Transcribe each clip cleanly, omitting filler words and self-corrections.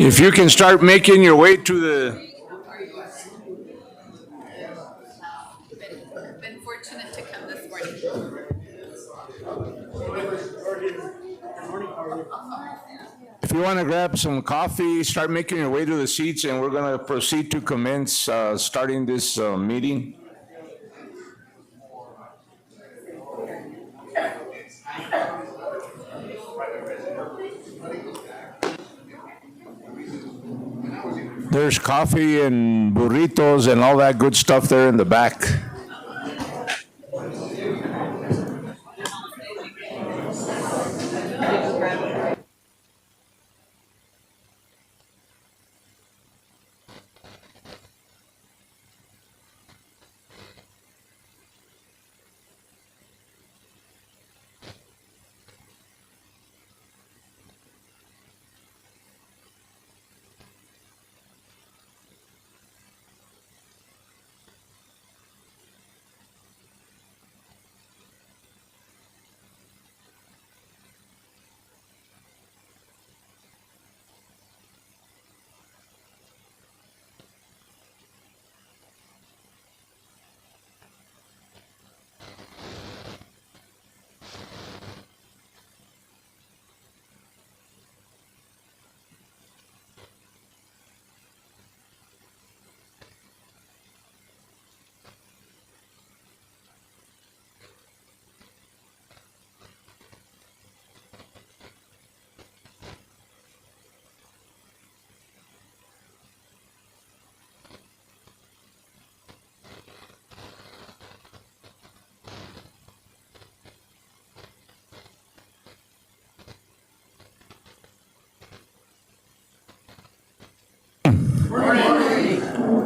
If you can start making your way to the... Been fortunate to come this morning. If you want to grab some coffee, start making your way to the seats, and we're going to proceed to commence starting this meeting. There's coffee and burritos and all that good stuff there in the back.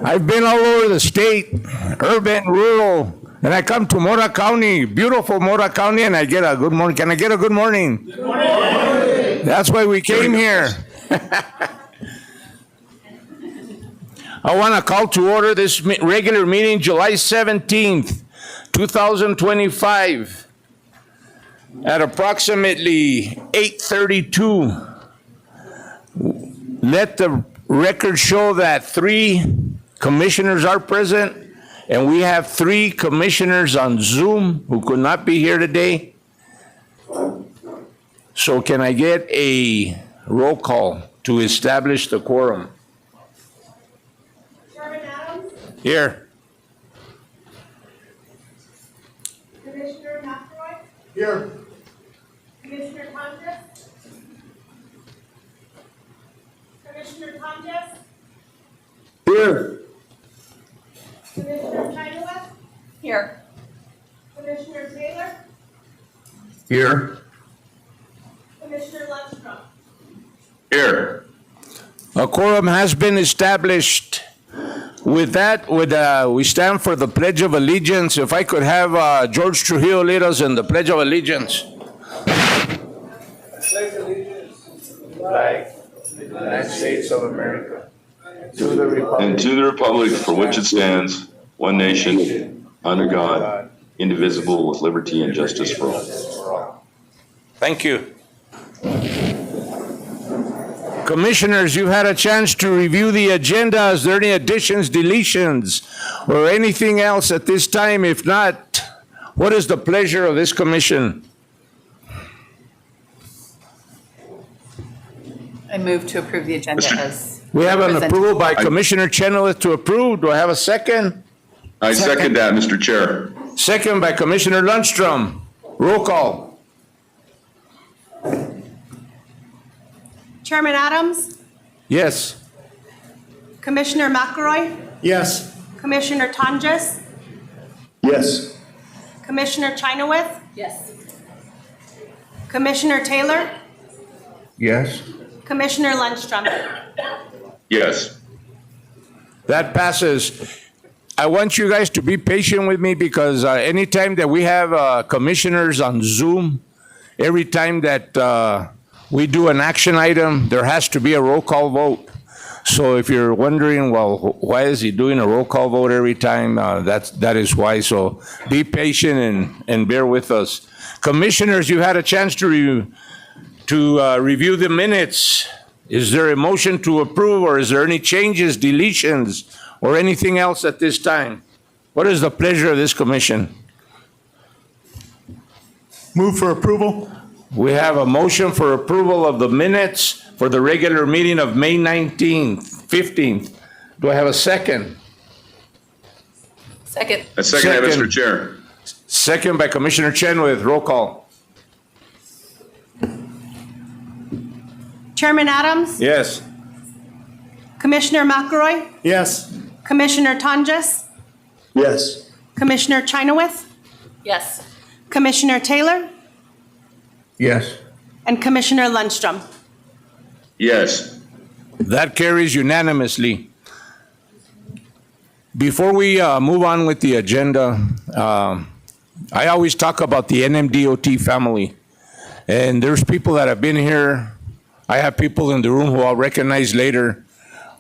I've been all over the state, urban, rural, and I come to Mora County, beautiful Mora County, and I get a good morning. Can I get a good morning? Good morning. That's why we came here. I want to call to order this regular meeting, July 17th, 2025, at approximately 8:32. Let the record show that 3 commissioners are present, and we have 3 commissioners on Zoom who could not be here today. So can I get a roll call to establish the quorum? Chairman Adams? Here. Commissioner McElroy? Here. Commissioner Tonjes? Commissioner Tonjes? Here. Commissioner Chenoweth? Here. Commissioner Taylor? Here. Commissioner Lundstrom? Here. A quorum has been established. With that, we stand for the Pledge of Allegiance. If I could have George Trujillo lead us in the Pledge of Allegiance. Pledge allegiance to the flag of the United States of America, to the republic, and to the republic for which it stands, one nation, under God, indivisible, with liberty and justice for all. Thank you. Commissioners, you've had a chance to review the agenda. Is there any additions, deletions, or anything else at this time? If not, what is the pleasure of this commission? I move to approve the agenda as We have an presented. approval by Commissioner Chenoweth to approve. Do I have a second? I second that, Mr. Chair. Second by Commissioner Lundstrom. Roll call. Chairman Adams? Yes. Commissioner McElroy? Yes. Commissioner Tonjes? Yes. Commissioner Chenoweth? Yes. Commissioner Taylor? Yes. Commissioner Lundstrom? Yes. That passes. I want you guys to be patient with me because anytime that we have commissioners on Zoom, every time that we do an action item, there has to be a roll call vote. So if you're wondering, well, why is he doing a roll call vote every time? That is why. So be patient and bear with us. Commissioners, you had a chance to review the minutes Is there a motion to approve, or is there any changes, deletions, or anything else at this time? What is the pleasure of this commission? Move for approval? We have a motion for approval of the minutes for the regular meeting of May 19th, 15th. Do I have a second? Second. I second that, Second. Mr. Chair. Second by Commissioner Chenoweth. Roll call. Chairman Adams, Yes. Commissioner McElroy, Yes. Commissioner Tonjes, Yes. Commissioner Chinoweth, Yes. Commissioner Taylor, Yes. and Commissioner Lundstrom. Yes. That carries unanimously. Before we move on with the agenda, I always talk about the NMDOT family. And there's people that have been here. I have people in the room who I'll recognize later.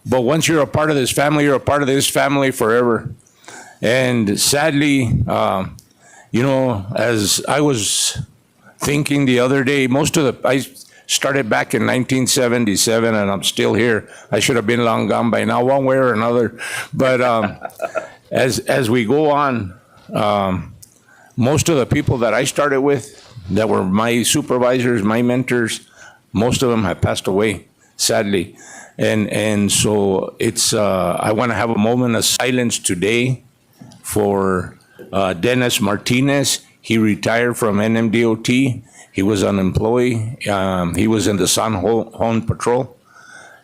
But once you're a part of this family, you're a part of this family forever. And sadly, as I was thinking the other day, I started back in 1977 and I'm still here. I should have been long gone by now, one way or another. But as we go on, most of the people that I started with, that were my supervisors, my mentors, most of them have passed away, sadly. And so I want to have a moment of silence today for Dennis Martinez. He retired from NMDOT. He was an employee. He was in the San Juan Patrol.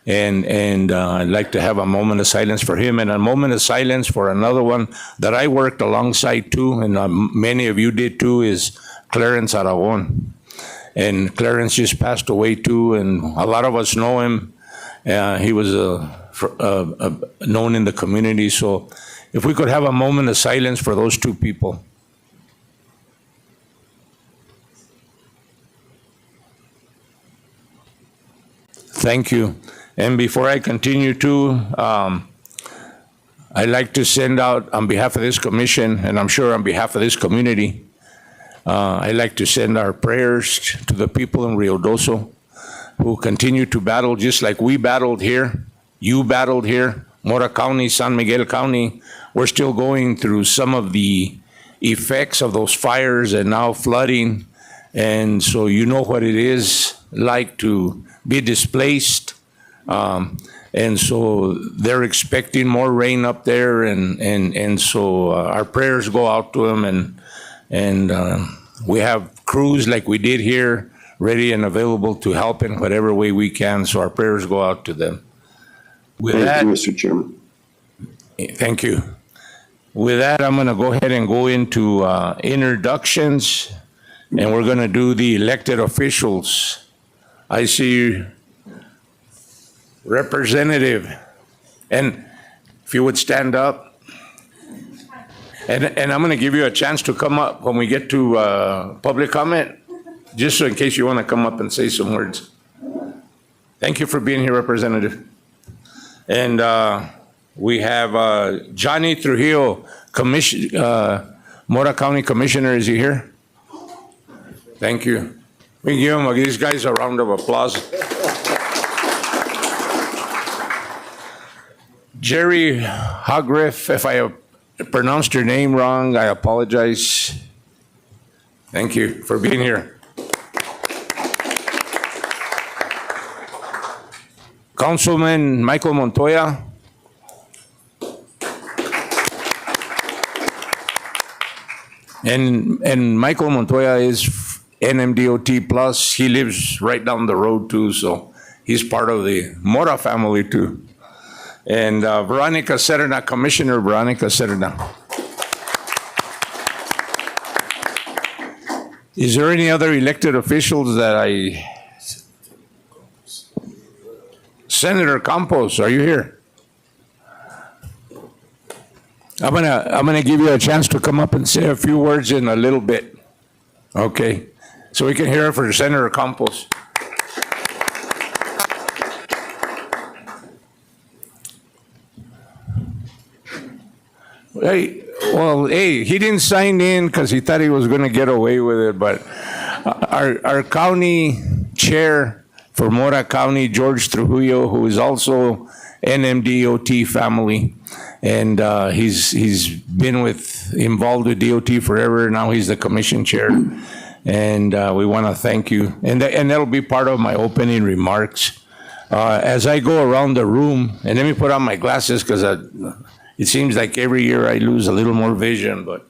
And I'd like to have a moment of silence for him and a moment of silence for another one that I worked alongside too, and many of you did too, is Clarence Aragon. And Clarence just passed away too, and a lot of us know him. He was known in the community. So if we could have a moment of silence for those two people. Thank you. And before I continue too, I'd like to send out on behalf of this commission, and I'm sure on behalf of this community, I'd like to send our prayers to the people in Rio Doso who continue to battle just like we battled here. You battled here, Mora County, San Miguel County. We're still going through some of the effects of those fires and now flooding. And so you know what it is like to be displaced. And so they're expecting more rain up there. And so our prayers go out to them. And we have crews like we did here, ready and available to help in whatever way we can. So our prayers go out to them. With that, Mr. Chairman. thank you. With that, I'm going to go ahead and go into introductions, and we're going to do the elected officials. I see Representative, and if you would stand up. And I'm going to give you a chance to come up when we get to public comment, just so in case you want to come up and say some words. Thank you for being here, Representative. And we have Johnny Trujillo, Mora County Commissioner. Is he here? Thank you. We give these guys a round of applause. Jerry Hogriff, if I pronounced your name wrong, I apologize. Thank you for being here. Councilman Michael Montoya. And Michael Montoya is NMDOT plus. He lives right down the road too, so he's part of the Mora family too. And Veronica Serna, Commissioner Veronica Serna. Is there any other elected officials that Senator Campos, are you here? I'm gonna give you a chance to come up and say a few words in a little bit. Okay, so we can hear it for Senator Campos. Hey, he didn't sign in because he thought he was going to get away with it, but our county chair for Mora County, George Trujillo, who is also NMDOT family. And he's been involved with DOT forever. Now he's the commission chair. And we want to thank you. And that'll be part of my opening remarks. As I go around the room, and let me put on my glasses because it seems like every year I lose a little more vision, but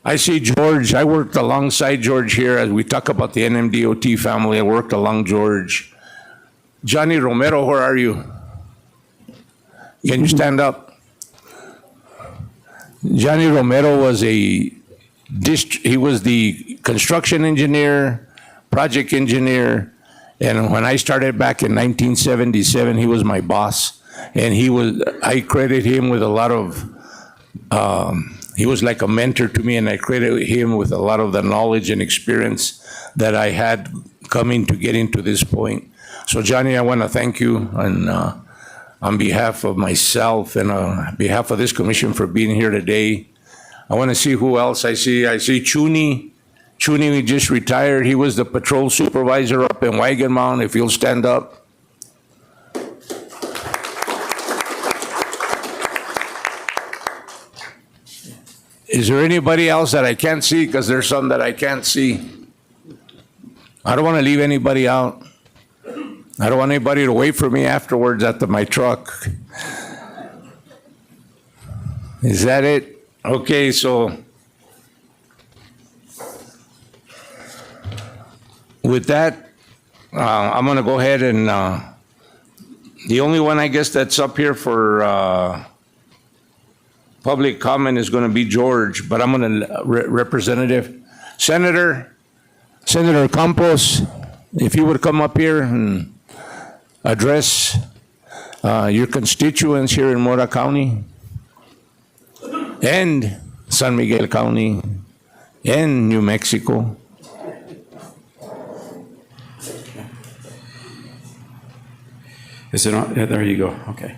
I see George. I worked alongside George here as we talk about the NMDOT family. I worked along George. Johnny Romero, where are you? Can you stand up? Johnny Romero was he was the construction engineer, project engineer, and when I started back in 1977, he was my boss, and I credit him with a lot of, he was like a mentor to me, and I credit him with a lot of the knowledge and experience that I had coming to getting to this point. So Johnny, I want to thank you on behalf of myself and on behalf of this commission for being here today. I want to see who else I see. I see Chuni. Chuni just retired. He was the patrol supervisor up in Wagon Mound, if you'll stand up. Is there anybody else that I can't see? Because there's some that I can't see. I don't want to leave anybody out. I don't want anybody to wait for me afterwards at my truck. Is that it? Okay, so with that, I'm going to go ahead and the only one I guess that's up here for public comment is going to be George, but I'm going to Senator Campos, if you would come up here and address your constituents here in Mora County and San Miguel County and New Mexico. Is it on? Yeah, there you go. Okay.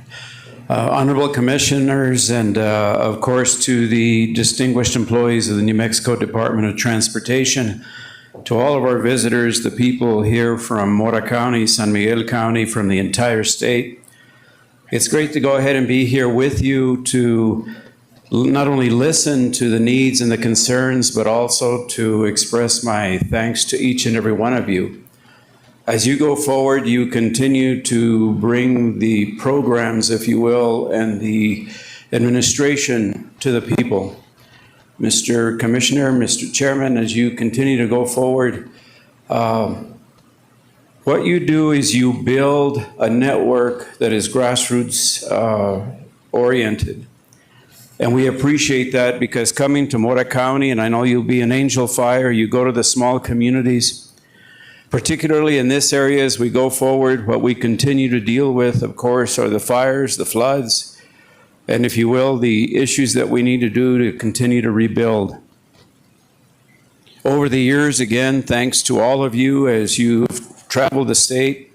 Honorable commissioners, and of course to the distinguished employees of the New Mexico Department of Transportation, to all of our visitors, the people here from Mora County, San Miguel County, from the entire state. It's great to go ahead and be here with you to not only listen to the needs and the concerns, but also to express my thanks to each and every one of you. As you go forward, you continue to bring the programs, if you will, and the administration to the people. Mr. Commissioner, Mr. Chairman, as you continue to go forward, what you do is you build a network that is grassroots oriented. And we appreciate that because coming to Mora County, and I know you'll be an angel fire, you go to the small communities, particularly in this area as we go forward, what we continue to deal with, of course, are the fires, the floods, and if you will, the issues that we need to do to continue to rebuild. Over the years, again, thanks to all of you as you've traveled the state,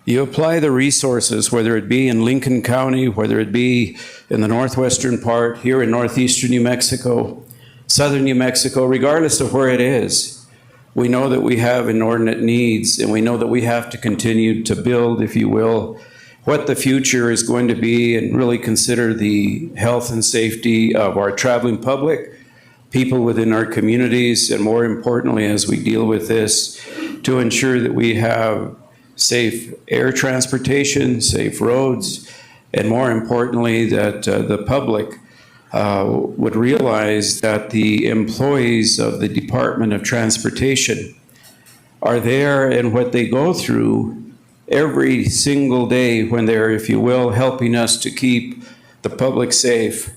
you apply the resources, whether it be in Lincoln County, whether it be in the northwestern part, here in northeastern New Mexico, southern New Mexico, regardless of where it is. We know that we have inordinate needs, and we know that we have to continue to build, if you will, what the future is going to be and really consider the health and safety of our traveling public, people within our communities, and more importantly, as we deal with this, to ensure that we have safe air transportation, safe roads, and more importantly, that the public would realize that the employees of the Department of Transportation are there, and what they go through every single day when they're, if you will, helping us to keep the public safe.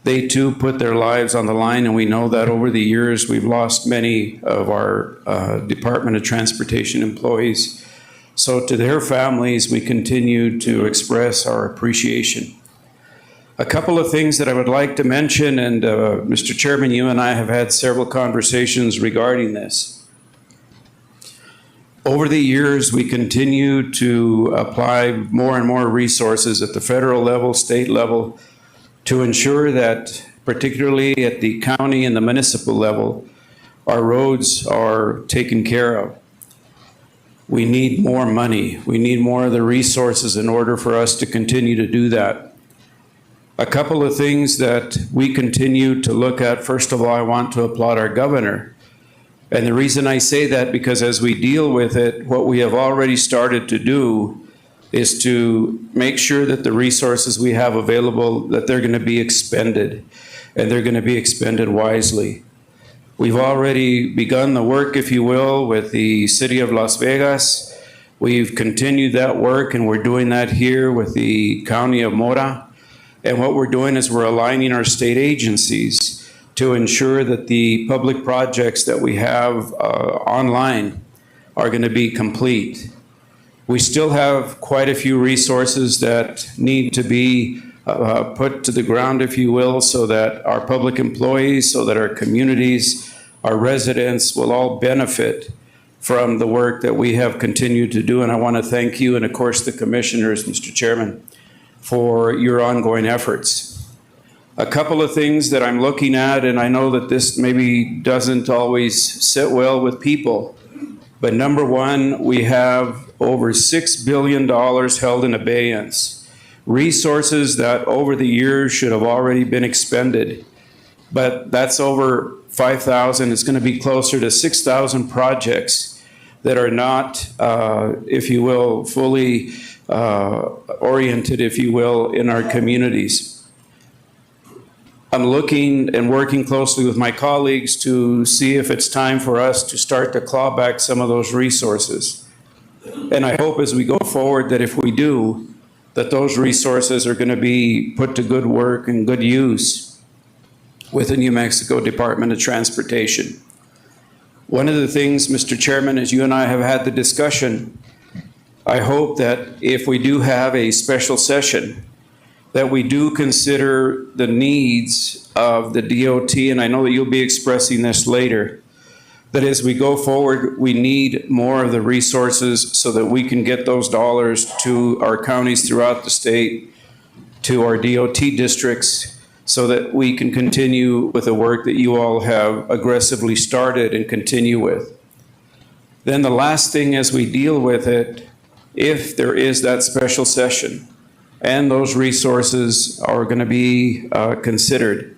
They too put their lives on the line, and we know that over the years we've lost many of our Department of Transportation employees. So to their families, we continue to express our appreciation. A couple of things that I would like to mention, and Mr. Chairman, you and I have had several conversations regarding this. Over the years, we continue to apply more and more resources at the federal level, state level, to ensure that, particularly at the county and the municipal level, our roads are taken care of. We need more money. We need more of the resources in order for us to continue to do that. A couple of things that we continue to look at. First of all, I want to applaud our governor. And the reason I say that, because as we deal with it, what we have already started to do is to make sure that the resources we have available, that they're going to be expended, and they're going to be expended wisely. We've already begun the work, if you will, with the city of Las Vegas. We've continued that work, and we're doing that here with the county of Mora. And what we're doing is we're aligning our state agencies to ensure that the public projects that we have online are going to be complete. We still have quite a few resources that need to be put to the ground, if you will, so that our public employees, so that our communities, our residents will all benefit from the work that we have continued to do. And I want to thank you and, of course, the commissioners, Mr. Chairman, for your ongoing efforts. A couple of things that I'm looking at, and I know that this maybe doesn't always sit well with people, but number one, we have over $6 billion held in abeyance. Resources that over the years should have already been expended, but that's over 5,000. It's going to be closer to 6,000 projects that are not, if you will, fully oriented, if you will, in our communities. I'm looking and working closely with my colleagues to see if it's time for us to start to claw back some of those resources. And I hope as we go forward that if we do, that those resources are going to be put to good work and good use with the New Mexico Department of Transportation. One of the things, Mr. Chairman, as you and I have had the discussion, I hope that if we do have a special session, that we do consider the needs of the DOT, and I know that you'll be expressing this later, that as we go forward, we need more of the resources so that we can get those dollars to our counties throughout the state, to our DOT districts, so that we can continue with the work that you all have aggressively started and continue with. Then the last thing as we deal with it, if there is that special session and those resources are going to be considered,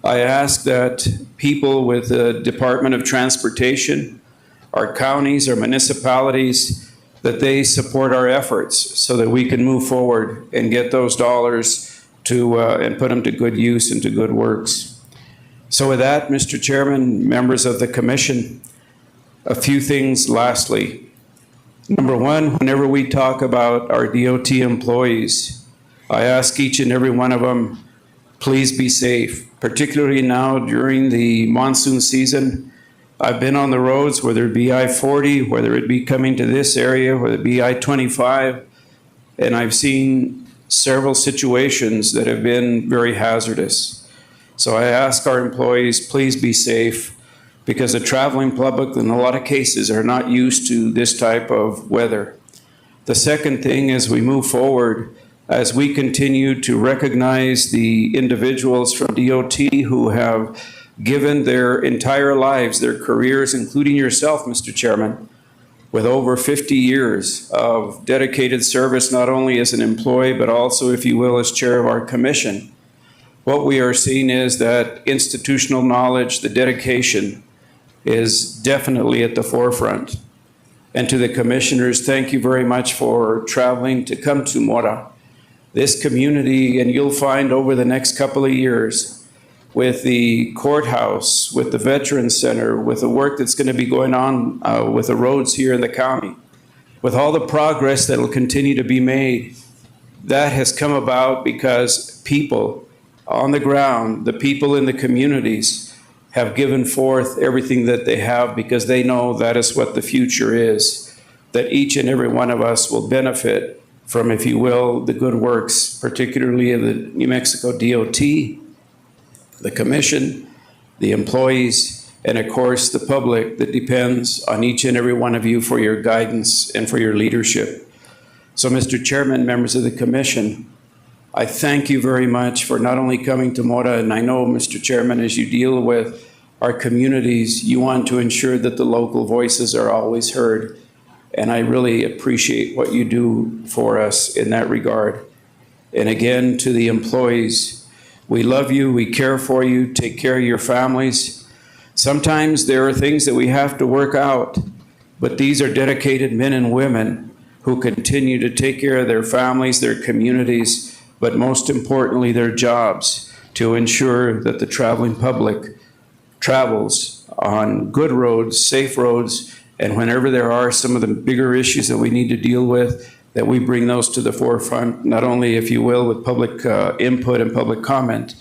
I ask that people with the Department of Transportation, our counties, our municipalities, that they support our efforts so that we can move forward and get those dollars to and put them to good use and to good works. So with that, Mr. Chairman, members of the commission, a few things lastly. Number one, whenever we talk about our DOT employees, I ask each and every one of them, please be safe, particularly now during the monsoon season. I've been on the roads, whether it be I-40, whether it be coming to this area, whether it be I-25, and I've seen several situations that have been very hazardous. So I ask our employees, please be safe, because the traveling public in a lot of cases are not used to this type of weather. The second thing as we move forward, as we continue to recognize the individuals from DOT who have given their entire lives, their careers, including yourself, Mr. Chairman, with over 50 years of dedicated service, not only as an employee, but also, if you will, as chair of our commission. What we are seeing is that institutional knowledge, the dedication, is definitely at the forefront. And to the commissioners, thank you very much for traveling to come to Mora. This community, and you'll find over the next couple of years, with the courthouse, with the Veterans Center, with the work that's going to be going on with the roads here in the county, with all the progress that will continue to be made, that has come about because people on the ground, the people in the communities, have given forth everything that they have because they know that is what the future is, that each and every one of us will benefit from, if you will, the good works, particularly of the New Mexico DOT, the commission, the employees, and of course the public that depends on each and every one of you for your guidance and for your leadership. So, Mr. Chairman, members of the commission, I thank you very much for not only coming to Mora, and I know, Mr. Chairman, as you deal with our communities, you want to ensure that the local voices are always heard. and I really appreciate what you do for us in that regard. And again, to the employees, we love you, we care for you, take care of your families. Sometimes there are things that we have to work out, but these are dedicated men and women who continue to take care of their families, their communities, but most importantly, their jobs, to ensure that the traveling public travels on good roads, safe roads, and whenever there are some of the bigger issues that we need to deal with, that we bring those to the forefront, not only, if you will, with public input and public comment,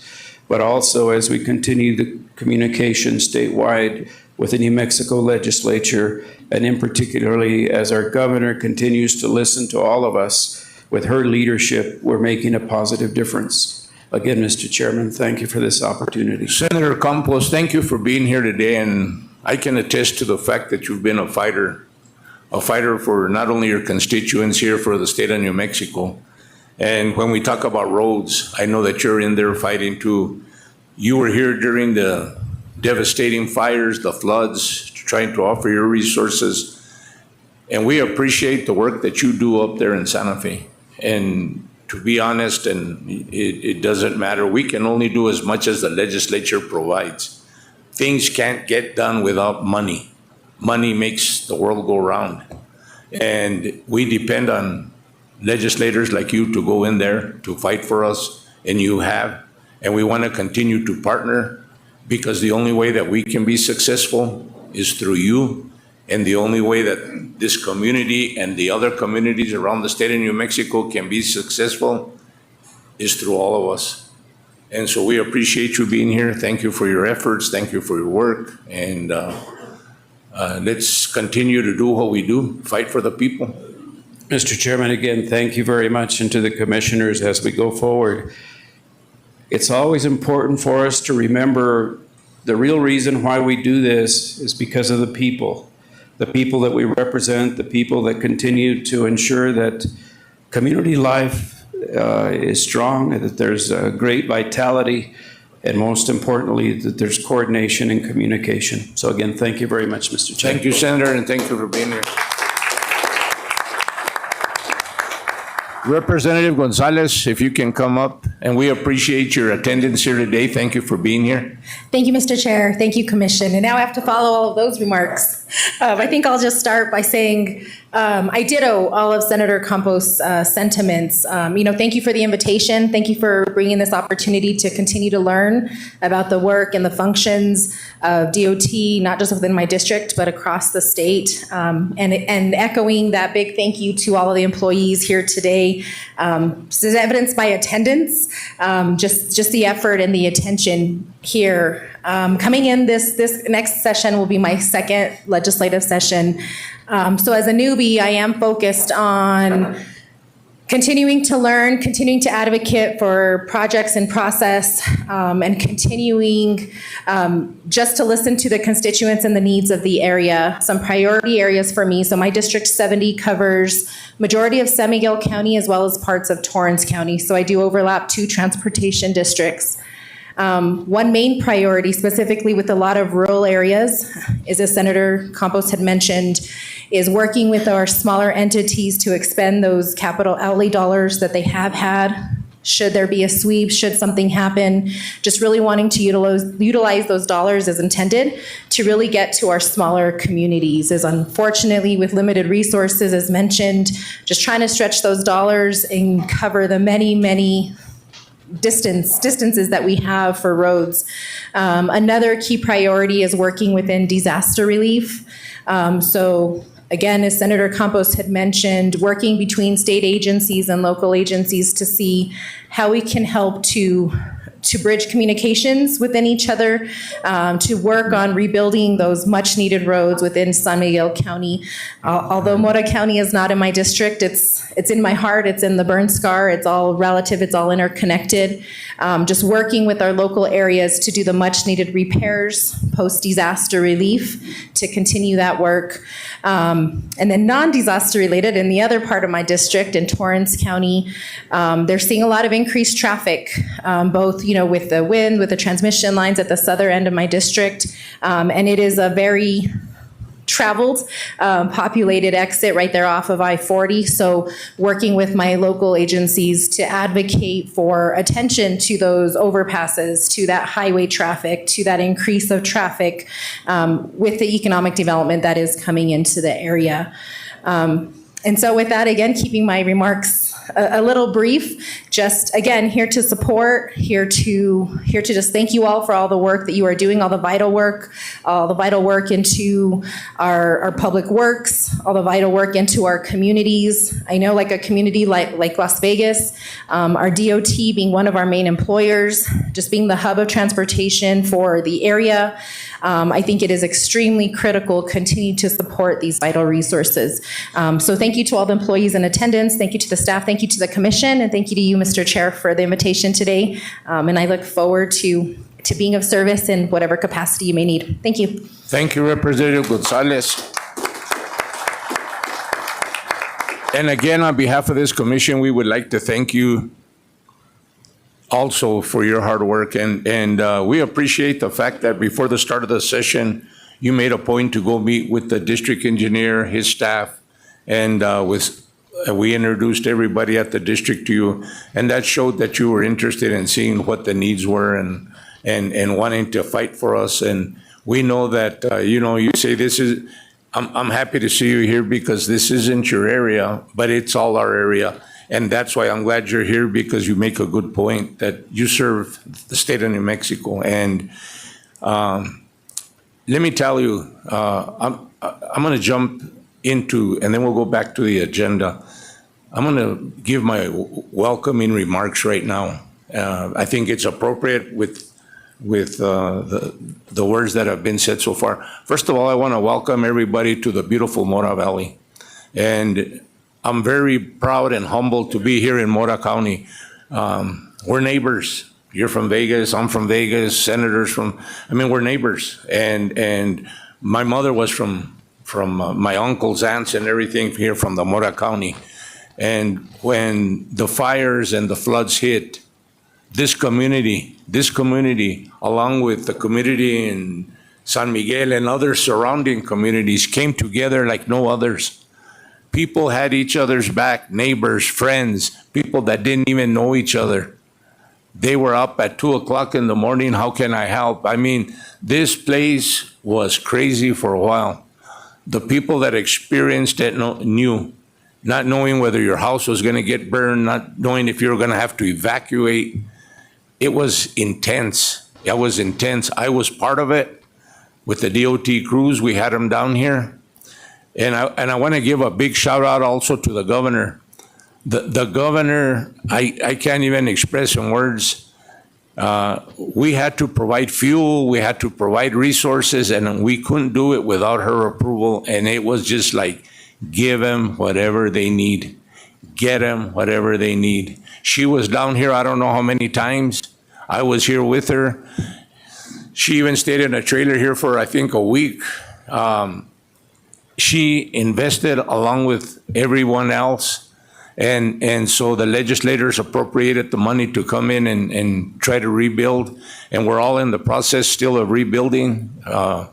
but also as we continue the communication statewide with the New Mexico legislature, and in particularly as our governor continues to listen to all of us. With her leadership, we're making a positive difference. Again, Mr. Chairman, thank you for this opportunity. Senator Campos, thank you for being here today, and I can attest to the fact that you've been a fighter for not only your constituents here for the state of New Mexico. And when we talk about roads, I know that you're in there fighting too. You were here during the devastating fires, the floods, trying to offer your resources. And we appreciate the work that you do up there in Santa Fe. And to be honest, and it doesn't matter, we can only do as much as the legislature provides. Things can't get done without money. Money makes the world go round. And we depend on legislators like you to go in there to fight for us, and you have. And we want to continue to partner, because the only way that we can be successful is through you. And the only way that this community and the other communities around the state of New Mexico can be successful is through all of us. And so we appreciate you being here. Thank you for your efforts. Thank you for your work. And let's continue to do what we do, fight for the people. Mr. Chairman, again, thank you very much, and to the commissioners as we go forward. It's always important for us to remember the real reason why we do this is because of the people that we represent, the people that continue to ensure that community life is strong, that there's a great vitality, and most importantly, that there's coordination and communication. So again, thank you very much, Mr. Chairman. Thank you, Senator, and thank you for being here. Representative Gonzalez, if you can come up, and we appreciate your attendance here today. Thank you for being here. Thank you, Mr. Chair. Thank you, Commission. And now I have to follow all of those remarks. I think I'll just start by saying I ditto all of Senator Campos' sentiments. Thank you for the invitation. Thank you for bringing this opportunity to continue to learn about the work and the functions of DOT, not just within my district, but across the state. And echoing that big thank you to all of the employees here today. This is evidenced by attendance, just the effort and the attention here. Coming in, this next session will be my second legislative session. So as a newbie, I am focused on continuing to learn, continuing to advocate for projects in process, and continuing just to listen to the constituents and the needs of the area. Some priority areas for me. So my District 70 covers majority of San Miguel County as well as parts of Torrance County. So I do overlap 2 transportation districts. One main priority, specifically with a lot of rural areas, is, as Senator Campos had mentioned, is working with our smaller entities to expend those capital outlay dollars that they have had. Should there be a sweep, should something happen, just really wanting to utilize those dollars as intended to really get to our smaller communities. As unfortunately, with limited resources, as mentioned, just trying to stretch those dollars and cover the many distances that we have for roads. Another key priority is working within disaster relief. So again, as Senator Campos had mentioned, working between state agencies and local agencies to see how we can help to bridge communications within each other, to work on rebuilding those much needed roads within San Miguel County. Although Mora County is not in my district, it's in my heart, it's in the burn scar, it's all relative, it's all interconnected. Just working with our local areas to do the much needed repairs, post-disaster relief, to continue that work. And then non-disaster related, in the other part of my district in Torrance County, they're seeing a lot of increased traffic, both with the wind, with the transmission lines at the southern end of my district. And it is a very traveled, populated exit right there off of I-40. So working with my local agencies to advocate for attention to those overpasses, to that highway traffic, to that increase of traffic with the economic development that is coming into the area. And so with that, again, keeping my remarks a little brief, just again, here to support, here to just thank you all for all the work that you are doing, all the vital work into our public works, all the vital work into our communities. I know like a community like Las Vegas, our DOT being one of our main employers, just being the hub of transportation for the area. I think it is extremely critical continue to support these vital resources. So thank you to all the employees in attendance. Thank you to the staff. Thank you to the commission. And thank you to you, Mr. Chair, for the invitation today. And I look forward to being of service in whatever capacity you may need. Thank you. Thank you, Representative Gonzalez. And again, on behalf of this commission, we would like to thank you also for your hard work. And we appreciate the fact that before the start of the session, you made a point to go meet with the district engineer, his staff, and we introduced everybody at the district to you. And that showed that you were interested in seeing what the needs were and wanting to fight for us. And we know that, you say this is, I'm happy to see you here because this isn't your area, but it's all our area. And that's why I'm glad you're here, because you make a good point that you serve the state of New Mexico. And let me tell you, I'm going to jump into, and then we'll go back to the agenda. I'm going to give my welcoming remarks right now. I think it's appropriate with the words that have been said so far. First of all, I want to welcome everybody to the beautiful Mora Valley. And I'm very proud and humbled to be here in Mora County. We're neighbors. You're from Vegas, I'm from Vegas, senators we're neighbors. And my mother was from my uncles, aunts, and everything here from the Mora County. And when the fires and the floods hit, this community, along with the community in San Miguel and other surrounding communities, came together like no others. People had each other's back, neighbors, friends, people that didn't even know each other. They were up at 2 o'clock in the morning. How can I help? I mean, this place was crazy for a while. The people that experienced it knew, not knowing whether your house was going to get burned, not knowing if you were going to have to evacuate. It was intense. It was intense. I was part of it with the DOT crews. We had them down here. And I want to give a big shout out also to the governor. The governor, I can't even express in words. We had to provide fuel, we had to provide resources, and we couldn't do it without her approval. And it was just like, give them whatever they need. Get them whatever they need. She was down here, I don't know how many times. I was here with her. She even stayed in a trailer here for, I think, a week. She invested along with everyone else. And so the legislators appropriated the money to come in and try to rebuild. And we're all in the process still of rebuilding. I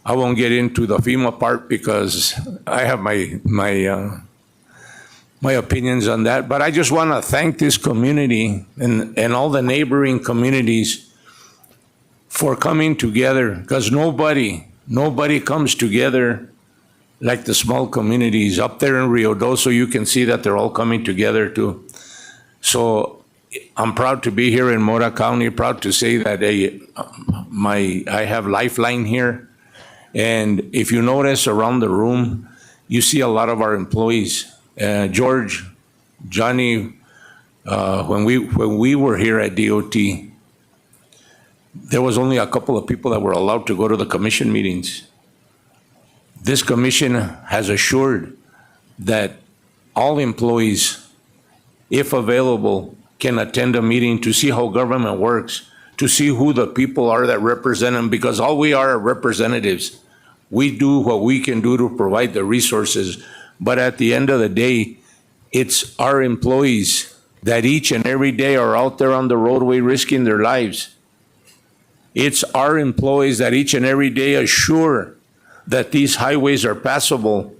won't get into the FEMA part because I have my opinions on that. But I just want to thank this community and all the neighboring communities for coming together, because nobody comes together like the small communities. Up there in Rio Doso, you can see that they're all coming together too. So I'm proud to be here in Mora County, proud to say that I have Lifeline here. And if you notice around the room, you see a lot of our employees. George, Johnny, when we were here at DOT, there was only a couple of people that were allowed to go to the commission meetings. This commission has assured that all employees, if available, can attend a meeting to see how government works, to see who the people are that represent them, because all we are representatives. We do what we can do to provide the resources, but at the end of the day, it's our employees that each and every day are out there on the roadway risking their lives. It's our employees that each and every day assure that these highways are passable.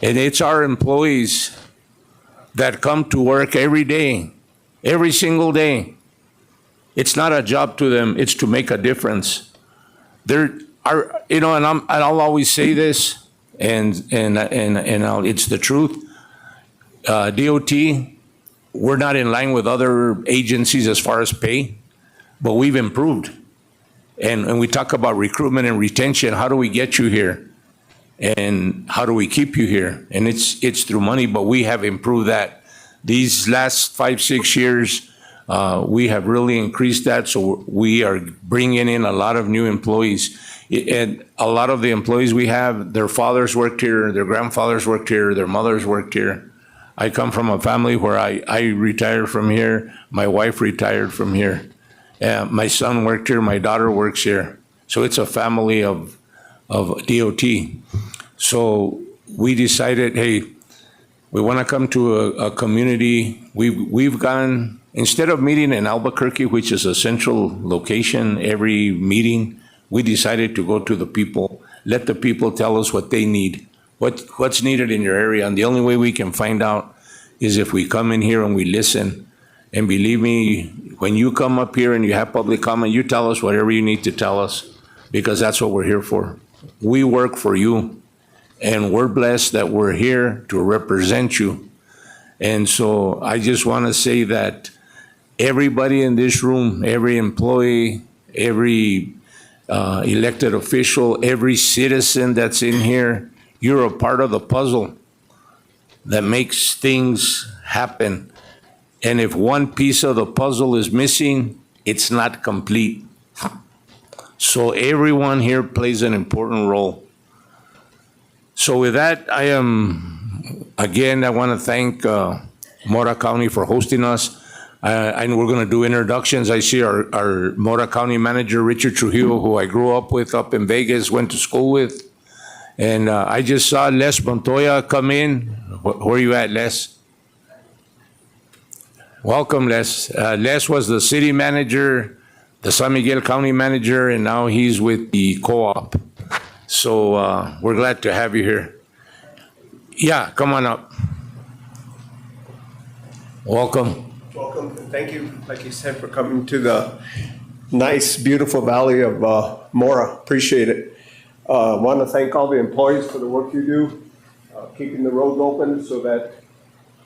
And it's our employees that come to work every day, every single day. It's not a job to them, it's to make a difference. There are, you know, and I'll always say this, it's the truth. DOT, we're not in line with other agencies as far as pay, but we've improved. And we talk about recruitment and retention. How do we get you here? And how do we keep you here? And it's through money, but we have improved that. These last 5-6 years, we have really increased that. So we are bringing in a lot of new employees. And a lot of the employees we have, their fathers worked here, their grandfathers worked here, their mothers worked here. I come from a family where I retired from here. My wife retired from here. My son worked here. My daughter works here. So it's a family of DOT. So we decided, hey, we want to come to a community. We've gone, instead of meeting in Albuquerque, which is a central location, every meeting, we decided to go to the people, let the people tell us what they need, what's needed in your area. And the only way we can find out is if we come in here and we listen. And believe me, when you come up here and you have public comment, you tell us whatever you need to tell us, because that's what we're here for. We work for you, and we're blessed that we're here to represent you. And so I just want to say that everybody in this room, every employee, every elected official, every citizen that's in here, you're a part of the puzzle that makes things happen. And if one piece of the puzzle is missing, it's not complete. So everyone here plays an important role. So with that, I want to thank Mora County for hosting us. And we're going to do introductions. I see our Mora County manager, Richard Trujillo, who I grew up with up in Vegas, went to school with. And I just saw Les Montoya come in. Where are you at, Les? Welcome, Les. Les was the city manager, the San Miguel County manager, and now he's with the co-op. So we're glad to have you here. Yeah, come on up. Welcome. Welcome, and thank you, like you said, for coming to the nice, beautiful valley of Mora. Appreciate it. Want to thank all the employees for the work you do, keeping the roads open so that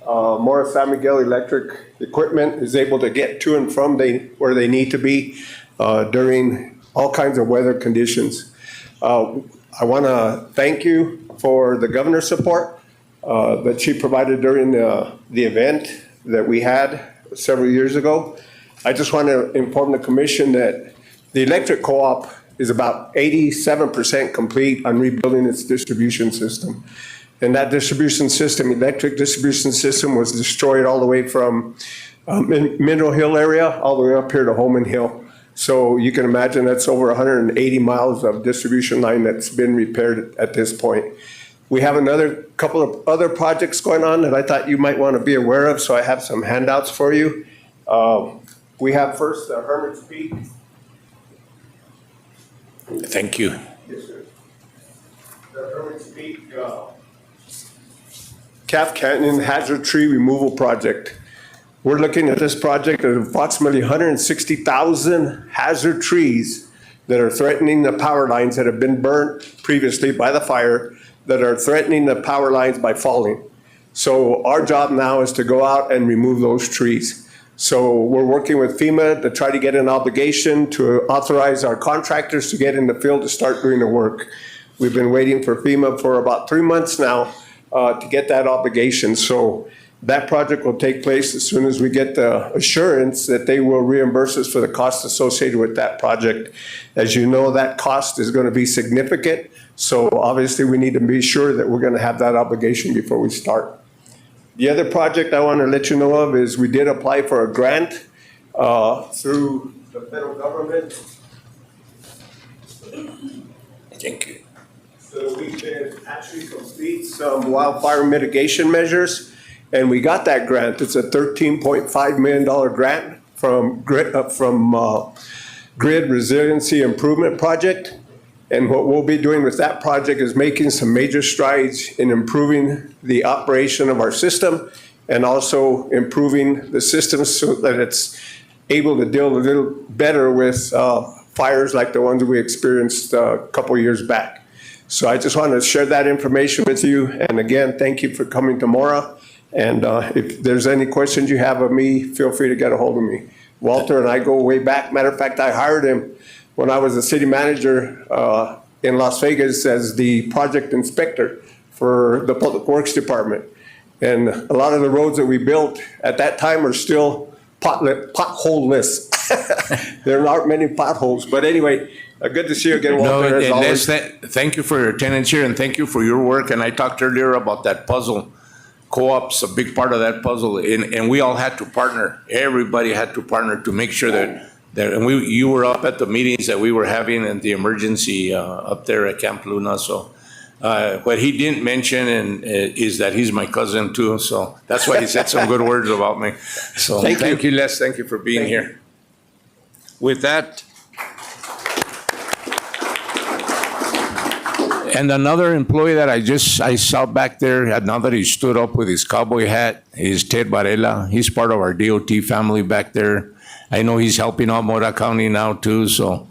Mora San Miguel Electric equipment is able to get to and from where they need to be during all kinds of weather conditions. I want to thank you for the governor's support that she provided during the event that we had several years ago. I just want to inform the commission that the electric co-op is about 87% complete on rebuilding its distribution system. And that distribution system, electric distribution system, was destroyed all the way from Mineral Hill area all the way up here to Holman Hill. So you can imagine that's over 180 miles of distribution line that's been repaired at this point. We have another couple of other projects going on that I thought you might want to be aware of, so I have some handouts for you. We have first the Hermit's Peak. Thank you. Yes, sir. The Hermit's Peak Calf Canyon Hazard Tree Removal Project. We're looking at this project at approximately 160,000 hazard trees that are threatening the power lines that have been burnt previously by the fire, that are threatening the power lines by falling. So our job now is to go out and remove those trees. So we're working with FEMA to try to get an obligation to authorize our contractors to get in the field to start doing the work. We've been waiting for FEMA for about 3 months now to get that obligation. So that project will take place as soon as we get the assurance that they will reimburse us for the costs associated with that project. As you know, that cost is going to be significant. So obviously we need to be sure that we're going to have that obligation before we start. The other project I want to let you know of is we did apply for a grant through the federal government. Thank you. So we can actually complete some wildfire mitigation measures, and we got that grant. It's a $13.5 million grant from Grid Resiliency Improvement Project. And what we'll be doing with that project is making some major strides in improving the operation of our system and also improving the system so that it's able to deal a little better with fires like the ones we experienced a couple years back. So I just wanted to share that information with you. And again, thank you for coming to Mora. And if there's any questions you have of me, feel free to get a hold of me. Walter and I go way back. Matter of fact, I hired him when I was the city manager in Las Vegas as the project inspector for the Public Works Department. And a lot of the roads that we built at that time are still pothole-less. There aren't many potholes. But anyway, good to see you again, Walter, as always. Thank you for your attendance here and thank you for your work. And I talked earlier about that puzzle. Co-op's a big part of that puzzle. And we all had to partner. Everybody had to partner to make sure that you were up at the meetings that we were having and the emergency up there at Camp Luna. So what he didn't mention is that he's my cousin too. So that's why he said some good words about me. So thank you, Les. Thank you for being here. With that, and another employee that I saw back there, now that he stood up with his cowboy hat, is Ted Varela. He's part of our DOT family back there. I know he's helping out Mora County now too, so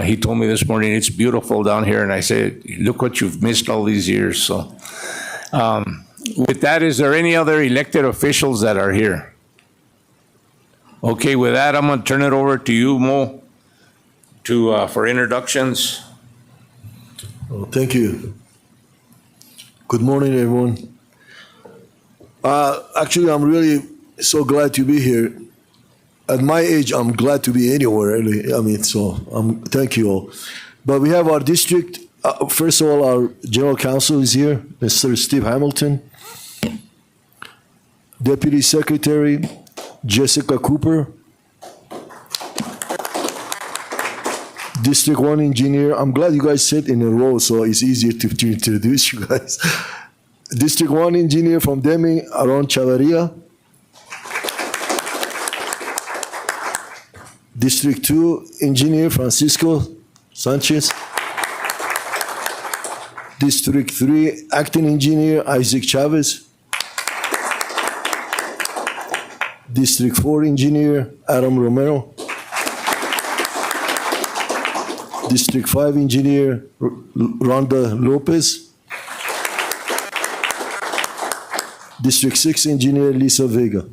he told me this morning, it's beautiful down here, and I said, look what you've missed all these years. So with that, is there any other elected officials that are here? Okay, with that, I'm gonna turn it over to you, Mo, for introductions. Oh, thank you. Good morning, everyone. Actually, I'm really so glad to be here. At my age, I'm glad to be anywhere, really. I mean, so thank you all. But we have our district, first of all, our general counsel is here, Mr. Steve Hamilton. Deputy Secretary, Jessica Cooper. District 1 engineer, I'm glad you guys sit in a row, so it's easier to introduce you guys. District 1 engineer from Deming, Aaron Chavarria. District 2 engineer, Francisco Sanchez. District 3 acting engineer, Isaac Chavez. District 4 engineer, Adam Romero. District 5 engineer, Rhonda Lopez. District 6 engineer, Lisa Vega.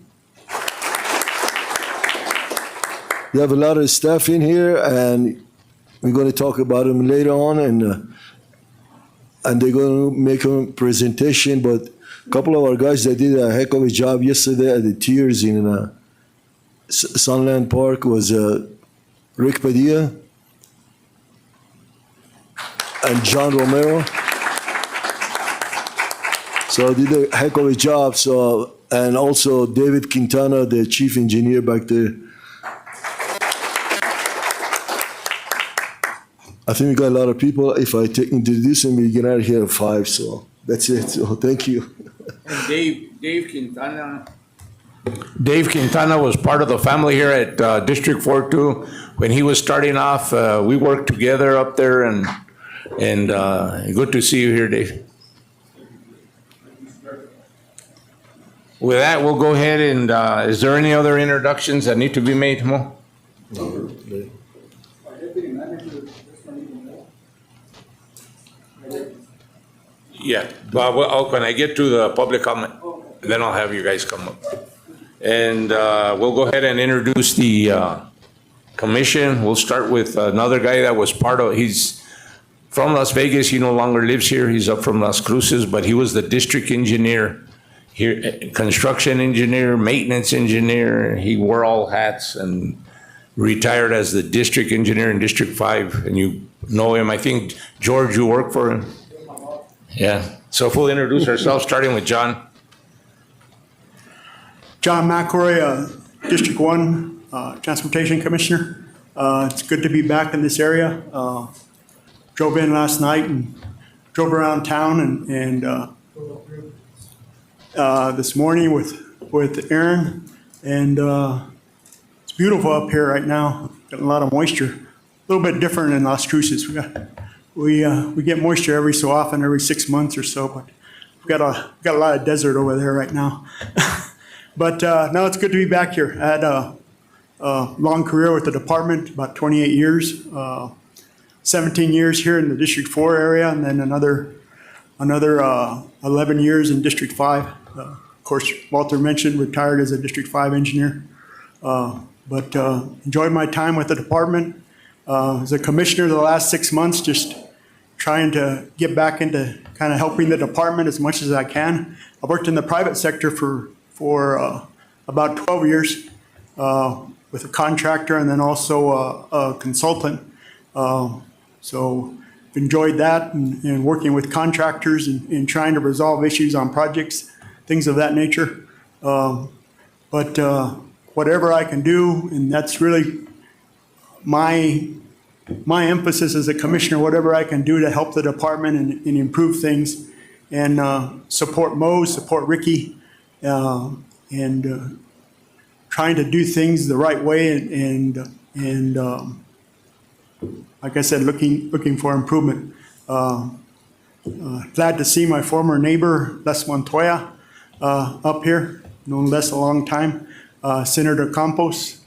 We have a lot of staff in here, and we're going to talk about them later on, and they're going to make a presentation. But a couple of our guys that did a heck of a job yesterday at the Tiers in Sunland Park was Rick Padilla and John Romero. So they did a heck of a job. So, and also David Quintana, the chief engineer back there. I think we got a lot of people. If I introduce them, we get out of here at 5. So that's it. So thank you. And Dave Quintana was part of the family here at District 4 too. When he was starting off, we worked together up there, and good to see you here, Dave. With that, we'll go ahead and, is there any other introductions that need to be made, Mo? Yeah, but when I get to the public comment, then I'll have you guys come up. And we'll go ahead and introduce the commission. We'll start with another guy that was he's from Las Vegas. He no longer lives here. He's up from Las Cruces, but he was the district engineer here, construction engineer, maintenance engineer. He wore all hats and retired as the district engineer in District 5. And you know him. I think, George, you work for him? Yeah. So if we'll introduce ourselves, starting with John. John McElroy, District 1 Transportation Commissioner. It's good to be back in this area. Drove in last night and drove around town and this morning with Aaron. And it's beautiful up here right now. Got a lot of moisture. A little bit different in Las Cruces. We got we get moisture every so often, every 6 months or so, but we've got a lot of desert over there right now. But no, it's good to be back here. I had a long career with the department, about 28 years, 17 years here in the District 4 area, and then another 11 years in District 5. Of course, Walter mentioned retired as a District 5 engineer. But enjoyed my time with the department. As a commissioner the last 6 months, just trying to get back into kind of helping the department as much as I can. I worked in the private sector for about 12 years with a contractor and then also a consultant. So enjoyed that and working with contractors and trying to resolve issues on projects, things of that nature. But whatever I can do, and that's really my emphasis as a commissioner, whatever I can do to help the department and improve things and support Mo, support Ricky, and trying to do things the right way and like I said, looking for improvement. Glad to see my former neighbor, Les Montoya, up here. Known Les a long time. Senator Campos.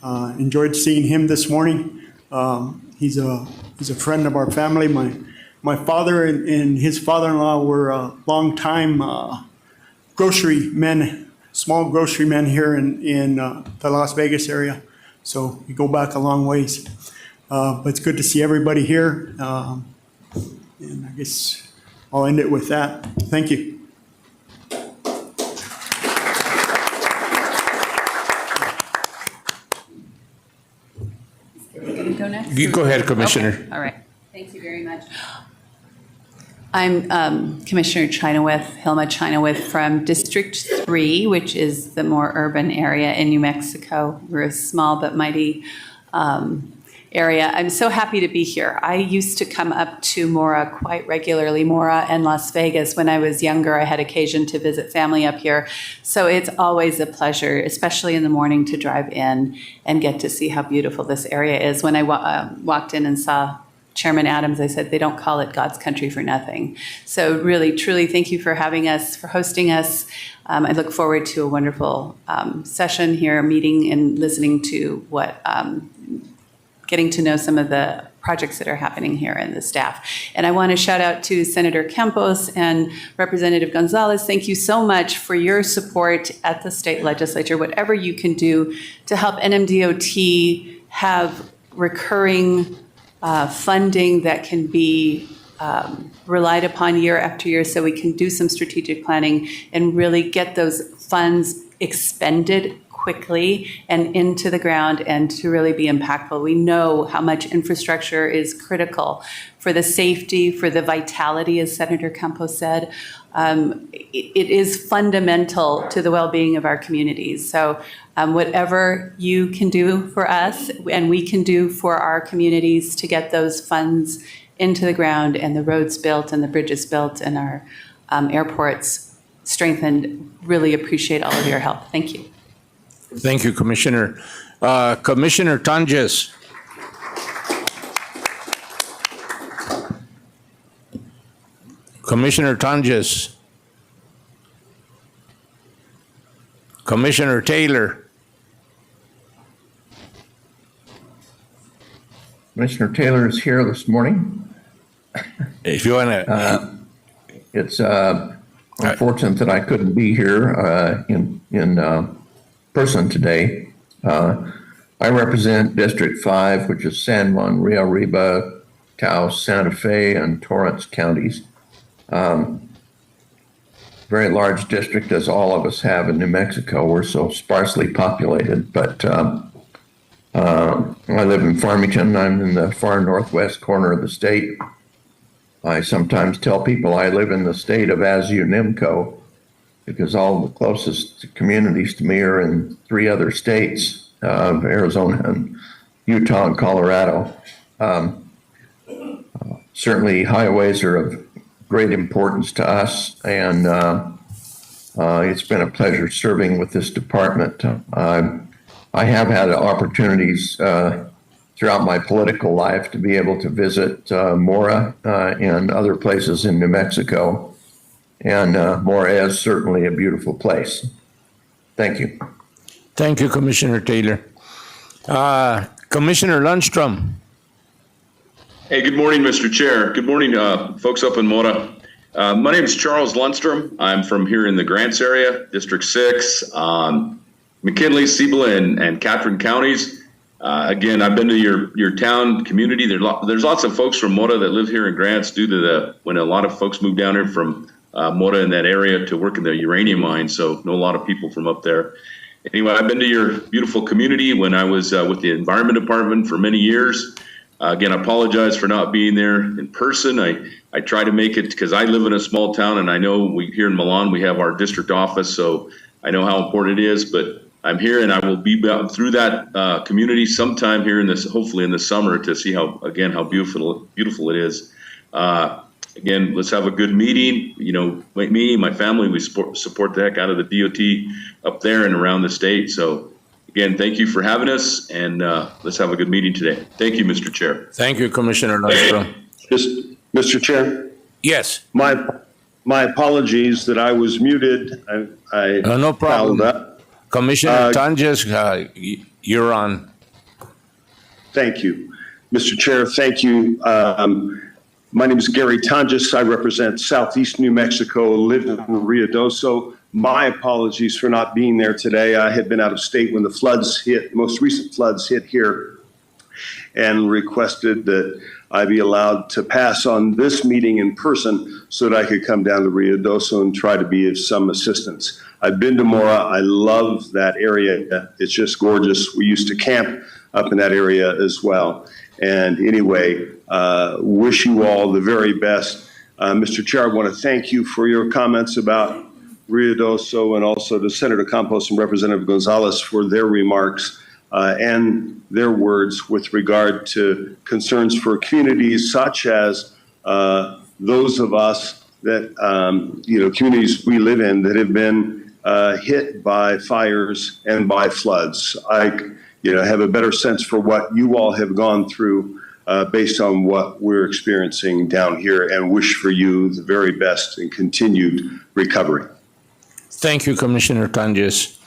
Enjoyed seeing him this morning. He's a friend of our family. My father and his father-in-law were long-time grocery men, small grocery men here in the Las Vegas area. So we go back a long ways. But it's good to see everybody here. And I guess I'll end it with that. Thank you. Go next? You go ahead, Commissioner. Okay, all right. Thank you very much. I'm Commissioner Hilma Chinawith from District 3, which is the more urban area in New Mexico. We're a small but mighty area. I'm so happy to be here. I used to come up to Mora quite regularly, Mora and Las Vegas. When I was younger, I had occasion to visit family up here. So it's always a pleasure, especially in the morning, to drive in and get to see how beautiful this area is. When I walked in and saw Chairman Adams, I said, they don't call it God's country for nothing. So really, truly, thank you for having us, for hosting us. I look forward to a wonderful session here, meeting and listening to what getting to know some of the projects that are happening here and the staff. And I want to shout out to Senator Campos and Representative Gonzalez. Thank you so much for your support at the state legislature, whatever you can do to help NMDOT have recurring funding that can be relied upon year after year so we can do some strategic planning and really get those funds expended quickly and into the ground and to really be impactful. We know how much infrastructure is critical for the safety, for the vitality, as Senator Campos said. It is fundamental to the well-being of our communities. So whatever you can do for us and we can do for our communities to get those funds into the ground and the roads built and the bridges built and our airports strengthened, really appreciate all of your help. Thank you. Thank you, Commissioner. Commissioner Tonjes. Commissioner Tonjes. Commissioner Taylor. Commissioner Taylor is here this morning. If you want to. It's unfortunate that I couldn't be here in person today. I represent District 5, which is San Juan, Rio Arriba, Taos, Santa Fe, and Torrance counties. Very large district, as all of us have in New Mexico. We're so sparsely populated, but I live in Farmington. I'm in the far northwest corner of the state. I sometimes tell people I live in the state of Azunimco, because all the closest communities to me are in 3 other states of Arizona and Utah and Colorado. Certainly highways are of great importance to us, and it's been a pleasure serving with this department. I have had opportunities throughout my political life to be able to visit Mora and other places in New Mexico. And Mora is certainly a beautiful place. Thank you. Thank you, Commissioner Taylor. Commissioner Lundstrom. Hey, good morning, Mr. Chair. Good morning, folks up in Mora. My name is Charles Lundstrom. I'm from here in the Grants area, District 6, McKinley, Cibola, and Catherine counties. Again, I've been to your town community. There's lots of folks from Mora that live here in Grants due to when a lot of folks moved down here from Mora in that area to work in the uranium mine. So know a lot of people from up there. Anyway, I've been to your beautiful community when I was with the Environment Department for many years. Again, I apologize for not being there in person. I try to make it because I live in a small town, and I know here in Milan we have our district office, so I know how important it is. But I'm here, and I will be through that community sometime here hopefully in the summer, to see how beautiful it is. Again, let's have a good meeting. You know, me, my family, we support the heck out of the DOT up there and around the state. So. Again, thank you for having us, and let's have a good meeting today. Thank you, Mr. Chair. Thank you, Commissioner Lundstrom. Mr. Chair, Yes. my apologies that I was muted. No problem. fouled up. Commissioner Tonjes, you're on. Thank you. Mr. Chair, thank you. My name is Gary Tonjes. I represent Southeast New Mexico, live in Ruidoso. My apologies for not being there today. I had been out of state when the floods hit, most recent floods hit here, and requested that I be allowed to pass on this meeting in person so that I could come down to Ruidoso and try to be of some assistance. I've been to Mora. I love that area. It's just gorgeous. We used to camp up in that area as well. And anyway, wish you all the very best. Mr. Chair, I want to thank you for your comments about Ruidoso, and also to Senator Campos and Representative Gonzalez for their remarks and their words with regard to concerns for communities such as those of us that, communities we live in that have been hit by fires and by floods. I, have a better sense for what you all have gone through based on what we're experiencing down here, and wish for you the very best and continued recovery. Thank you, Commissioner Tonjes.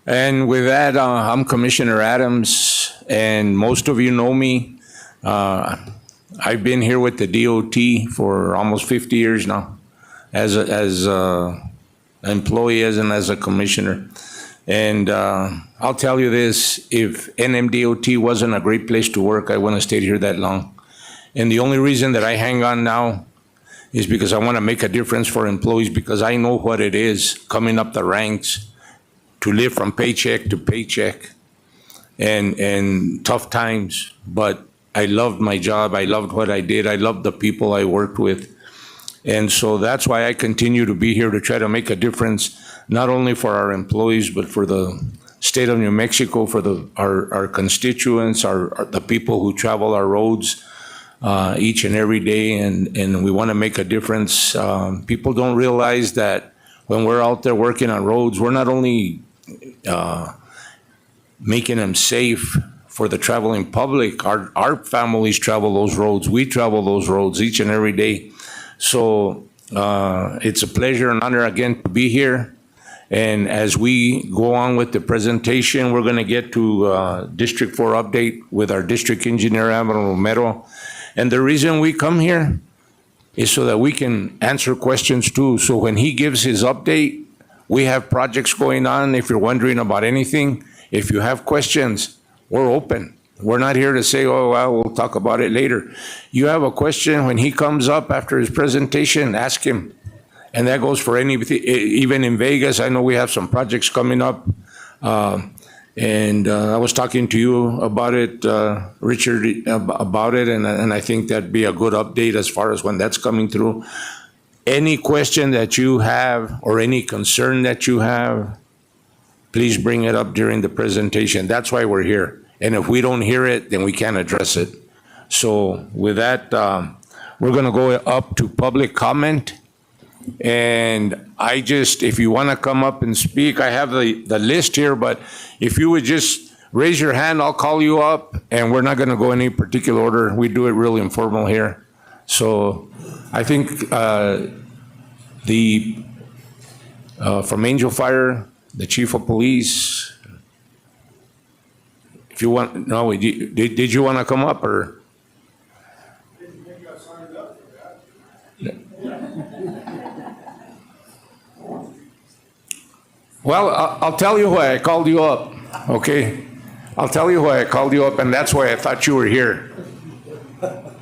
And with that, I'm Commissioner Adams, and most of you know me. I've been here with the DOT for almost 50 years now, as an employee and as a commissioner. And I'll tell you this, if NMDOT wasn't a great place to work, I wouldn't have stayed here that long. And the only reason that I hang on now is because I want to make a difference for employees, because I know what it is coming up the ranks to live from paycheck to paycheck and tough times. But I loved my job. I loved what I did. I loved the people I worked with. And so that's why I continue to be here to try to make a difference, not only for our employees, but for the state of New Mexico, for our constituents, the people who travel our roads each and every day, and we want to make a difference. People don't realize that when we're out there working on roads, we're not only making them safe for the traveling public. Our families travel those roads. We travel those roads each and every day. So it's a pleasure and honor again to be here. And as we go on with the presentation, we're going to get to District 4 update with our district engineer, Admiral Romero. And the reason we come here is so that we can answer questions too. So when he gives his update, we have projects going on. If you're wondering about anything, if you have questions, we're open. We're not here to say, oh, well, we'll talk about it later. You have a question, when he comes up after his presentation, ask him. And that goes for anything, even in Vegas. I know we have some projects coming up. And I was talking to you about it, Richard, about it, and I think that'd be a good update as far as when that's coming through. Any question that you have or any concern that you have, please bring it up during the presentation. That's why we're here. And if we don't hear it, then we can't address it. So with that, we're going to go up to public comment. And if you want to come up and speak, I have the list here, but if you would just raise your hand, I'll call you up, and we're not going to go in any particular order. We do it real informal here. So I think from Angel Fire, the chief of police, if you want, no, did you want to come up or? Well, I'll tell you why I called you up, okay? I'll tell you why I called you up, and that's why I thought you were here.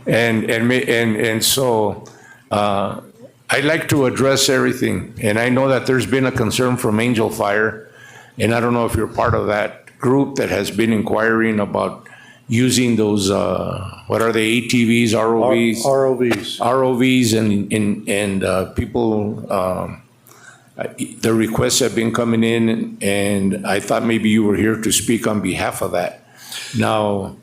And so I'd like to address everything, and I know that there's been a concern from Angel Fire, and I don't know if you're part of that group that has been inquiring about using those, what are they, ATVs, ROVs? ROVs. ROVs and people, the requests have been coming in, and I thought maybe you were here to speak on behalf of that. Now,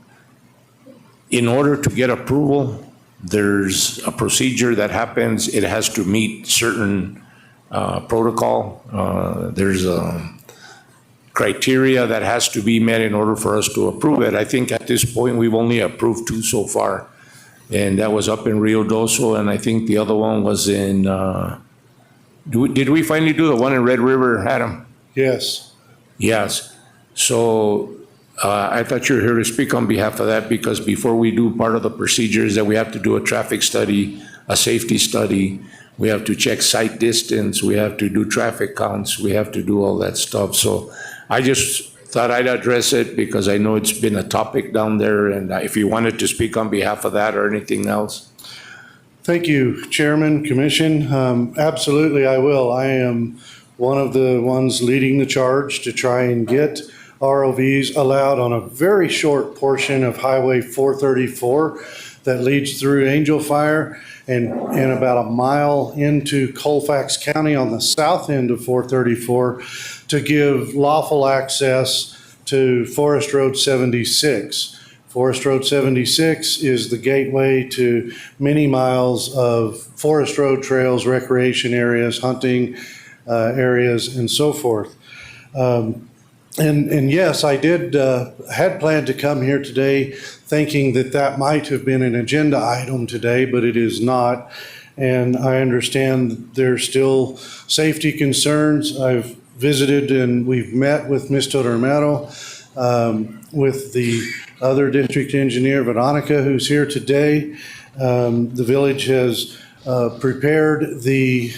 in order to get approval, there's a procedure that happens. It has to meet certain protocol. There's a criteria that has to be met in order for us to approve it. I think at this point, we've only approved 2 so far, and that was up in Rio Doso, and I think the other one was in, did we finally do the one in Red River, Adam? Yes. Yes. So I thought you were here to speak on behalf of that, because before we do part of the procedures that we have to do a traffic study, a safety study, we have to check sight distance, we have to do traffic counts, we have to do all that stuff. So I just thought I'd address it because I know it's been a topic down there, and if you wanted to speak on behalf of that or anything else. Thank you, Chairman, Commission. Absolutely, I will. I am one of the ones leading the charge to try and get ROVs allowed on a very short portion of Highway 434 that leads through Angel Fire and about a mile into Colfax County on the south end of 434 to give lawful access to Forest Road 76. Forest Road 76 is the gateway to many miles of forest road trails, recreation areas, hunting areas, and so forth. And yes, I had planned to come here today thinking that that might have been an agenda item today, but it is not. And I understand there's still safety concerns. I've visited and we've met with Mr. Romero, with the other district engineer, Veronica, who's here today. The village has prepared the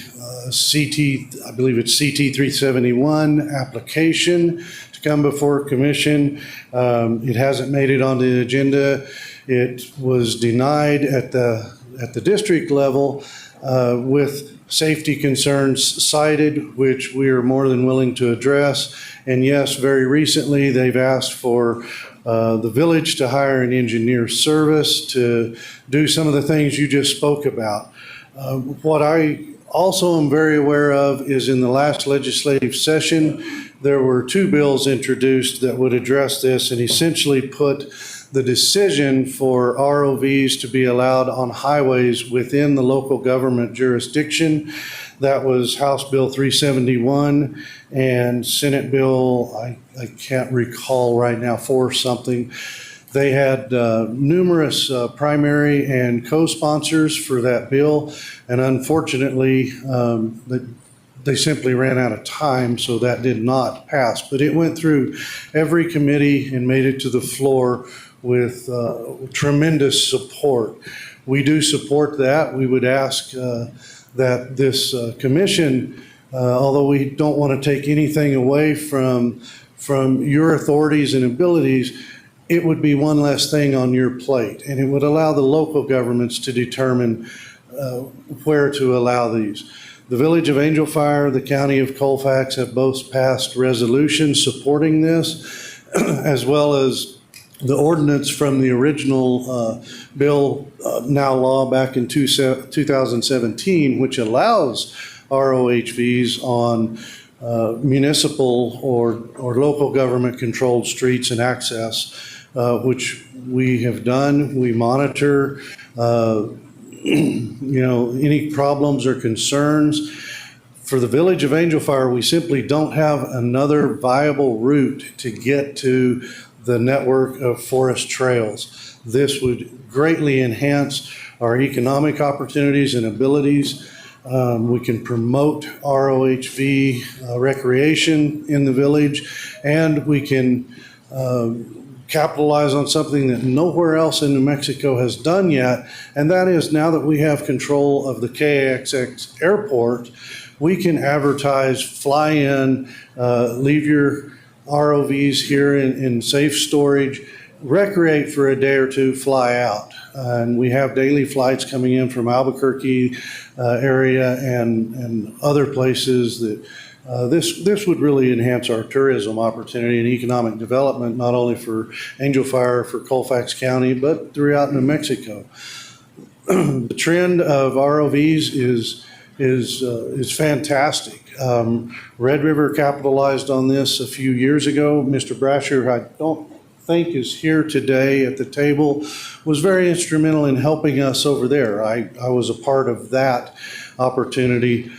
I believe it's CT 371 application to come before commission. It hasn't made it on the agenda. It was denied at the district level with safety concerns cited, which we are more than willing to address. And yes, very recently they've asked for the village to hire an engineer service to do some of the things you just spoke about. What I also am very aware of is in the last legislative session, there were 2 bills introduced that would address this and essentially put the decision for ROVs to be allowed on highways within the local government jurisdiction. That was House Bill 371 and Senate Bill, I can't recall right now, 4 something. They had numerous primary and co-sponsors for that bill, and unfortunately, they simply ran out of time, so that did not pass. But it went through every committee and made it to the floor with tremendous support. We do support that. We would ask that this commission, although we don't want to take anything away from your authorities and abilities, it would be one less thing on your plate, and it would allow the local governments to determine where to allow these. The Village of Angel Fire, the County of Colfax have both passed resolutions supporting this, as well as the ordinance from the original bill, now law back in 2017, which allows ROHVs on municipal or local government controlled streets and access, which we have done. We monitor, any problems or concerns. For the Village of Angel Fire, we simply don't have another viable route to get to the network of forest trails. This would greatly enhance our economic opportunities and abilities. We can promote ROHV recreation in the village, and we can capitalize on something that nowhere else in New Mexico has done yet, and that is now that we have control of the KXX airport, we can advertise, fly in, leave your ROVs here in safe storage, recreate for a day or two, fly out. And we have daily flights coming in from Albuquerque area and other places that this would really enhance our tourism opportunity and economic development, not only for Angel Fire, for Colfax County, but throughout New Mexico. The trend of ROVs is fantastic. Red River capitalized on this a few years ago. Mr. Brasher, I don't think is here today at the table, was very instrumental in helping us over there. I was a part of that opportunity.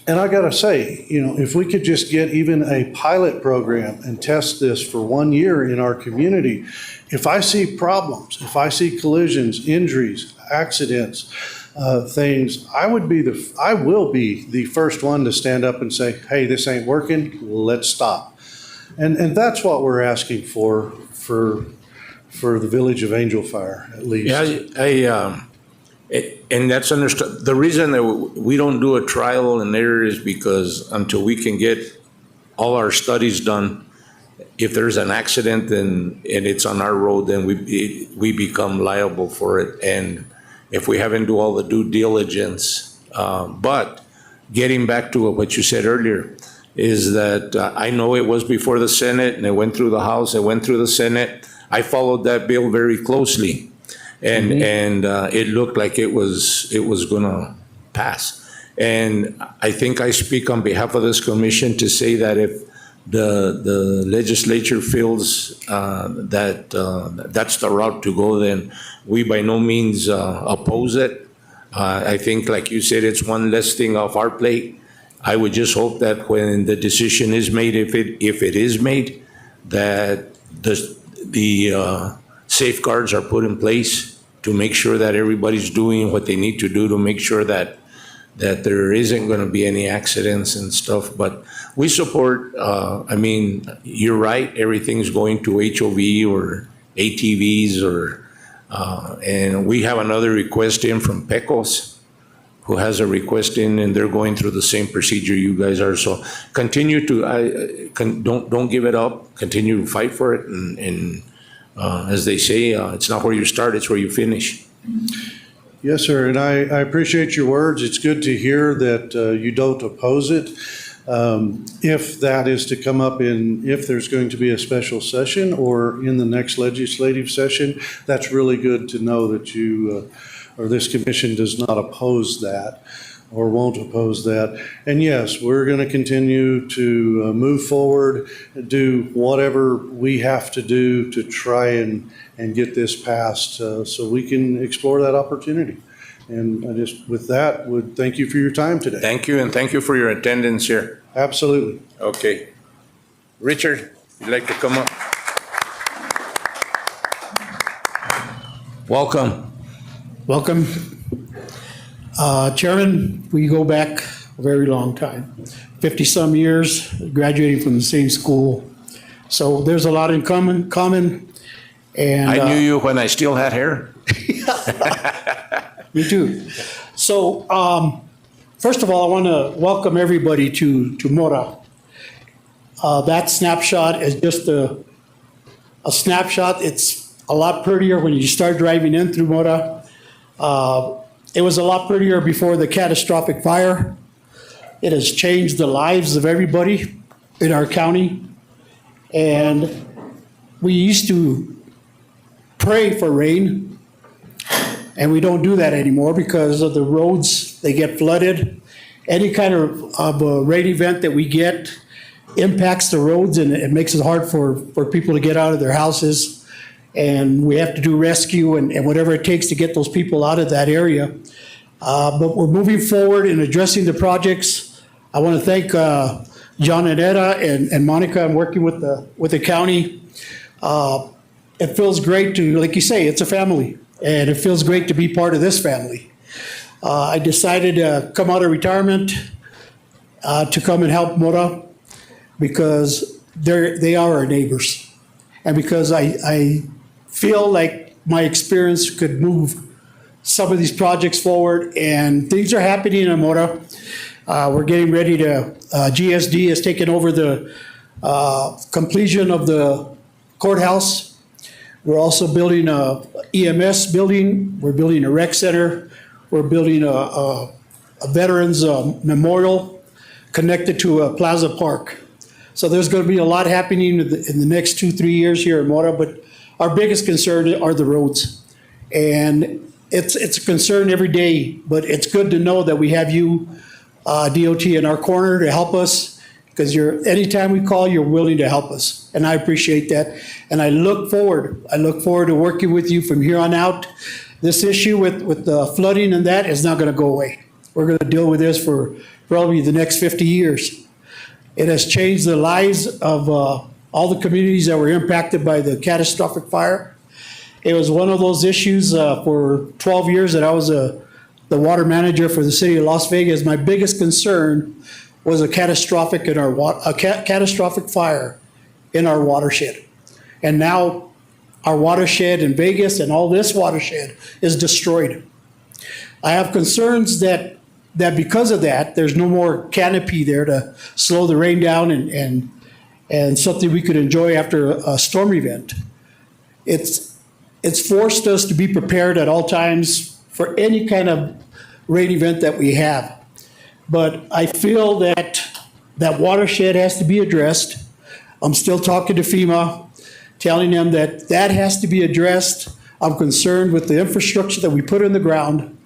And I gotta say, if we could just get even a pilot program and test this for 1 year in our community, if I see problems, if I see collisions, injuries, accidents, things, I will be the first one to stand up and say, hey, this ain't working, let's stop. And that's what we're asking for the village of Angel Fire, at least. Yeah, and that's understood. The reason that we don't do a trial and error is because until we can get all our studies done, if there's an accident and it's on our road, then we become liable for it. And if we haven't do all the due diligence, but getting back to what you said earlier, is that I know it was before the Senate and it went through the House, it went through the Senate. I followed that bill very closely, and it looked like it was gonna pass. And I think I speak on behalf of this commission to say that if the legislature feels that that's the route to go, then we by no means oppose it. I think, like you said, it's one less thing off our plate. I would just hope that when the decision is made, if it is made, that the safeguards are put in place to make sure that everybody's doing what they need to do to make sure that there isn't going to be any accidents and stuff. But we support, I mean, you're right, everything's going to HOV or ATVs and we have another request in from Pecos, who has a request in, and they're going through the same procedure you guys are. So continue to, don't give it up, continue to fight for it. And as they say, it's not where you start, it's where you finish. Yes, sir, and I appreciate your words. It's good to hear that you don't oppose it. If that is to come up if there's going to be a special session or in the next legislative session, that's really good to know that you, or this commission does not oppose that or won't oppose that. And yes, we're going to continue to move forward, do whatever we have to do to try and get this passed so we can explore that opportunity. And I just, with that, would thank you for your time today. Thank you, and thank you for your attendance here. Absolutely. Okay. Richard, you'd like to come up? Welcome. Welcome. Chairman, we go back a very long time, 50-some years, graduating from the same school. So there's a lot in common. And I knew you when I still had hair. Me too. So first of all, I want to welcome everybody to Mora. That snapshot is just a snapshot. It's a lot prettier when you start driving in through Mora. It was a lot prettier before the catastrophic fire. It has changed the lives of everybody in our county. And we used to pray for rain, and we don't do that anymore because of the roads. They get flooded. Any kind of a rain event that we get impacts the roads, and it makes it hard for people to get out of their houses. And we have to do rescue and whatever it takes to get those people out of that area. But we're moving forward in addressing the projects. I want to thank John and Etta and Monica and working with the county. It feels great to, like you say, it's a family, and it feels great to be part of this family. I decided to come out of retirement to come and help Mora because they are our neighbors. And because I feel like my experience could move some of these projects forward, and things are happening in Mora. We're getting ready to, GSD has taken over the completion of the courthouse. We're also building a EMS building. We're building a rec center. We're building a veterans memorial connected to a plaza park. So there's going to be a lot happening in the next 2-3 years here in Mora, but our biggest concern are the roads. And it's a concern every day, but it's good to know that we have you, DOT, in our corner to help us, because anytime we call, you're willing to help us. And I appreciate that. And I look forward to working with you from here on out. This issue with the flooding and that is not going to go away. We're going to deal with this for probably the next 50 years. It has changed the lives of all the communities that were impacted by the catastrophic fire. It was one of those issues for 12 years that I was the water manager for the city of Las Vegas. My biggest concern was a catastrophic fire in our watershed. And now our watershed in Vegas and all this watershed is destroyed. I have concerns that because of that, there's no more canopy there to slow the rain down and something we could enjoy after a storm event. It's forced us to be prepared at all times for any kind of rain event that we have. But I feel that watershed has to be addressed. I'm still talking to FEMA, telling them that has to be addressed. I'm concerned with the infrastructure that we put in the ground,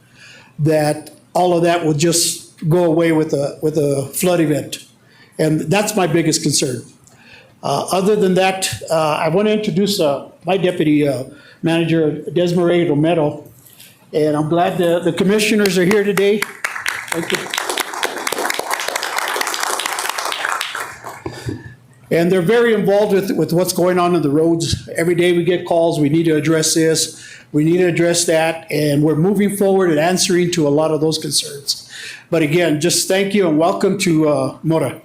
that all of that will just go away with a flood event. And that's my biggest concern. Other than that, I want to introduce my deputy manager, Desmarais Romero. And I'm glad the commissioners are here today. Thank you. And they're very involved with what's going on in the roads. Every day we get calls, we need to address this, we need to address that, and we're moving forward and answering to a lot of those concerns. But again, just thank you and welcome to Mora.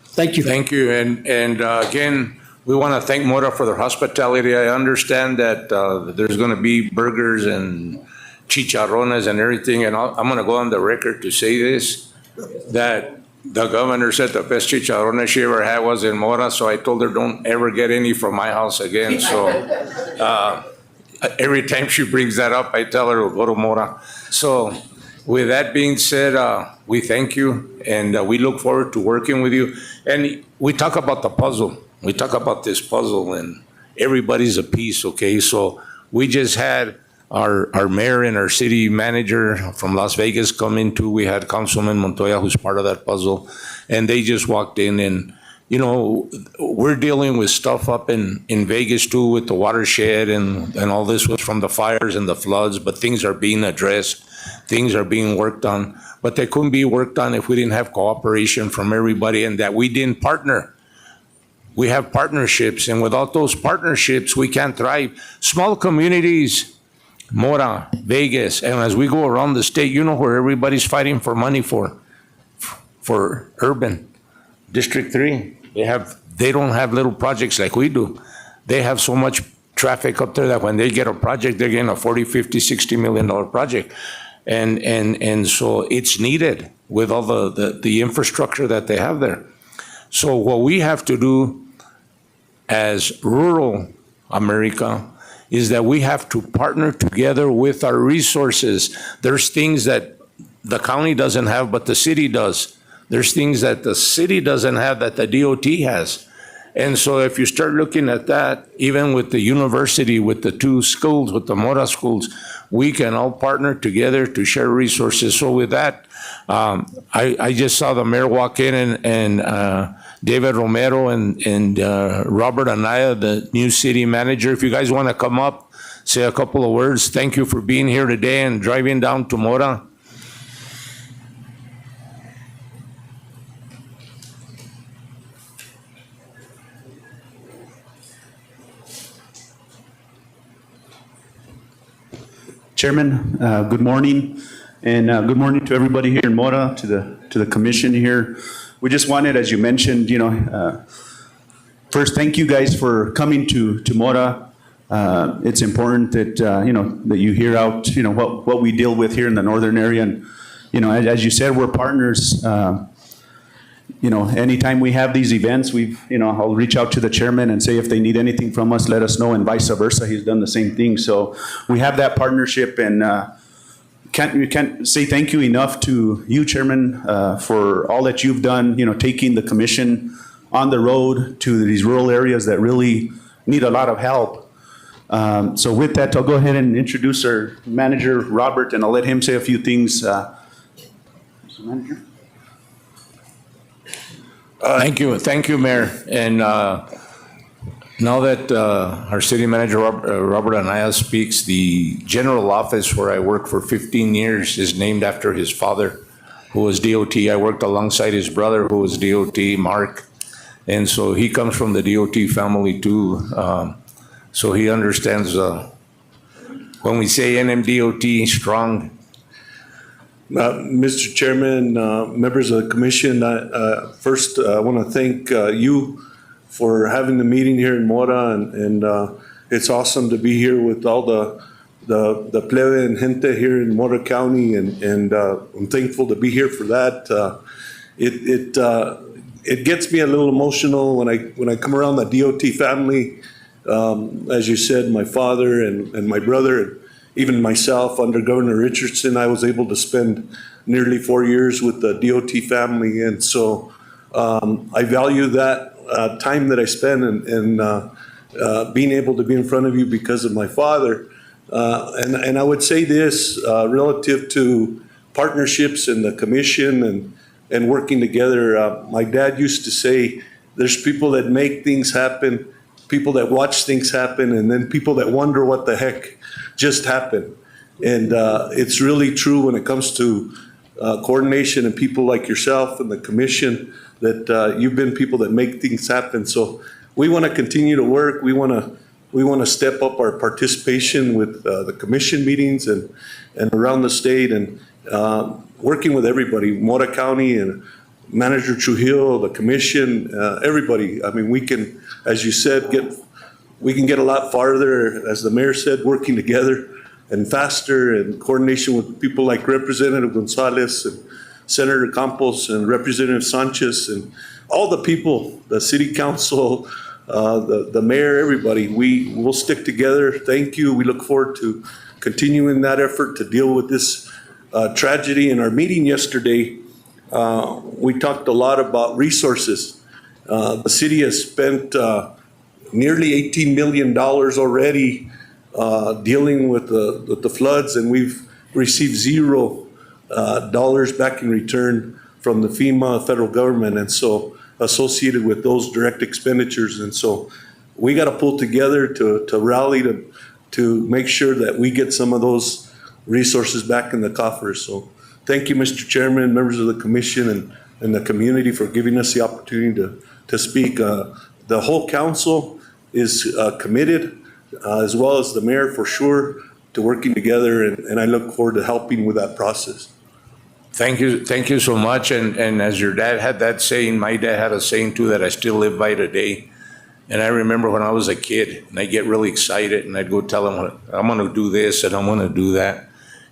Thank you. Thank you. And again, we want to thank Mora for their hospitality. I understand that there's going to be burgers and chicharrones and everything, and I'm going to go on the record to say this, that the governor said the best chicharrones she ever had was in Mora, so I told her don't ever get any from my house again. So every time she brings that up, I tell her to go to Mora. So with that being said, we thank you, and we look forward to working with you. And we talk about the puzzle. We talk about this puzzle, and everybody's a piece, okay? So we just had our mayor and our city manager from Las Vegas come in too. We had Councilman Montoya, who's part of that puzzle, and they just walked in. And you know, we're dealing with stuff up in Vegas too, with the watershed and all this was from the fires and the floods, but things are being addressed, things are being worked on, but they couldn't be worked on if we didn't have cooperation from everybody and that we didn't partner. We have partnerships, and without those partnerships, we can't thrive. Small communities, Mora, Vegas, and as we go around the state, you know where everybody's fighting for money for urban. District 3, they don't have little projects like we do. They have so much traffic up there that when they get a project, they're getting a 40, 50, $60 million project. And so it's needed with all the infrastructure that they have there. So what we have to do as rural America is that we have to partner together with our resources. There's things that the county doesn't have, but the city does. There's things that the city doesn't have that the DOT has. And so if you start looking at that, even with the university, with the 2 schools, with the Mora schools, we can all partner together to share resources. So with that, I just saw the mayor walk in and David Romero and Robert Anaya, the new city manager. If you guys want to come up, say a couple of words. Thank you for being here today and driving down to Mora. Chairman, good morning, and good morning to everybody here in Mora, to the commission here. We just wanted, as you mentioned, first, thank you guys for coming to Mora. It's important that that you hear out what we deal with here in the northern area, and as you said, we're partners. Anytime we have these events, I'll reach out to the chairman and say if they need anything from us, let us know, and vice versa. He's done the same thing. So we have that partnership, and we can't say thank you enough to you, Chairman, for all that you've done. Taking the commission on the road to these rural areas that really need a lot of help. So with that, I'll go ahead and introduce our manager, Robert, and I'll let him say a few things. Mr. Manager. Thank you, Mayor. And now that our city manager, Robert Anaya, speaks, the general office where I worked for 15 years is named after his father, who was DOT. I worked alongside his brother, who was DOT, Mark. And so he comes from the DOT family too. So he understands when we say NMDOT strong. Mr. Chairman, members of the commission, first I want to thank you for having the meeting here in Mora, and it's awesome to be here with all the plebe and gente here in Mora County, and I'm thankful to be here for that. It gets me a little emotional when I come around the DOT family. As you said, my father and my brother, and even myself, under Governor Richardson, I was able to spend nearly 4 years with the DOT family. And so I value that time that I spent and being able to be in front of you because of my father. And I would say this relative to partnerships in the commission and working together. My dad used to say, there's people that make things happen, people that watch things happen, and then people that wonder what the heck just happened. And it's really true when it comes to coordination and people like yourself and the commission, that you've been people that make things happen. So we want to continue to work. We want to step up our participation with the commission meetings and around the state, and working with everybody, Mora County and Manager Trujillo, the commission, everybody. I mean, we can, as you said, we can get a lot farther, as the mayor said, working together and faster, and coordination with people like Representative Gonzalez and Senator Campos and Representative Sanchez and all the people, the city council, the mayor, everybody. We will stick together. Thank you. We look forward to continuing that effort to deal with this tragedy. In our meeting yesterday, we talked a lot about resources. The city has spent nearly $18 million already dealing with the floods, and we've received $0 back in return from the FEMA federal government, and so associated with those direct expenditures. And so we got to pull together to rally to make sure that we get some of those resources back in the coffers. So thank you, Mr. Chairman, members of the commission, and the community for giving us the opportunity to speak. The whole council is committed, as well as the mayor for sure, to working together, and I look forward to helping with that process. Thank you so much. And as your dad had that saying, my dad had a saying too that I still live by today. And I remember when I was a kid, and I'd get really excited, and I'd go tell him, I'm going to do this and I'm going to do that,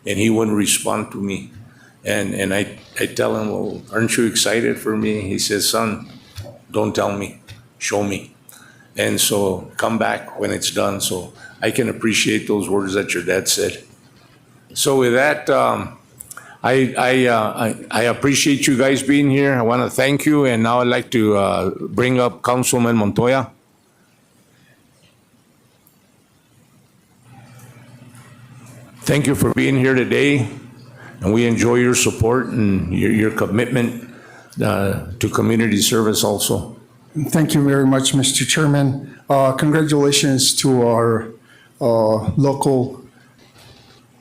and he wouldn't respond to me. And I tell him, well, aren't you excited for me? He says, son, don't tell me, show me. And so come back when it's done. So I can appreciate those words that your dad said. So with that, I appreciate you guys being here. I want to thank you. And now I'd like to bring up Councilman Montoya. Thank you for being here today. And we enjoy your support and your commitment to community service also. Thank you very much, Mr. Chairman. Congratulations to our local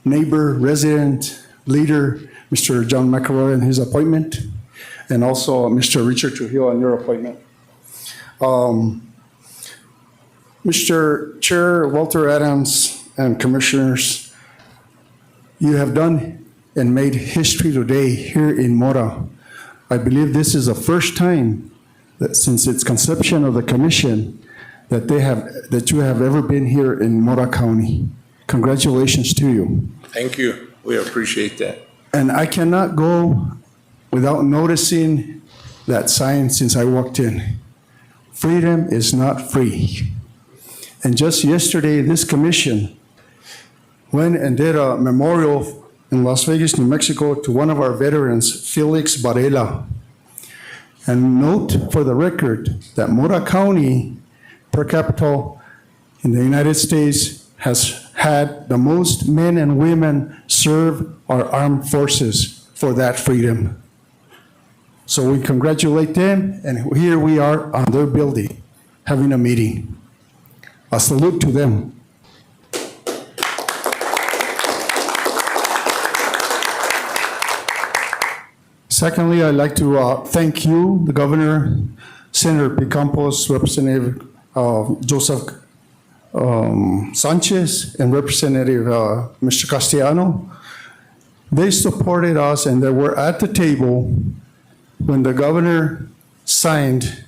neighbor, resident, leader, Mr. John McElroy, and his appointment, and also Mr. Richard Trujillo on your appointment. Mr. Chair, Walter Adams, and commissioners, You have done and made history today here in Mora. I believe this is the first time that since its conception of the commission that you have ever been here in Mora County. Congratulations to you. Thank you. We appreciate that. And I cannot go without noticing that sign since I walked in. Freedom is not free. And just yesterday, this commission went and did a memorial in Las Vegas, New Mexico, to one of our veterans, Felix Varela. And note for the record that Mora County, per capita in the United States, has had the most men and women serve our armed forces for that freedom. So we congratulate them, and here we are on their building, having a meeting. A salute to them. Secondly, I'd like to thank you, the governor, Senator P. Campos, Representative Joseph Sanchez, and Representative Mr. Castellano. They supported us, and they were at the table when the governor signed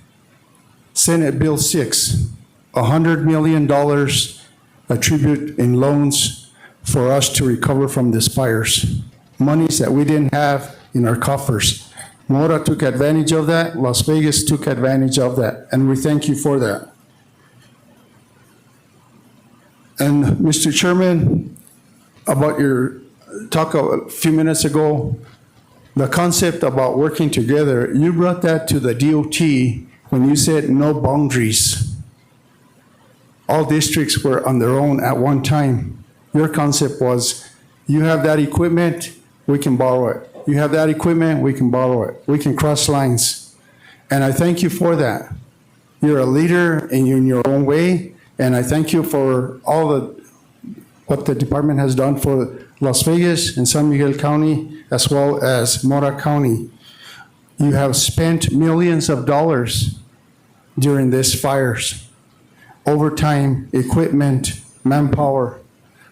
Senate Bill 6, $100 million a tribute in loans for us to recover from these fires. Monies that we didn't have in our coffers. Mora took advantage of that. Las Vegas took advantage of that. And we thank you for that. And Mr. Chairman, about your talk a few minutes ago, the concept about working together, you brought that to the DOT when you said no boundaries. All districts were on their own at one time. Your concept was, you have that equipment, we can borrow it. You have that equipment, we can borrow it. We can cross lines. And I thank you for that. You're a leader and you're in your own way. And I thank you for what the department has done for Las Vegas and San Miguel County, as well as Mora County. You have spent millions of dollars during these fires. Overtime, equipment, manpower.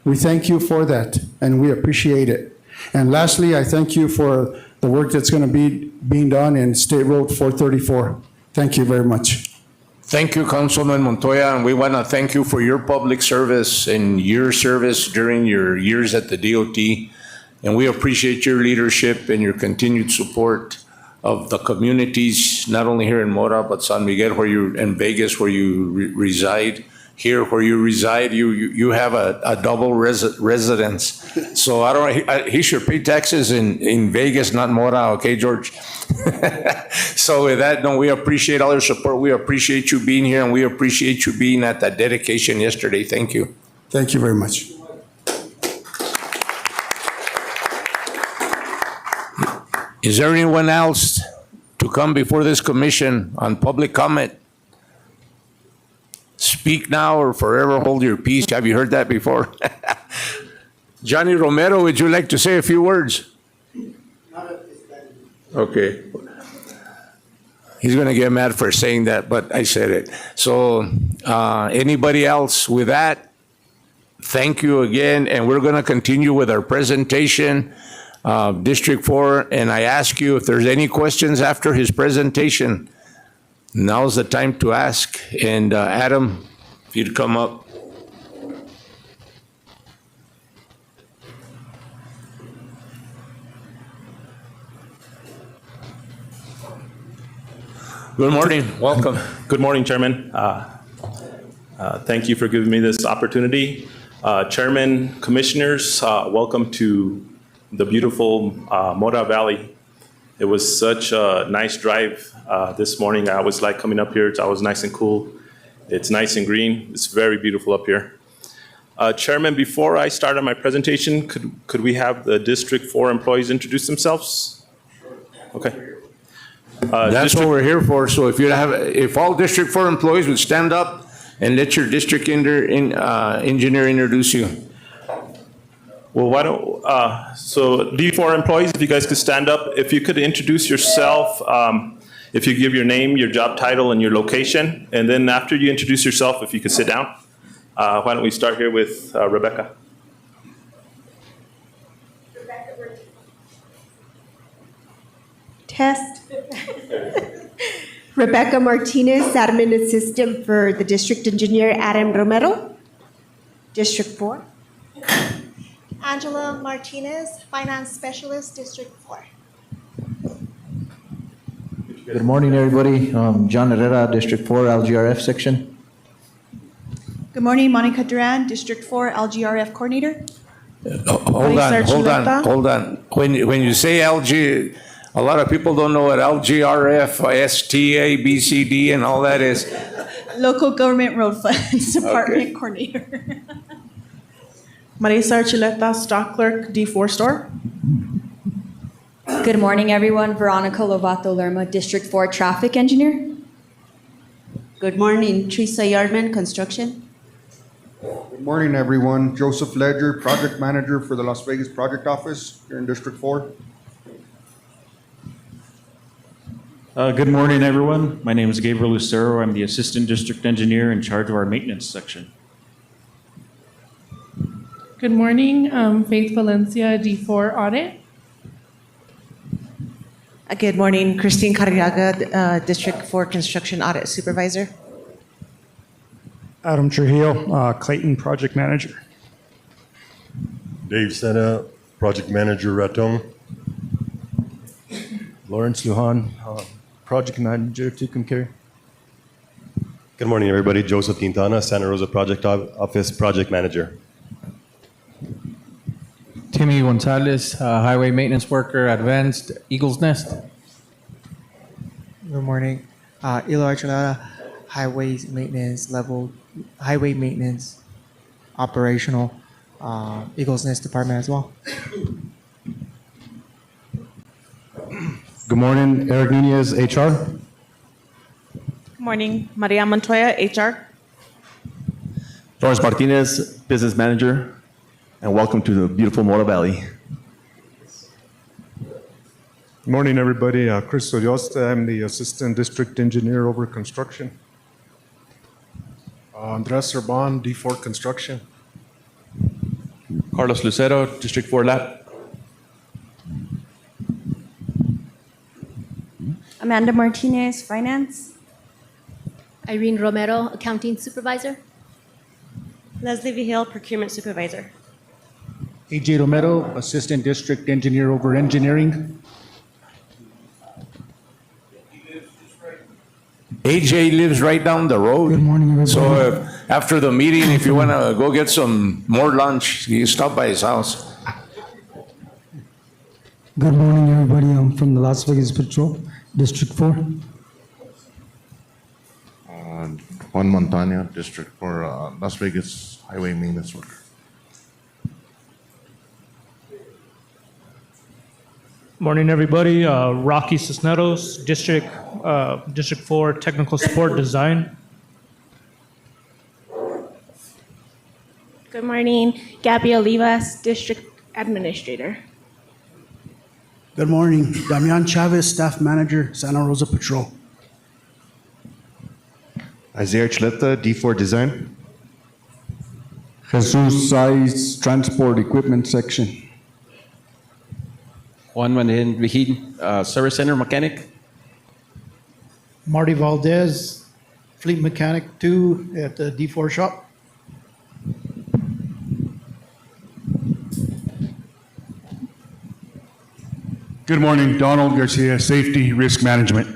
We thank you for that, and we appreciate it. And lastly, I thank you for the work that's going to be being done in State Road 434. Thank you very much. Thank you, Councilman Montoya, and we want to thank you for your public service and your service during your years at the DOT. And we appreciate your leadership and your continued support of the communities, not only here in Mora, but San Miguel, and Vegas, where you reside. Here, where you reside, you have a double residence. So he should pay taxes in Vegas, not Mora, okay, George? So with that, no, we appreciate all your support. We appreciate you being here, and we appreciate you being at that dedication yesterday. Thank you. Thank you very much. Is there anyone else to come before this commission on public comment? Speak now or forever hold your peace. Have you heard that before? Johnny Romero, would you like to say a few words? Okay. He's going to get mad for saying that, but I said it. So anybody else with that? Thank you again. And we're going to continue with our presentation, District 4. And I ask you if there's any questions after his presentation. Now's the time to ask. And Adam, if you'd come up. Good morning. Welcome. Good morning, Chairman. Thank you for giving me this opportunity. Chairman, Commissioners, welcome to the beautiful Mora Valley. It was such a nice drive this morning. I always like coming up here. It's always nice and cool. It's nice and green. It's very beautiful up here. Chairman, before I start on my presentation, could we have the District 4 employees introduce themselves? Okay. That's what we're here for. So if all District 4 employees would stand up and let your district engineer introduce you. Well, why don't, so D4 employees, if you guys could stand up, if you could introduce yourself, if you give your name, your job title, and your location, and then after you introduce yourself, if you could sit down. Why don't we start here with Rebecca? Test. Rebecca Martinez, Admin Assistant for the District Engineer, Adam Romero, District 4. Angela Martinez, Finance Specialist, District 4. Good morning, everybody. John Herrera, District 4, LGRF section. Good morning, Monica Duran, District 4, LGRF Coordinator. Hold on. When you say LG, a lot of people don't know what LGRF, STA, BCD, and all that is. Local Government Road Funds Department Coordinator. Marisa Archuleta, Stock Clerk, D4 Store. Good morning, everyone. Veronica Lovato Lerma, District 4 Traffic Engineer. Good morning, Teresa Yardman, Construction. Good morning, everyone. Joseph Ledger, Project Manager for the Las Vegas Project Office here in District 4. Good morning, everyone. My name is Gabriel Lucero. I'm the Assistant District Engineer in charge of our maintenance section. Good morning, Faith Valencia, D4 Audit. Good morning, Christine Carriaga, District 4 Construction Audit Supervisor. Adam Trujillo, Clayton Project Manager. Dave Sena, Project Manager, Raton. Lawrence Lujan, Project Manager, Tucumcari. Good morning, everybody. Joseph Quintana, Santa Rosa Project Office Project Manager. Timmy Gonzalez, Highway Maintenance Worker, Advanced Eagles Nest. Good morning. Eloy Archuleta, Highway Maintenance, Operational, Eagles Nest Department as well. Good morning, Eric Nunez, HR. Good morning, Maria Montoya, HR. Lawrence Martinez, Business Manager, and welcome to the beautiful Mora Valley. Good morning, everybody. Chris Oriosta, I'm the Assistant District Engineer over construction. Andres Urban, D4 Construction. Carlos Lucero, District 4 Lab. Amanda Martinez, Finance. Irene Romero, Accounting Supervisor. Leslie Vigil, Procurement Supervisor. AJ Romero, Assistant District Engineer over Engineering. AJ lives right down the road. Good morning, everybody. So after the meeting, if you want to go get some more lunch, you stop by his house. Good morning, everybody. I'm from the Las Vegas Patrol, District 4. Juan Montana, District 4, Las Vegas Highway Maintenance Worker. Morning, everybody. Rocky Cisneros, District 4 Technical Support Design. Good morning, Gabby Olivas, District Administrator. Good morning, Damian Chavez, Staff Manager, Santa Rosa Patrol. Isaiah Chileta, D4 Design. Jesus Saiz, Transport Equipment Section. Juan Manuel Vigil, Service Center Mechanic. Marty Valdez, Fleet Mechanic 2 at the D4 shop. Good morning, Donald Garcia, Safety Risk Management.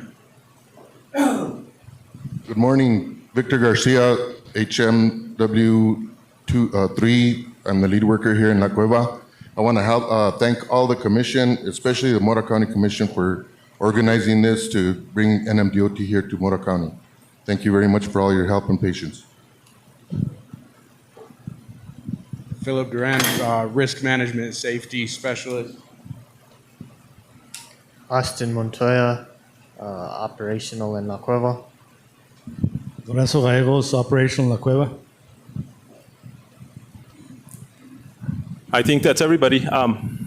Good morning, Victor Garcia, HMW3. I'm the lead worker here in La Cueva. I want to thank all the commission, especially the Mora County Commission, for organizing this to bring NMDOT here to Mora County. Thank you very much for all your help and patience. Philip Duran, Risk Management Safety Specialist. Austin Montoya, Operational in La Cueva. Lorenzo Gallegos, Operational La Cueva. I think that's everybody.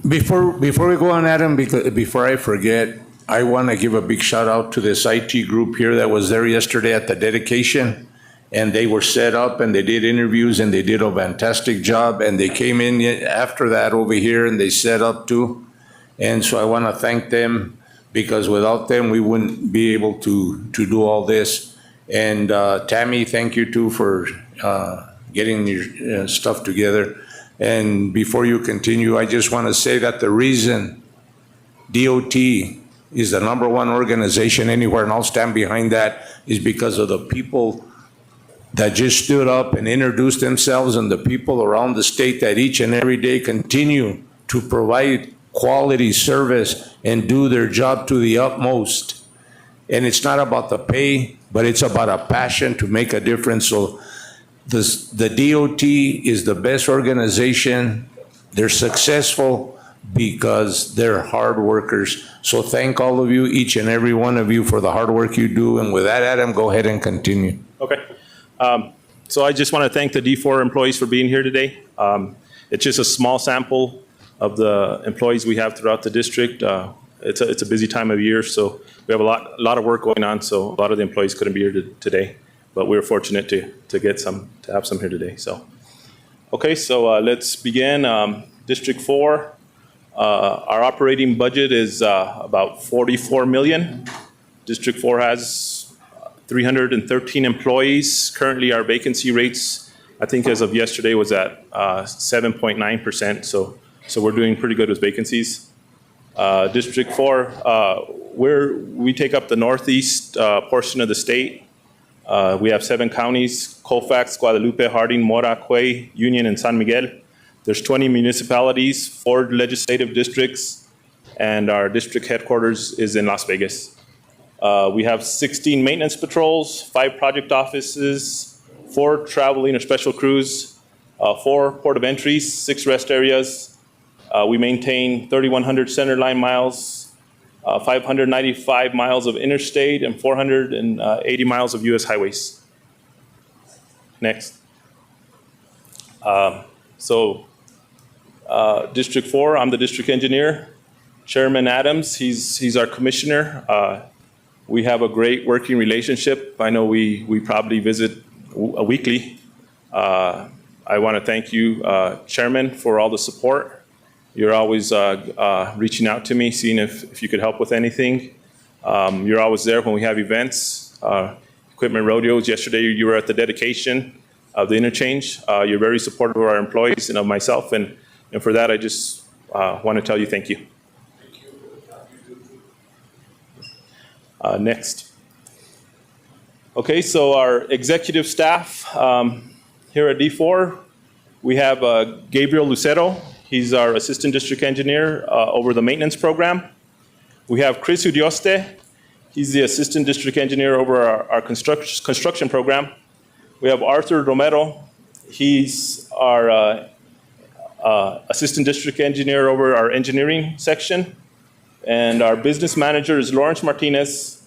Before we go on, Adam, before I forget, I want to give a big shout out to this IT group here that was there yesterday at the dedication. And they were set up and they did interviews and they did a fantastic job. And they came in after that over here and they set up too. And so I want to thank them. because without them, we wouldn't be able to do all this. And Tammy, thank you too for getting your stuff together. And before you continue, I just want to say that the reason DOT is the #1 organization anywhere, and I'll stand behind that, is because of the people that just stood up and introduced themselves, and the people around the state that each and every day continue to provide quality service and do their job to the utmost. And it's not about the pay, but it's about a passion to make a difference. So the DOT is the best organization. They're successful because they're hard workers. So thank all of you, each and every one of you, for the hard work you do. And with that, Adam, go ahead and continue. Okay. So I just want to thank the D4 employees for being here today. It's just a small sample of the employees we have throughout the district. It's a busy time of year, so we have a lot of work going on. So a lot of the employees couldn't be here today, but we were fortunate to have some here today. So, okay, so let's begin. District 4, our operating budget is about $44 million. District 4 has 313 employees. Currently, our vacancy rates, I think as of yesterday, was at 7.9%. So we're doing pretty good with vacancies. District 4, we take up the northeast portion of the state. We have 7 counties: Colfax, Guadalupe, Harding, Mora, Quay, Union, and San Miguel. There's 20 municipalities, 4 legislative districts, and our district headquarters is in Las Vegas. We have 16 maintenance patrols, 5 project offices, 4 traveling or special crews, 4 port of entries, 6 rest areas. We maintain 3,100 center line miles, 595 miles of interstate, and 480 miles of U.S. highways. Next. District 4, I'm the district engineer. Chairman Adams, he's our commissioner. We have a great working relationship. I know we probably visit weekly. I want to thank you, Chairman, for all the support. You're always reaching out to me, seeing if you could help with anything. You're always there when we have events, equipment rodeos. Yesterday, you were at the dedication of the interchange. You're very supportive of our employees and of myself, and for that, I just want to tell you thank you. Next. Okay, so our executive staff here at D4, we have Gabriel Lucero. He's our assistant district engineer over the maintenance program. We have Chris Udioste. He's the assistant district engineer over our construction program. We have Arthur Romero. He's our assistant district engineer over our engineering section. And our business manager is Lawrence Martinez.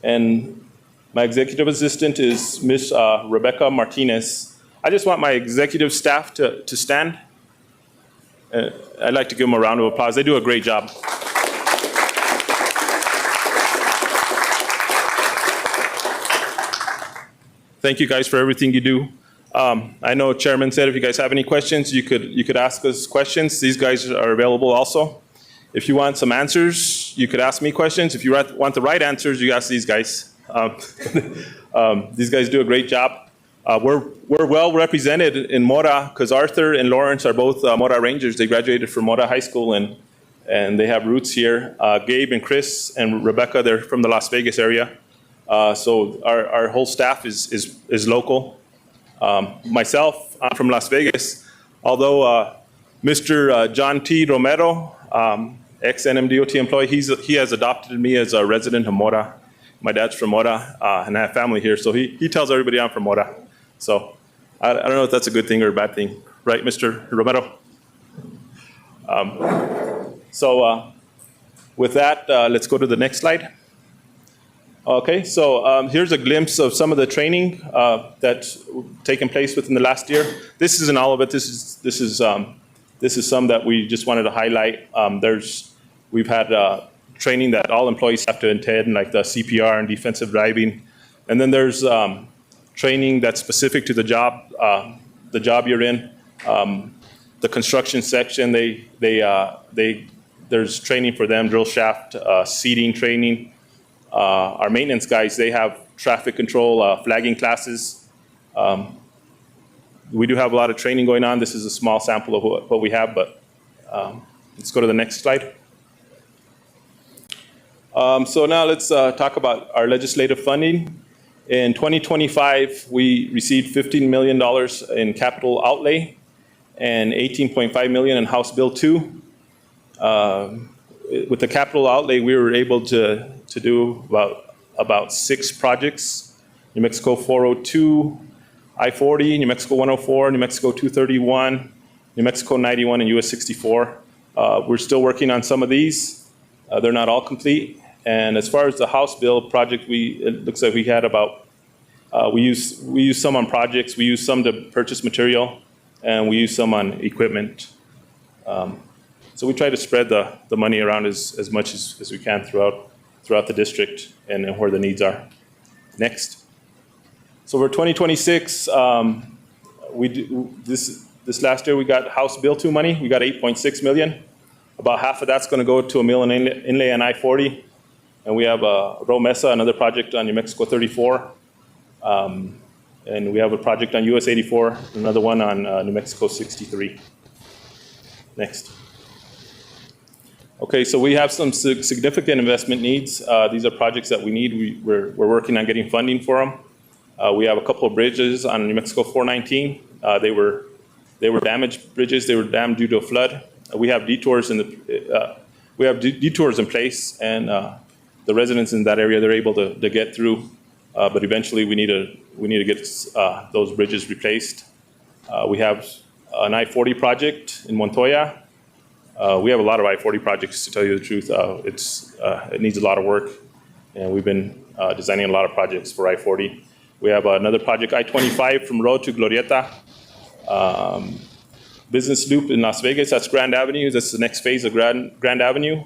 And my executive assistant is Miss Rebecca Martinez. I just want my executive staff to stand. I'd like to give them a round of applause. They do a great job. Thank you guys for everything you do. I know Chairman said if you guys have any questions, you could ask us questions. These guys are available also. If you want some answers, you could ask me questions. If you want the right answers, you ask these guys. These guys do a great job. We're well represented in Mora because Arthur and Lawrence are both Mora Rangers. They graduated from Mora High School and they have roots here. Gabe and Chris and Rebecca, they're from the Las Vegas area. So our whole staff is local. Myself, I'm from Las Vegas. Although Mr. John T. Romero, ex-NMDOT employee, he has adopted me as a resident of Mora. My dad's from Mora, and I have family here, so he tells everybody I'm from Mora. So I don't know if that's a good thing or a bad thing. Right, Mr. Romero? With that, let's go to the next slide. Okay, so here's a glimpse of some of the training that's taken place within the last year. This isn't all of it. This is some that we just wanted to highlight. We've had training that all employees have to attend, like the CPR and defensive driving, and then there's training that's specific to the job you're in. The construction section, they there's training for them, drill shaft, seating training. Our maintenance guys, they have traffic control, flagging classes. We do have a lot of training going on. This is a small sample of what we have, but let's go to the next slide. So now let's talk about our legislative funding. In 2025, we received $15 million in capital outlay and $18.5 million in House Bill 2. With the capital outlay, we were able to do about 6 projects: New Mexico 402, I-40, New Mexico 104, New Mexico 231, New Mexico 91, and US 64. We're still working on some of these. They're not all complete. And as far as the House Bill project, it looks like we had about, we use some on projects, we use some to purchase material, and we use some on equipment. So we try to spread the money around as much as we can throughout the district and where the needs are. Next. So for 2026, this last year we got House Bill 2 money. We got $8.6 million. About half of that's going to go to a mill and inlay on I-40. And we have Ro Mesa, another project on New Mexico 34. And we have a project on US 84, another one on New Mexico 63. Next. Okay, so we have some significant investment needs. These are projects that we need. We're working on getting funding for them. We have a couple of bridges on New Mexico 419. They were damaged bridges. They were damaged due to a flood. We have detours detours in place, and the residents in that area, they're able to get through. But eventually, we need to get those bridges replaced. We have an I-40 project in Montoya. We have a lot of I-40 projects, to tell you the truth. It needs a lot of work, and we've been designing a lot of projects for I-40. We have another project, I-25 from Road to Glorieta. Business Loop in Las Vegas, that's Grand Avenue. That's the next phase of Grand Avenue.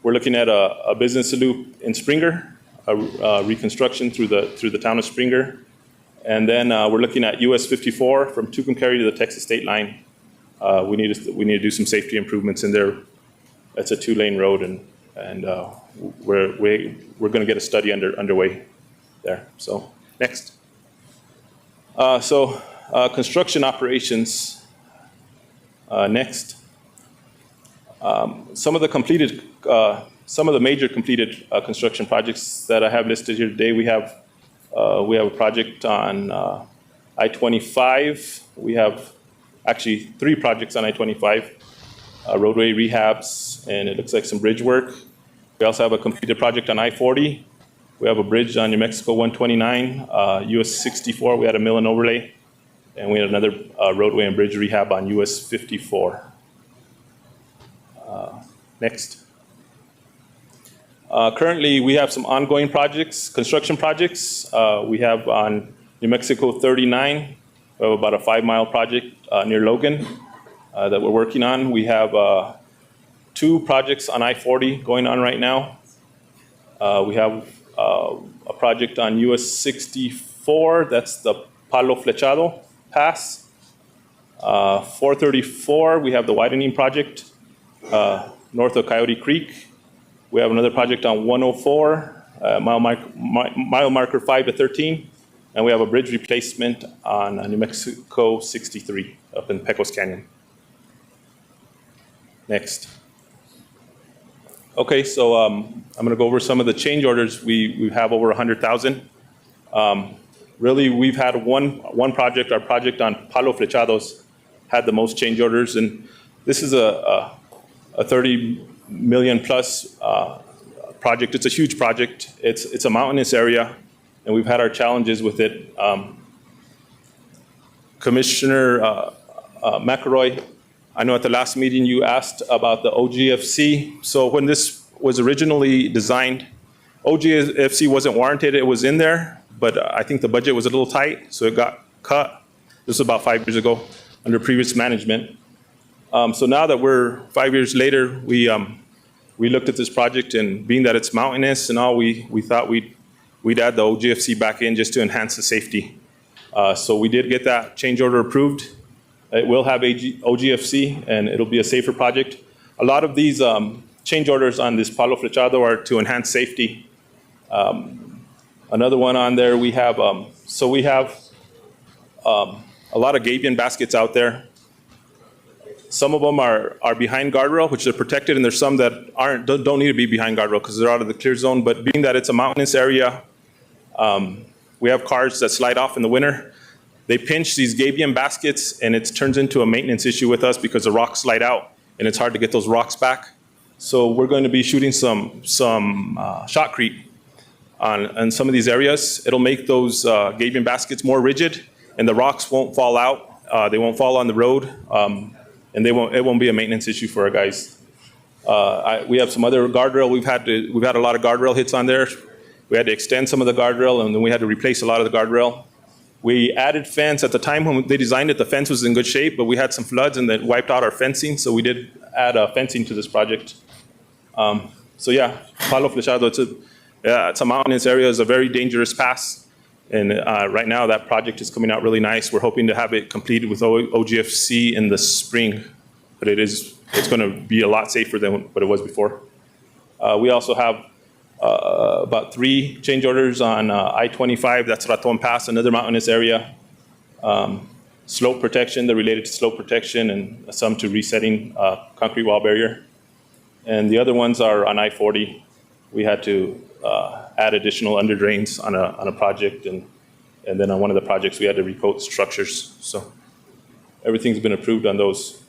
We're looking at a business loop in Springer, a reconstruction through the town of Springer. And then we're looking at US 54 from Tucumcari to the Texas state line. We need to do some safety improvements in there. It's a 2-lane road, and we're going to get a study underway there. So next. Construction operations. Next. Some of the major completed construction projects that I have listed here today. We have a project on I-25. We have actually 3 projects on I-25, roadway rehabs, and it looks like some bridge work. We also have a completed project on I-40. We have a bridge on New Mexico 129, US 64. We had a mill and overlay, and we had another roadway and bridge rehab on US 54. Next. Currently, we have some ongoing projects, construction projects. We have on New Mexico 39, we have about a 5-mile project near Logan that we're working on. We have 2 projects on I-40 going on right now. We have a project on US 64, that's the Palo Flechado Pass. 434, we have the widening project north of Coyote Creek. We have another project on 104, mile marker 5 to 13. And we have a bridge replacement on New Mexico 63 up in Pecos Canyon. Next. Okay, so I'm going to go over some of the change orders. We have over 100,000. Really, we've had one project, our project on Palo Flechados, had the most change orders. And this is a 30 million plus project. It's a huge project. It's a mountainous area, and we've had our challenges with it. Commissioner McElroy, I know at the last meeting you asked about the OGFC. So when this was originally designed, OGFC wasn't warranted. It was in there, but I think the budget was a little tight, so it got cut. This was about 5 years ago under previous management. So now that we're 5 years later, we looked at this project, and being that it's mountainous and all, we thought we'd add the OGFC back in just to enhance the safety. So we did get that change order approved. It will have OGFC, and it'll be a safer project. A lot of these change orders on this Palo Flechado are to enhance safety. Another one on there, we have, we have a lot of gabion baskets out there. Some of them are behind guardrail, which are protected, and there's some that don't need to be behind guardrail because they're out of the clear zone. But being that it's a mountainous area, we have cars that slide off in the winter. They pinch these gabion baskets, and it turns into a maintenance issue with us because the rocks slide out, and it's hard to get those rocks back. So we're going to be shooting some shotcrete on some of these areas. It'll make those gabion baskets more rigid, and the rocks won't fall out. They won't fall on the road. And it won't be a maintenance issue for our guys. We have some other guardrail. We've had a lot of guardrail hits on there. We had to extend some of the guardrail, and then we had to replace a lot of the guardrail. We added fence. At the time when they designed it, the fence was in good shape, but we had some floods and that wiped out our fencing, so we did add fencing to this project. So yeah, Palo Flechado, it's a mountainous area. It's a very dangerous pass. And right now, that project is coming out really nice. We're hoping to have it completed with OGFC in the spring, but it's going to be a lot safer than what it was before. We also have about 3 change orders on I-25. That's Raton Pass, another mountainous area. Slope protection, they're related to slope protection, and some to resetting concrete wall barrier. And the other ones are on I-40. We had to add additional under drains on a project, and then on one of the projects we had to recoat structures. So everything's been approved on those.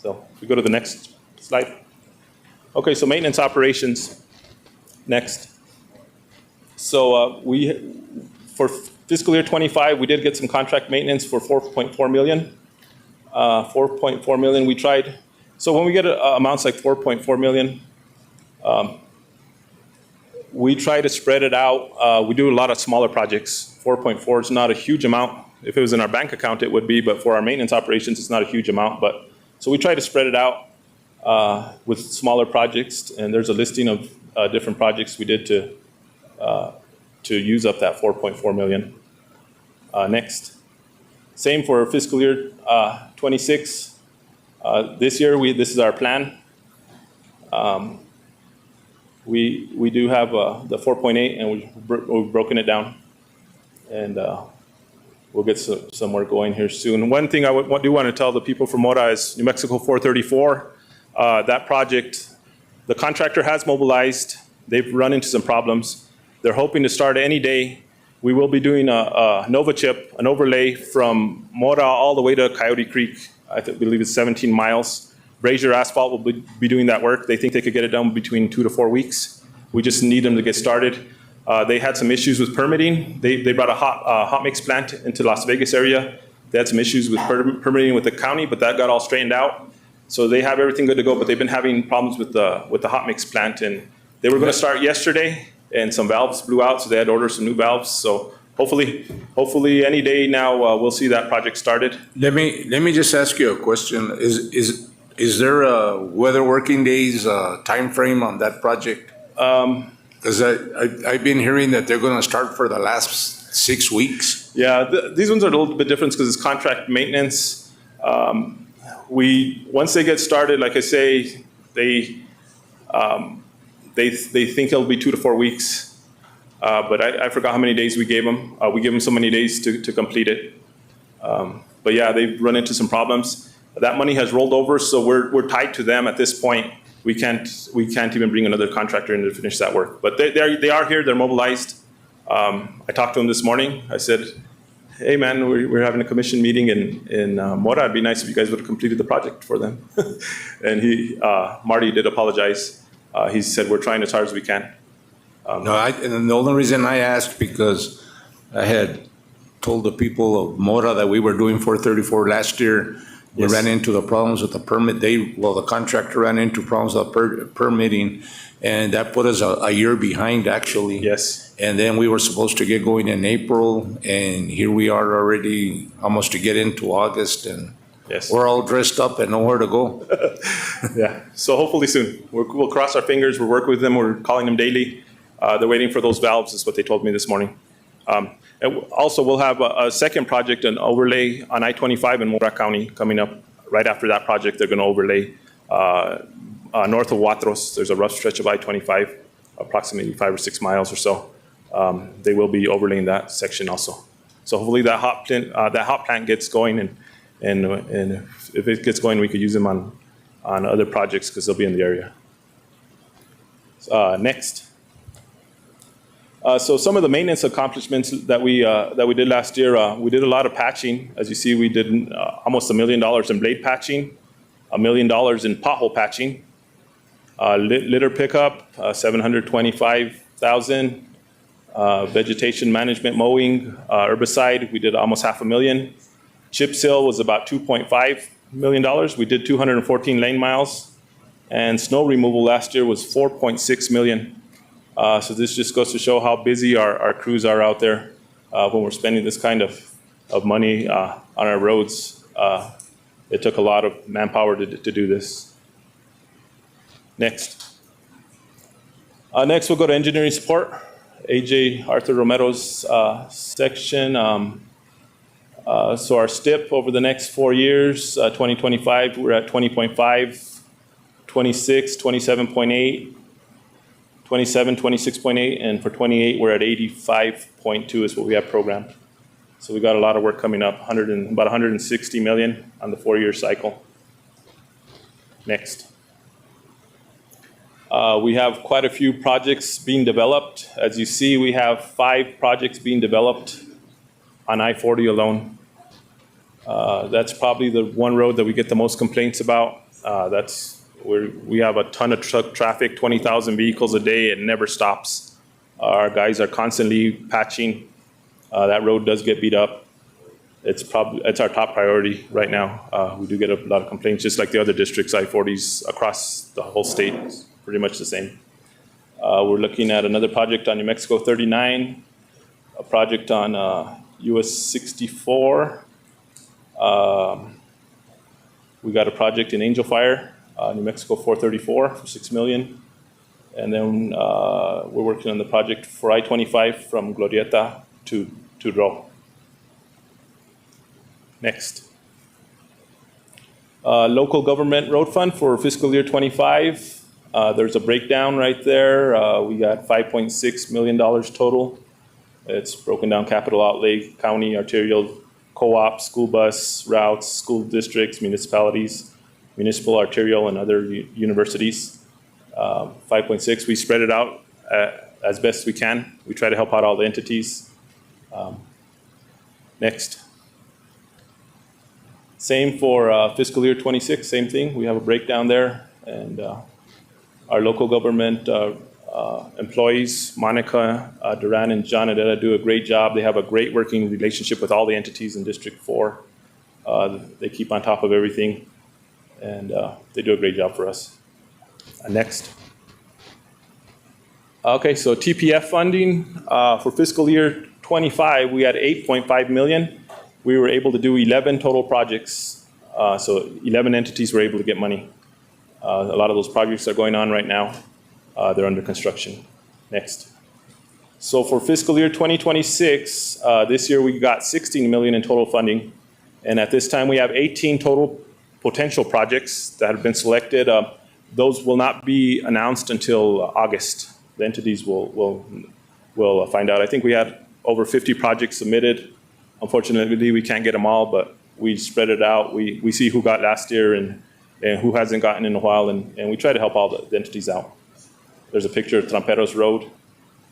So if we go to the next slide. Okay, so maintenance operations. Next. So for fiscal year 25, we did get some contract maintenance for 4.4 million. 4.4 million we tried. So when we get amounts like 4.4 million, we try to spread it out. We do a lot of smaller projects. 4.4 is not a huge amount. If it was in our bank account, it would be, but for our maintenance operations, it's not a huge amount. So we try to spread it out with smaller projects, and there's a listing of different projects we did to use up that 4.4 million. Next. Same for fiscal year 26. This year, this is our plan. We do have the 4.8, and we've broken it down, and we'll get some work going here soon. One thing I do want to tell the people from Mora is New Mexico 434. That project, the contractor has mobilized. They've run into some problems. They're hoping to start any day. We will be doing a Nova chip, an overlay from Mora all the way to Coyote Creek. I believe it's 17 miles. Brazier Asphalt will be doing that work. They think they could get it done between 2 to 4 weeks. We just need them to get started. They had some issues with permitting. They brought a hot mix plant into Las Vegas area. They had some issues with permitting with the county, but that got all straightened out. So they have everything good to go, but they've been having problems with the hot mix plant, and they were going to start yesterday, and some valves blew out, so they had to order some new valves. So hopefully any day now we'll see that project started. Let me just ask you a question. Is there a weather working days time frame on that project? Because I've been hearing that they're going to start for the last 6 weeks. Yeah, these ones are a little bit different because it's contract maintenance. Once they get started, like I say, they think it'll be 2 to 4 weeks. But I forgot how many days we gave them. We gave them so many days to complete it. But yeah, they've run into some problems. That money has rolled over, so we're tied to them at this point. We can't even bring another contractor in to finish that work. But they are here. They're mobilized. I talked to them this morning. I said, "Hey man, we're having a commission meeting in Mora. It'd be nice if you guys would have completed the project for them." And Marty did apologize. He said, "We're trying as hard as we can." And the only reason I asked because I had told the people of Mora that we were doing 434 last year. We ran into the problems with the permit. The contractor ran into problems with permitting, and that put us a year behind, actually. Yes. And then we were supposed to get going in April, and here we are already almost to get into August, and yes, we're all dressed up and nowhere to go. Yeah. So hopefully soon. We'll cross our fingers. We're working with them. We're calling them daily. They're waiting for those valves, is what they told me this morning. And also, we'll have a second project, an overlay on I-25 in Mora County coming up. Right after that project, they're going to overlay north of Watros. There's a rough stretch of I-25, approximately 5 or 6 miles or so. They will be overlaying that section also. So hopefully that hot plant gets going, and if it gets going, we could use them on other projects because they'll be in the area. Next. So some of the maintenance accomplishments that we did last year, we did a lot of patching. As you see, we did almost $1 million in blade patching, $1 million in pothole patching, litter pickup, $725,000, vegetation management mowing, herbicide, we did almost $500,000. Chip seal was about $2.5 million. We did 214 lane miles, and snow removal last year was $4.6 million. So this just goes to show how busy our crews are out there when we're spending this kind of money on our roads. It took a lot of manpower to do this. Next. Next, we'll go to engineering support. AJ Arthur Romero's section. So our STIP over the next 4 years, 2025, we're at 20.5, 26, 27.8, 27, 26.8, and for 28, we're at 85.2 is what we have programmed. So we got a lot of work coming up, about 160 million on the 4-year cycle. Next. We have quite a few projects being developed. As you see, we have 5 projects being developed on I-40 alone. That's probably the one road that we get the most complaints about. That's where we have a ton of truck traffic, 20,000 vehicles a day. It never stops. Our guys are constantly patching. That road does get beat up. It's our top priority right now. We do get a lot of complaints, just like the other districts. I-40s across the whole state is pretty much the same. We're looking at another project on New Mexico 39, a project on US 64. We got a project in Angel Fire, New Mexico 434 for $6 million. And then we're working on the project for I-25 from Glorieta to Ro. Next. Local government road fund for fiscal year 25. There's a breakdown right there. We got $5.6 million total. It's broken down capital outlay, county, arterial, co-op, school bus routes, school districts, municipalities, municipal, arterial, and other universities. 5.6, we spread it out as best we can. We try to help out all the entities. Next. Same for fiscal year 26, same thing. We have a breakdown there. And our local government employees, Monica Duran and John Adela, do a great job. They have a great working relationship with all the entities in District 4. They keep on top of everything, and they do a great job for us. Next. Okay, so TPF funding for fiscal year 25, we had 8.5 million. We were able to do 11 total projects, so 11 entities were able to get money. A lot of those projects are going on right now. They're under construction. Next. So for fiscal year 2026, this year we got 16 million in total funding. And at this time we have 18 total potential projects that have been selected. Those will not be announced until August. The entities will find out. I think we had over 50 projects submitted. Unfortunately, we can't get them all, but we spread it out. We see who got last year and who hasn't gotten in a while, and we try to help all the entities out. There's a picture of Tramperos Road.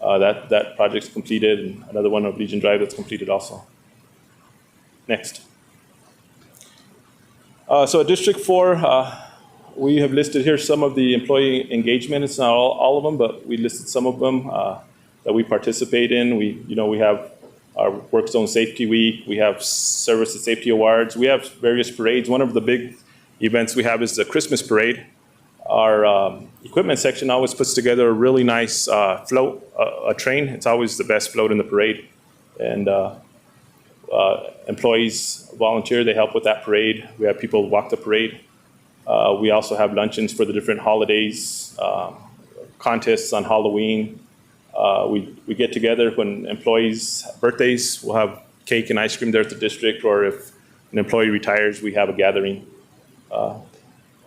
That project's completed, and another one of Legion Drive that's completed also. Next. So at District 4, we have listed here some of the employee engagement. It's not all of them, but we listed some of them that we participate in. We have our Work Zone Safety Week. We have Service and Safety Awards. We have various parades. One of the big events we have is the Christmas Parade. Our equipment section always puts together a really nice float, a train. It's always the best float in the parade. And employees volunteer, they help with that parade. We have people walk the parade. We also have luncheons for the different holidays, contests on Halloween. We get together when employees' birthdays. We'll have cake and ice cream there at the district, or if an employee retires, we have a gathering.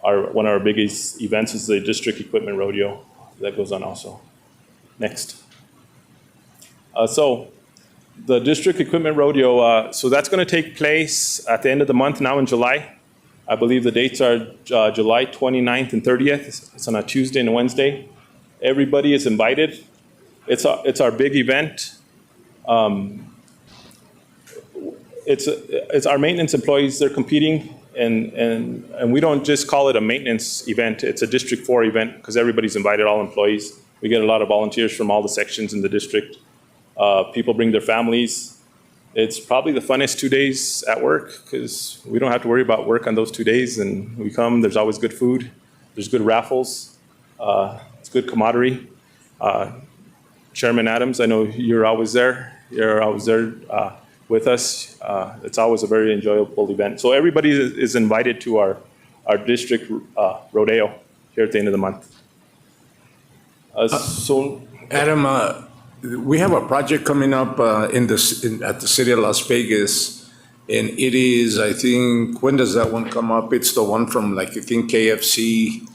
one of our biggest events is the District Equipment Rodeo that goes on also. Next. So the District Equipment Rodeo, so that's going to take place at the end of the month now in July. I believe the dates are July 29th and 30th. It's on a Tuesday and a Wednesday. Everybody is invited. It's our big event. It's our maintenance employees. They're competing, and we don't just call it a maintenance event. It's a District 4 event because everybody's invited, all employees. We get a lot of volunteers from all the sections in the district. People bring their families. It's probably the funnest 2 days at work because we don't have to worry about work on those 2 days. And we come, there's always good food. There's good raffles. It's good camaraderie. Chairman Adams, I know you're always there. You're always there with us. It's always a very enjoyable event. So everybody is invited to our district rodeo here at the end of the month. So, Adam, we have a project coming up at the city of Las Vegas, and it is, I think, when does that one come up? It's the one from, like, I think KFC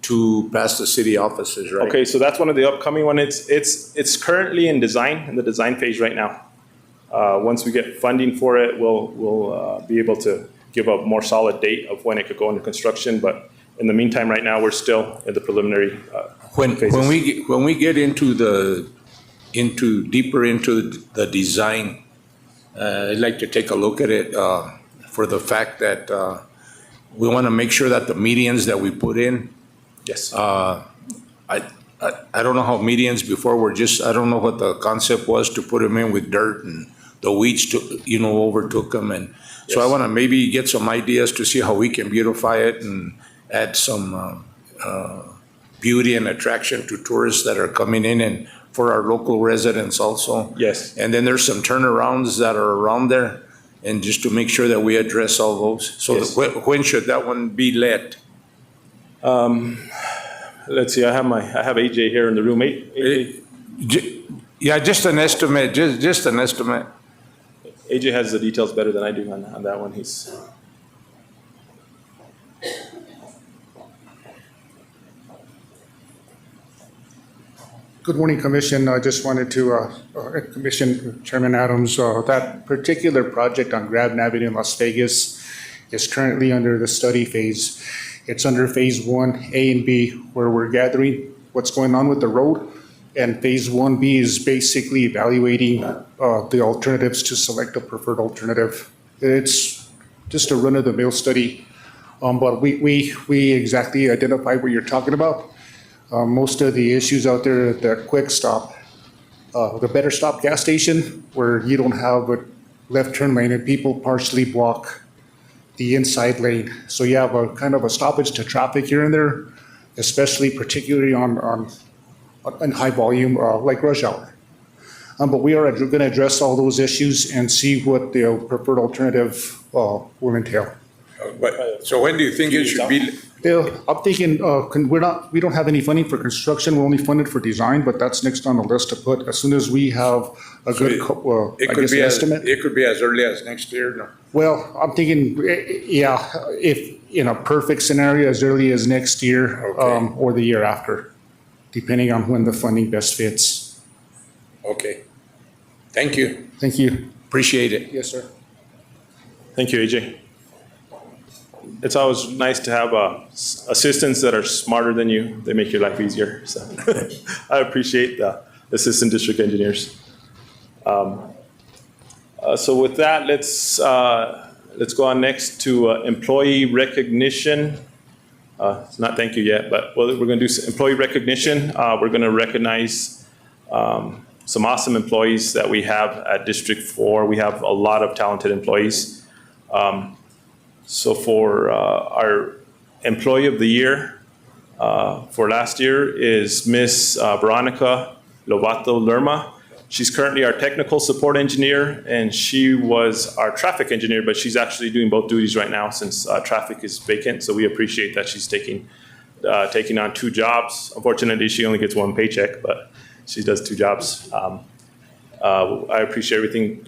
to past the city offices, right? Okay, so that's one of the upcoming one. It's currently in the design phase right now. Once we get funding for it, we'll be able to give a more solid date of when it could go into construction. But in the meantime, right now, we're still in the preliminary phases. When we get deeper into the design, I'd like to take a look at it for the fact that we want to make sure that the medians that we put in. Yes. I don't know how medians before were just, I don't know what the concept was to put them in with dirt, and the weeds overtook them. And so I want to maybe get some ideas to see how we can beautify it and add some beauty and attraction to tourists that are coming in and for our local residents also. Yes. And then there's some turnarounds that are around there, and just to make sure that we address all those. So Yes. when should that one be let? Let's see. I have AJ here in the room. AJ, Yeah, just an estimate. Just an estimate. AJ has the details better than I do on that one. Good morning, Commission. I just wanted to, Commission Chairman Adams, that particular project on Grab Avenue in Las Vegas is currently under the study phase. It's under phase 1A and B, where we're gathering what's going on with the road. And phase 1B is basically evaluating the alternatives to select a preferred alternative. It's just a run-of-the-mill study, but we exactly identify what you're talking about. Most of the issues out there at the quick stop, the Better Stop gas station, where you don't have a left turn lane and people partially block the inside lane. So you have a kind of a stoppage to traffic here and there, especially particularly on high volume, like rush hour. But we are going to address all those issues and see what the preferred alternative will entail. So when do you think it should be? I'm thinking we don't have any funding for construction. We're only funded for design, but that's next on the list to put as soon as we have a good estimate. It could be as early as next year. No. Well, I'm thinking, yeah, if in a perfect scenario, as early as next year or the year after, depending on when the funding best fits. Okay. Thank you. Thank you. Appreciate it. Yes, sir. Thank you, AJ. It's always nice to have assistants that are smarter than you. They make your life easier. So I appreciate the assistant district engineers. So with that, let's go on next to employee recognition. It's not thank you yet, but we're going to do employee recognition. We're going to recognize some awesome employees that we have at District 4. We have a lot of talented employees. So for our Employee of the Year for last year is Miss Veronica Lovato Lerma. She's currently our technical support engineer, and she was our traffic engineer, but she's actually doing both duties right now since traffic is vacant. So we appreciate that she's taking on 2 jobs. Unfortunately, she only gets 1 paycheck, but she does 2 jobs. I appreciate everything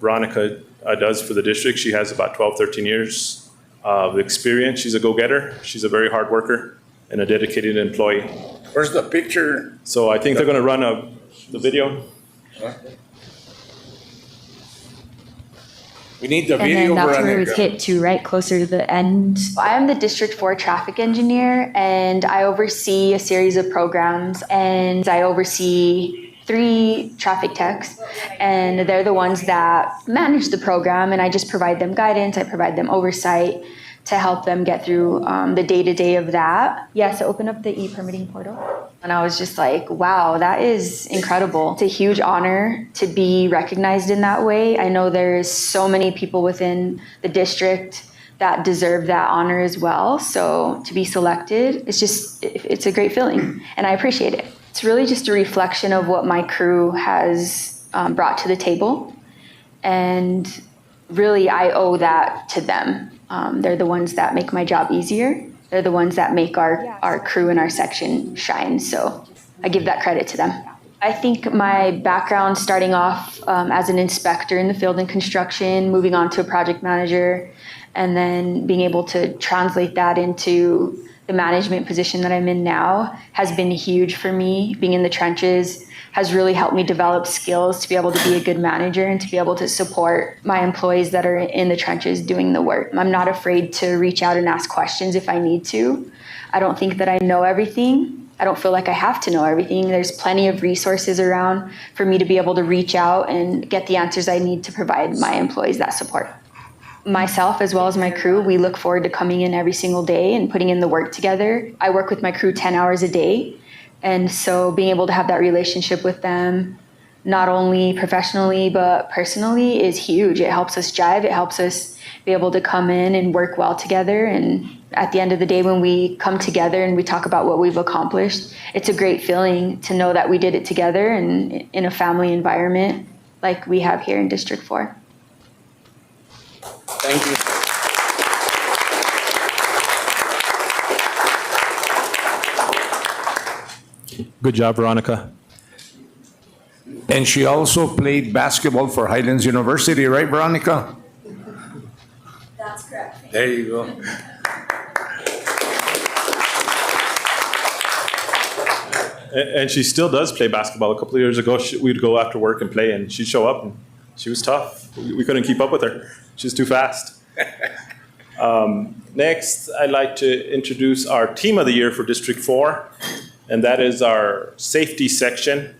Veronica does for the district. She has about 12, 13 years of experience. She's a go-getter. She's a very hard worker and a dedicated employee. Where's the picture? So I think they're going to run the video. We need the And video, then that's where it Veronica. was hit too, right closer to the end. I am the District 4 traffic engineer, and I oversee a series of programs, and I oversee 3 traffic techs, and they're the ones that manage the program, and I just provide them guidance, I provide them oversight to help them get through the day-to-day of that. Yeah, so open up the e-permitting portal. And I was just like, wow, that is incredible. It's a huge honor to be recognized in that way. I know there's so many people within the district that deserve that honor as well. So to be selected, it's a great feeling, and I appreciate it. It's really just a reflection of what my crew has brought to the table. And really, I owe that to them. They're the ones that make my job easier. They're the ones that make our crew and our section shine. So I give that credit to them. I think my background starting off as an inspector in the field in construction, moving on to a project manager, and then being able to translate that into the management position that I'm in now has been huge for me. Being in the trenches has really helped me develop skills to be able to be a good manager and to be able to support my employees that are in the trenches doing the work. I'm not afraid to reach out and ask questions if I need to. I don't think that I know everything. I don't feel like I have to know everything. There's plenty of resources around for me to be able to reach out and get the answers I need to provide my employees that support. Myself, as well as my crew, we look forward to coming in every single day and putting in the work together. I work with my crew 10 hours a day. And so being able to have that relationship with them, not only professionally, but personally, is huge. It helps us jive. It helps us be able to come in and work well together. And at the end of the day, when we come together and we talk about what we've accomplished, it's a great feeling to know that we did it together and in a family environment like we have here in District 4. Thank you. Good job, Veronica. And she also played basketball for Highlands University, right, Veronica? That's correct. There you go. And she still does play basketball. A couple of years ago, we'd go after work and play, and she'd show up, and she was tough. We couldn't keep up with her. She was too fast. Next, I'd like to introduce our Team of the Year for District 4, and that is our safety section.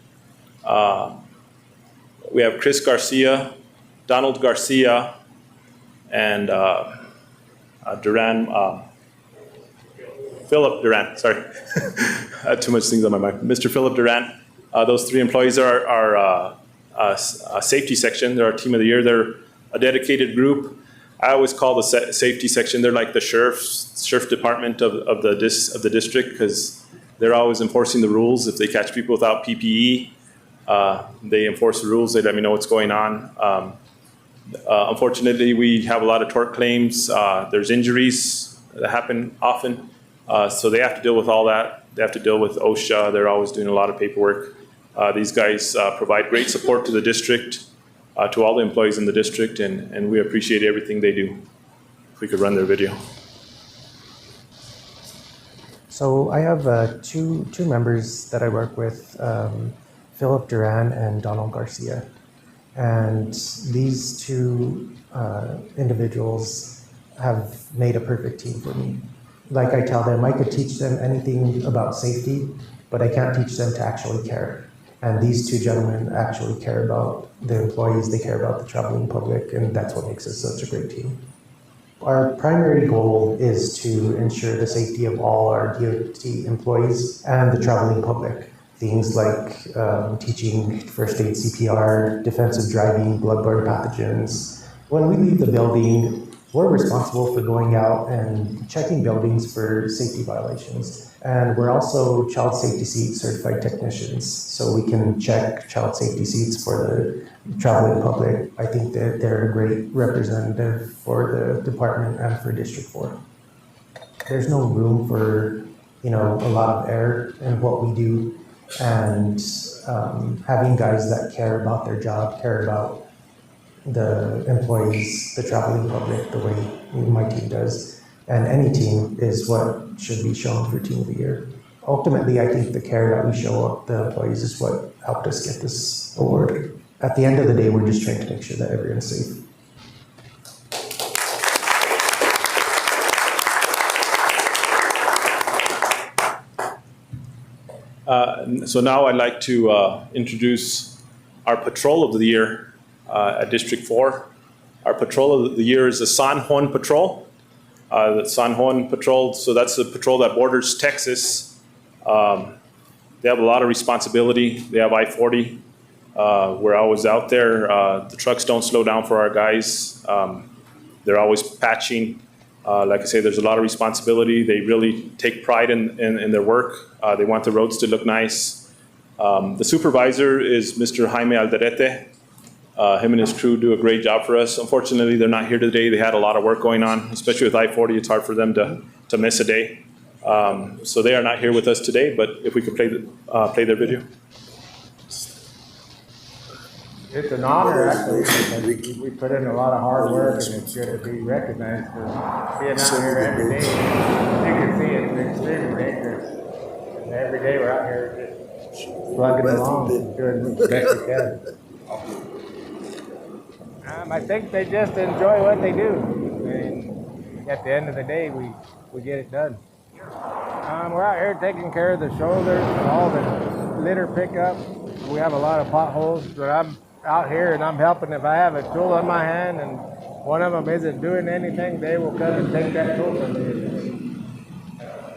We have Chris Garcia, Donald Garcia, and Philip Duran, sorry. I had too much things on my mind. Mr. Philip Duran. Those 3 employees are our safety section. They're our Team of the Year. They're a dedicated group. I always call the safety section, they're like the sheriff department of the district, because they're always enforcing the rules. If they catch people without PPE, they enforce the rules. They let me know what's going on. Unfortunately, we have a lot of tort claims. There's injuries that happen often. So they have to deal with all that. They have to deal with OSHA. They're always doing a lot of paperwork. These guys provide great support to the district, to all the employees in the district, and we appreciate everything they do. If we could run their video. So I have two members that I work with, Philip Duran and Donald Garcia. And these 2 individuals have made a perfect team for me. Like I tell them, I could teach them anything about safety, but I can't teach them to actually care. And these 2 gentlemen actually care about the employees, they care about the traveling public, and that's what makes us such a great team. Our primary goal is to ensure the safety of all our DOT employees and the traveling public. Things like teaching first aid, CPR, defensive driving, bloodborne pathogens. When we leave the building, we're responsible for going out and checking buildings for safety violations. And we're also child safety seat certified technicians, so we can check child safety seats for the traveling public. I think that they're a great representative for the department and for District 4. There's no room for, a lot of error in what we do, and having guys that care about their job, care about the employees, the traveling public, the way my team does, and any team is what should be shown for Team of the Year. Ultimately, I think the care that we show the employees is what helped us get this award. At the end of the day, we're just trying to make sure that everyone's safe. So now I'd like to introduce our Patrol of the Year at District 4. Our Patrol of the Year is the San Juan Patrol. The San Juan Patrol, so that's the patrol that borders Texas. They have a lot of responsibility. They have I-40. We're always out there. The trucks don't slow down for our guys. They're always patching. Like I say, there's a lot of responsibility. They really take pride in their work. They want the roads to look nice. The supervisor is Mr. Jaime Alderete. Him and his crew do a great job for us. Unfortunately, they're not here today. They had a lot of work going on, especially with I-40. It's hard for them to miss a day. So they are not here with us today, but if we could play their video. It's an honor, actually, because we put in a lot of hard work, and it's good to be recognized for being out here every day. As you can see, it's extremely dangerous. And every day we're out here just plugging along and doing the best we can. I think they just enjoy what they do. And at the end of the day, we get it done. We're out here taking care of the shoulders and all the litter pickup. We have a lot of potholes, but I'm out here and I'm helping. If I have a tool in my hand and one of them isn't doing anything, they will come and take that tool from me.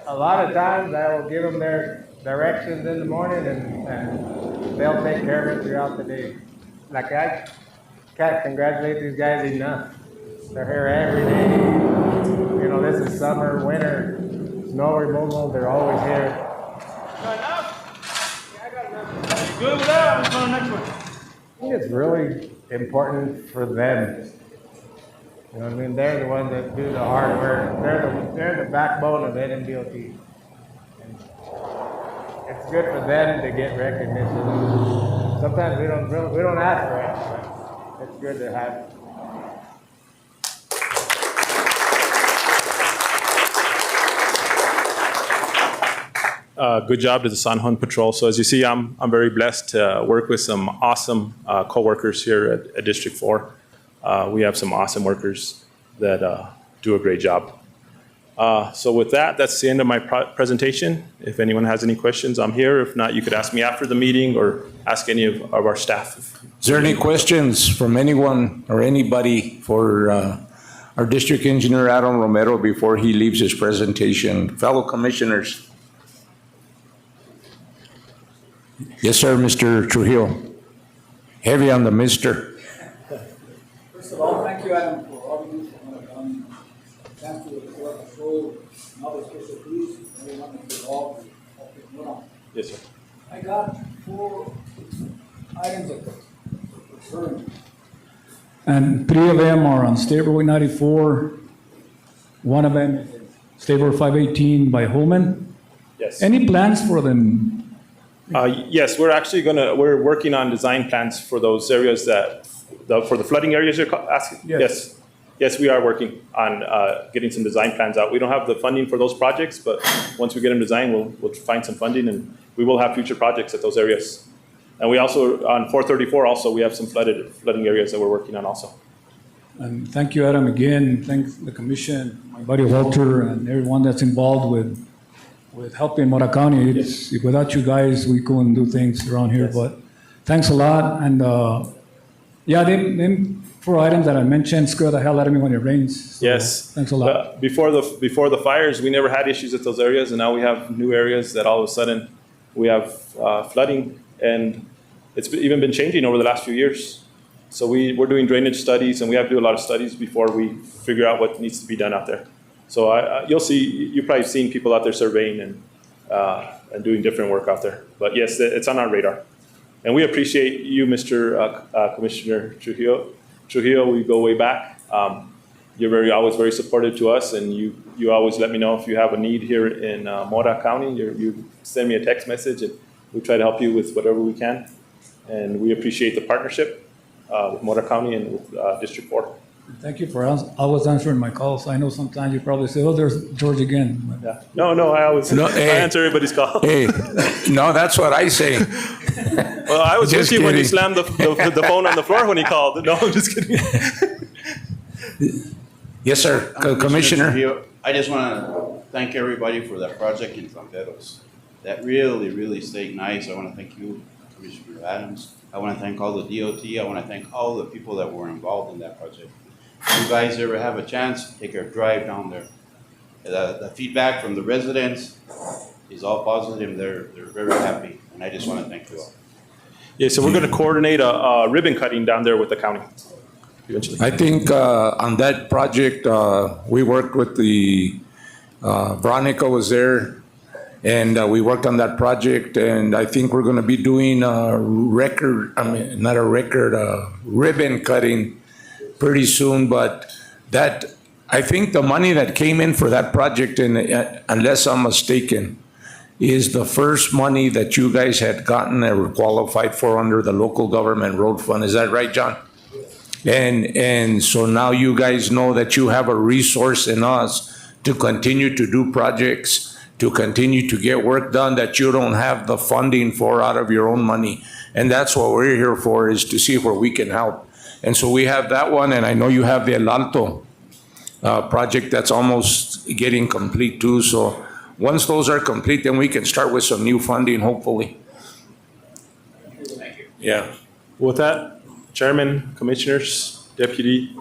A lot of times I will give them their directions in the morning and they'll take care of it throughout the day. Like I can't congratulate these guys enough. They're here every day. You know, this is summer, winter, snow removal, they're always here. Good with that. Let's go to the next one. I think it's really important for them. You know what I mean? They're the ones that do the hard work. They're the backbone of NMDOT. And it's good for them to get recognition. Sometimes we don't ask for it, but it's good to have. Good job to the San Juan Patrol. So as you see, I'm very blessed to work with some awesome co-workers here at District 4. We have some awesome workers that do a great job. So with that, that's the end of my presentation. If anyone has any questions, I'm here. If not, you could ask me after the meeting or ask any of our staff. Is there any questions from anyone or anybody for our District Engineer Adam Romero before he leaves his presentation? Fellow commissioners. Yes, sir, Mr. Trujillo. Heavy on the mister. First of all, thank you, Adam, for all you do for Mora. Thank you for the patrol, and all the special police, everyone that's involved with Mora. Yes, sir. I got 4 items of concern. And 3 of them are on State Road 94. One of them is State Road 518 by Holman. Yes. Any plans for them? Yes, we're working on design plans for those areas for the flooding areas you're asking? Yes. Yes, we are working on getting some design plans out. We don't have the funding for those projects, but once we get them designed, we'll find some funding and we will have future projects at those areas. And we also, on 434 also, we have some flooding areas that we're working on also. And thank you, Adam, again. Thanks the commission, my buddy Walter, and everyone that's involved with helping Mora County. Without you guys, we couldn't do things around here. Yes. But thanks a lot. And yeah, them 4 items that I mentioned scare the hell out of me when it rains. So yes. Thanks a lot. Before the fires, we never had issues at those areas, and now we have new areas that all of a sudden we have flooding, and it's even been changing over the last few years. So we're doing drainage studies, and we have to do a lot of studies before we figure out what needs to be done out there. So you've probably seen people out there surveying and doing different work out there. But yes, it's on our radar. And we appreciate you, Mr. Commissioner Trujillo. Trujillo, we go way back. You're always very supportive to us, and you always let me know if you have a need here in Mora County. You send me a text message, and we try to help you with whatever we can. And we appreciate the partnership with Mora County and with District 4. Thank you for always answering my calls. I know sometimes you probably say, oh, there's George again. Yeah. No, I always No, I hey. answer everybody's call. Hey, no, that's what I say. Well, I was Just with you when you kidding. slammed the phone on the floor when he called. No, I'm just kidding. Yes, sir, Commissioner. Trujillo. I just want to thank everybody for that project in Fronteros. That really stayed nice. I want to thank you, Commissioner Adams. I want to thank all the DOT. I want to thank all the people that were involved in that project. If you guys ever have a chance, take a drive down there. The feedback from the residents is all positive. They're very happy, and I just want to thank you all. Yeah, so we're going to coordinate a ribbon cutting down there with the county eventually. I think on that project, we worked with the, Veronica was there, and we worked on that project, and I think we're gonna be doing a record, I mean, not a record, ribbon cutting pretty soon, but that, I think the money that came in for that project, and unless I'm mistaken, is the first money that you guys had gotten that were qualified for under the local government road fund. Is that right, John? And so now you guys know that you have a resource in us to continue to do projects, to continue to get work done that you don't have the funding for out of your own money. And that's what we're here for, is to see where we can help. And so we have that one, and I know you have the El Alto project that's almost getting complete too. So once those are complete, then we can start with some new funding, hopefully. Thank you. Yeah. With that, Chairman, Commissioners, Deputy.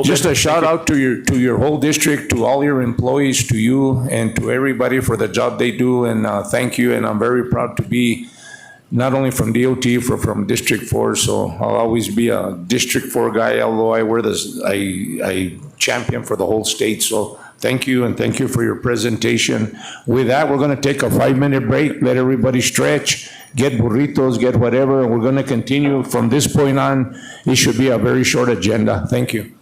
Just a shout out to your whole district, to all your employees, to you, and to everybody for the job they do, and thank you. And I'm very proud to be not only from DOT, but from District 4. So I'll always be a District 4 guy, although I champion for the whole state. So thank you, and thank you for your presentation. With that, we're going to take a 5-minute break, let everybody stretch, get burritos, get whatever, and we're going to continue from this point on. It should be a very short agenda. Thank you.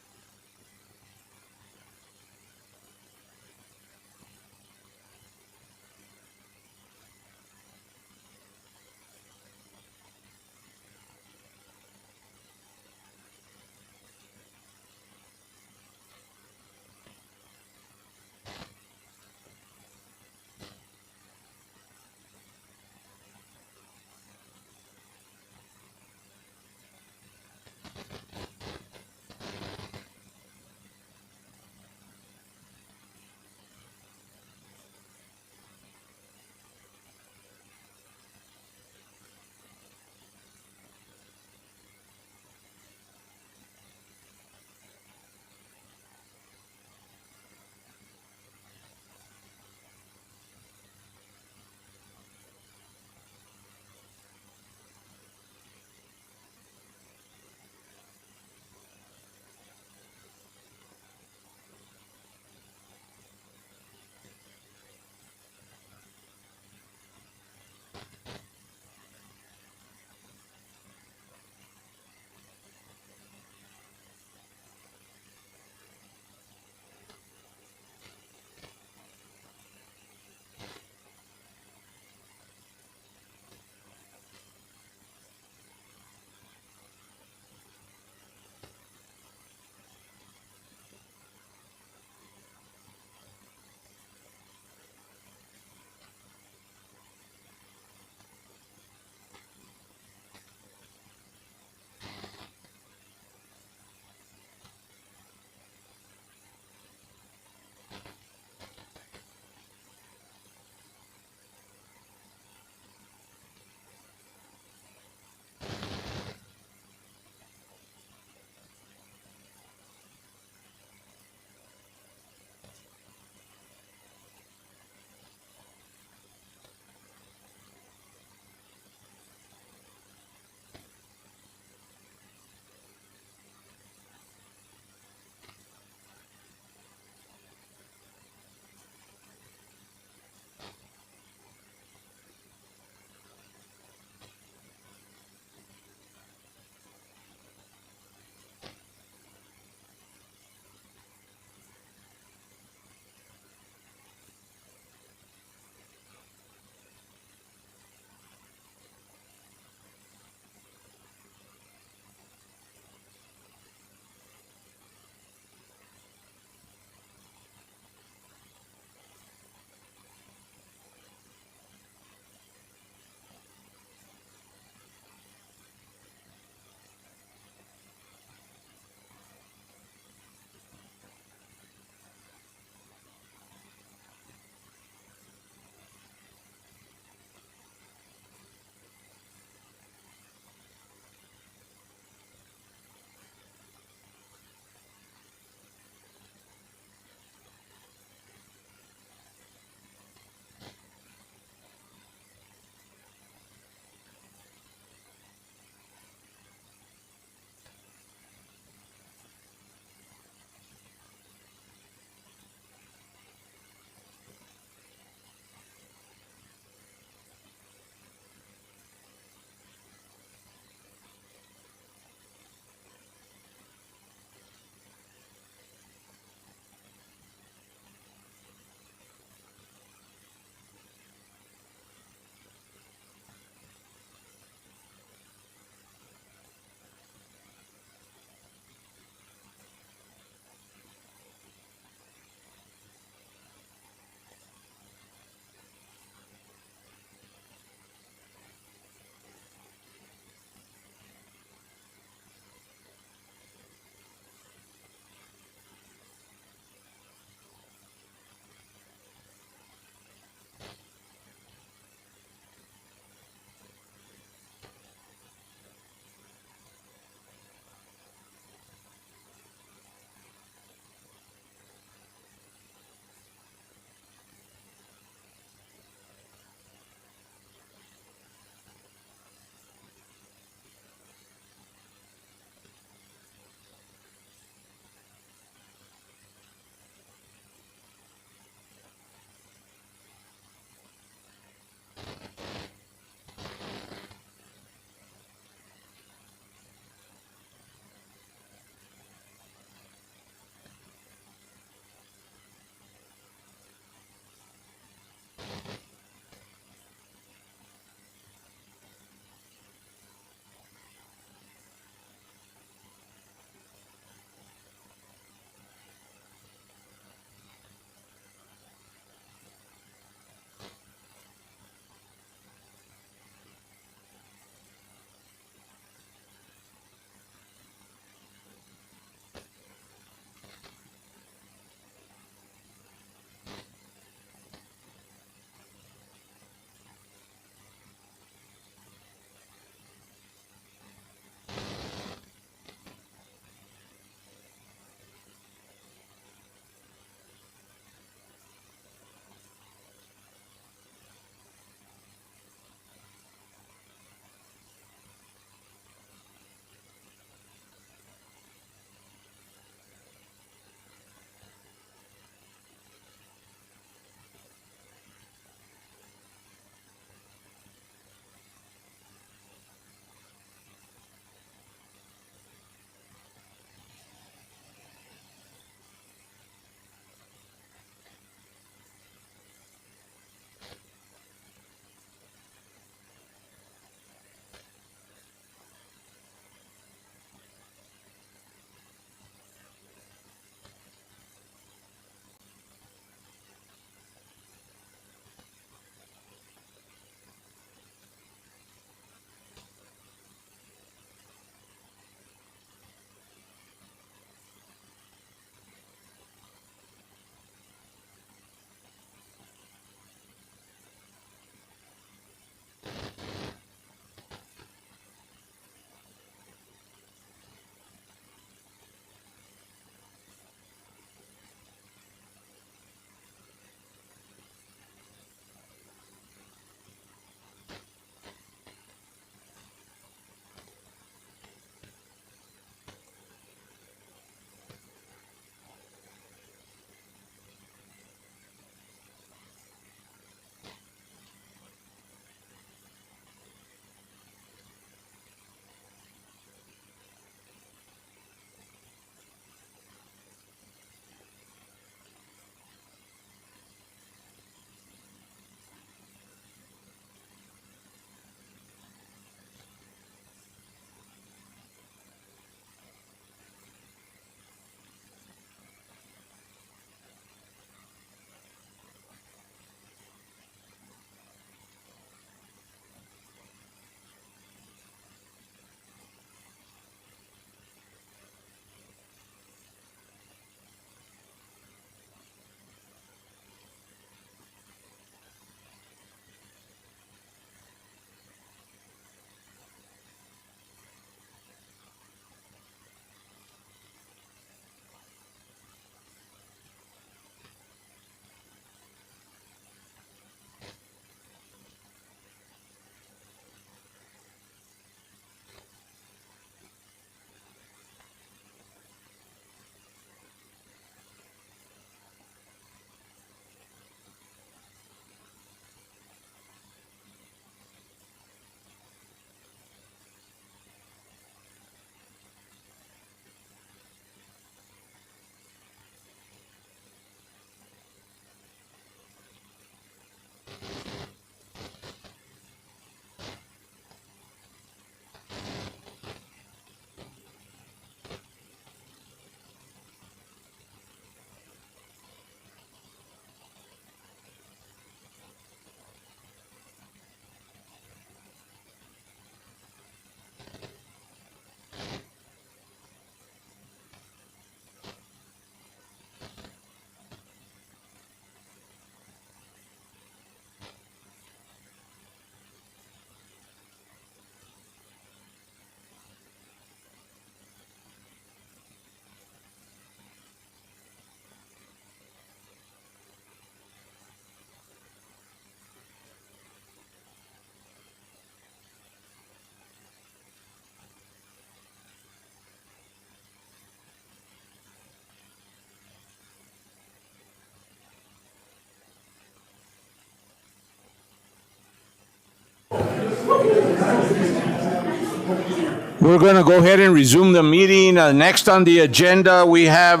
We're going to go ahead and resume the meeting. Next on the agenda, we have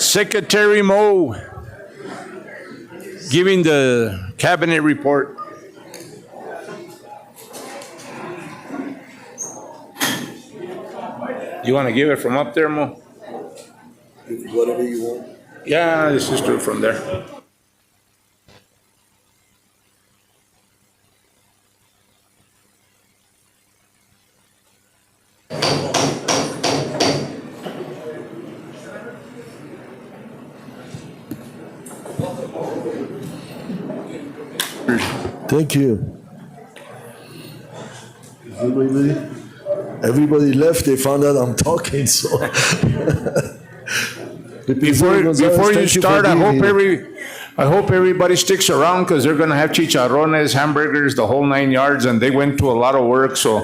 Secretary Mo giving the cabinet report. You want to give it from up there, Mo? Whatever you want. Yeah, let's just do it from there. Thank you. Everybody left, they found out I'm talking, so. Before you start, I hope everybody sticks around because they're going to have chicharrones, hamburgers, the whole 9 yards, and they went to a lot of work. So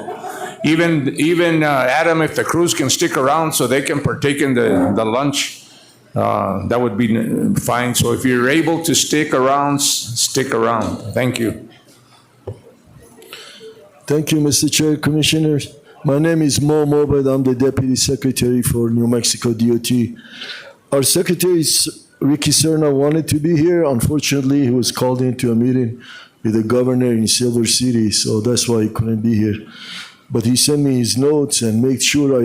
even Adam, if the crews can stick around so they can partake in the lunch, that would be fine. So if you're able to stick around, stick around. Thank you. Thank you, Mr. Chair, Commissioners. My name is Mo Mobed. I'm the Deputy Secretary for New Mexico DOT. Our Secretary, Ricky Serna, wanted to be here. Unfortunately, he was called into a meeting with the governor in Silver City, so that's why he couldn't be here. But he sent me his notes and made sure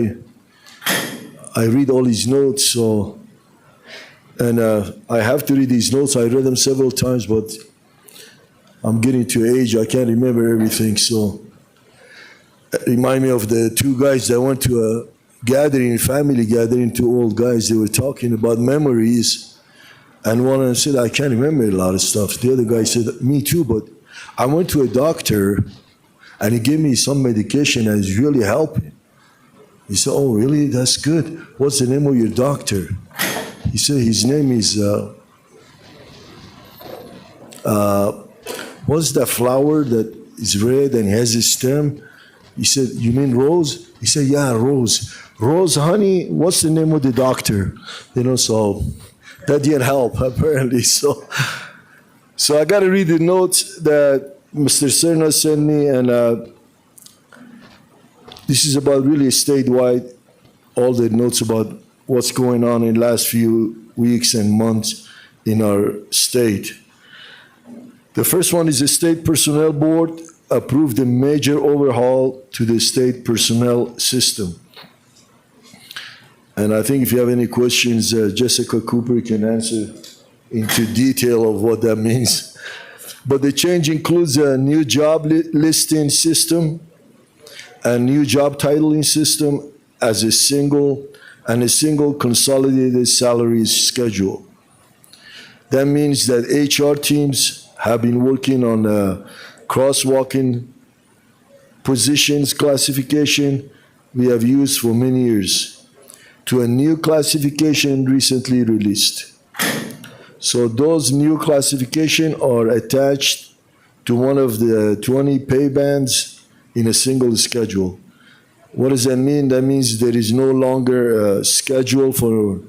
I read all his notes. So, and I have to read these notes. I read them several times, but I'm getting to age. I can't remember everything. So, remind me of the two guys that went to a gathering, family gathering, two old guys. They were talking about memories. And one of them said, I can't remember a lot of stuff. The other guy said, me too, but I went to a doctor and he gave me some medication and it's really helping. He said, oh, really? That's good. What's the name of your doctor? He said, his name is, what's that flower that is red and has a stem? He said, you mean Rose? He said, yeah, Rose. Rose, honey, what's the name of the doctor? So that didn't help, apparently. So I got to read the notes that Mr. Serna sent me, and this is about really statewide, all the notes about what's going on in the last few weeks and months in our state. The first one is the State Personnel Board approved a major overhaul to the state personnel system. And I think if you have any questions, Jessica Cooper can answer into detail of what that means. But the change includes a new job listing system, a new job titling system as a single consolidated salary schedule. That means that HR teams have been working on crosswalking positions classification we have used for many years to a new classification recently released. So those new classifications are attached to one of the 20 pay bands in a single schedule. What does that mean? That means there is no longer a schedule for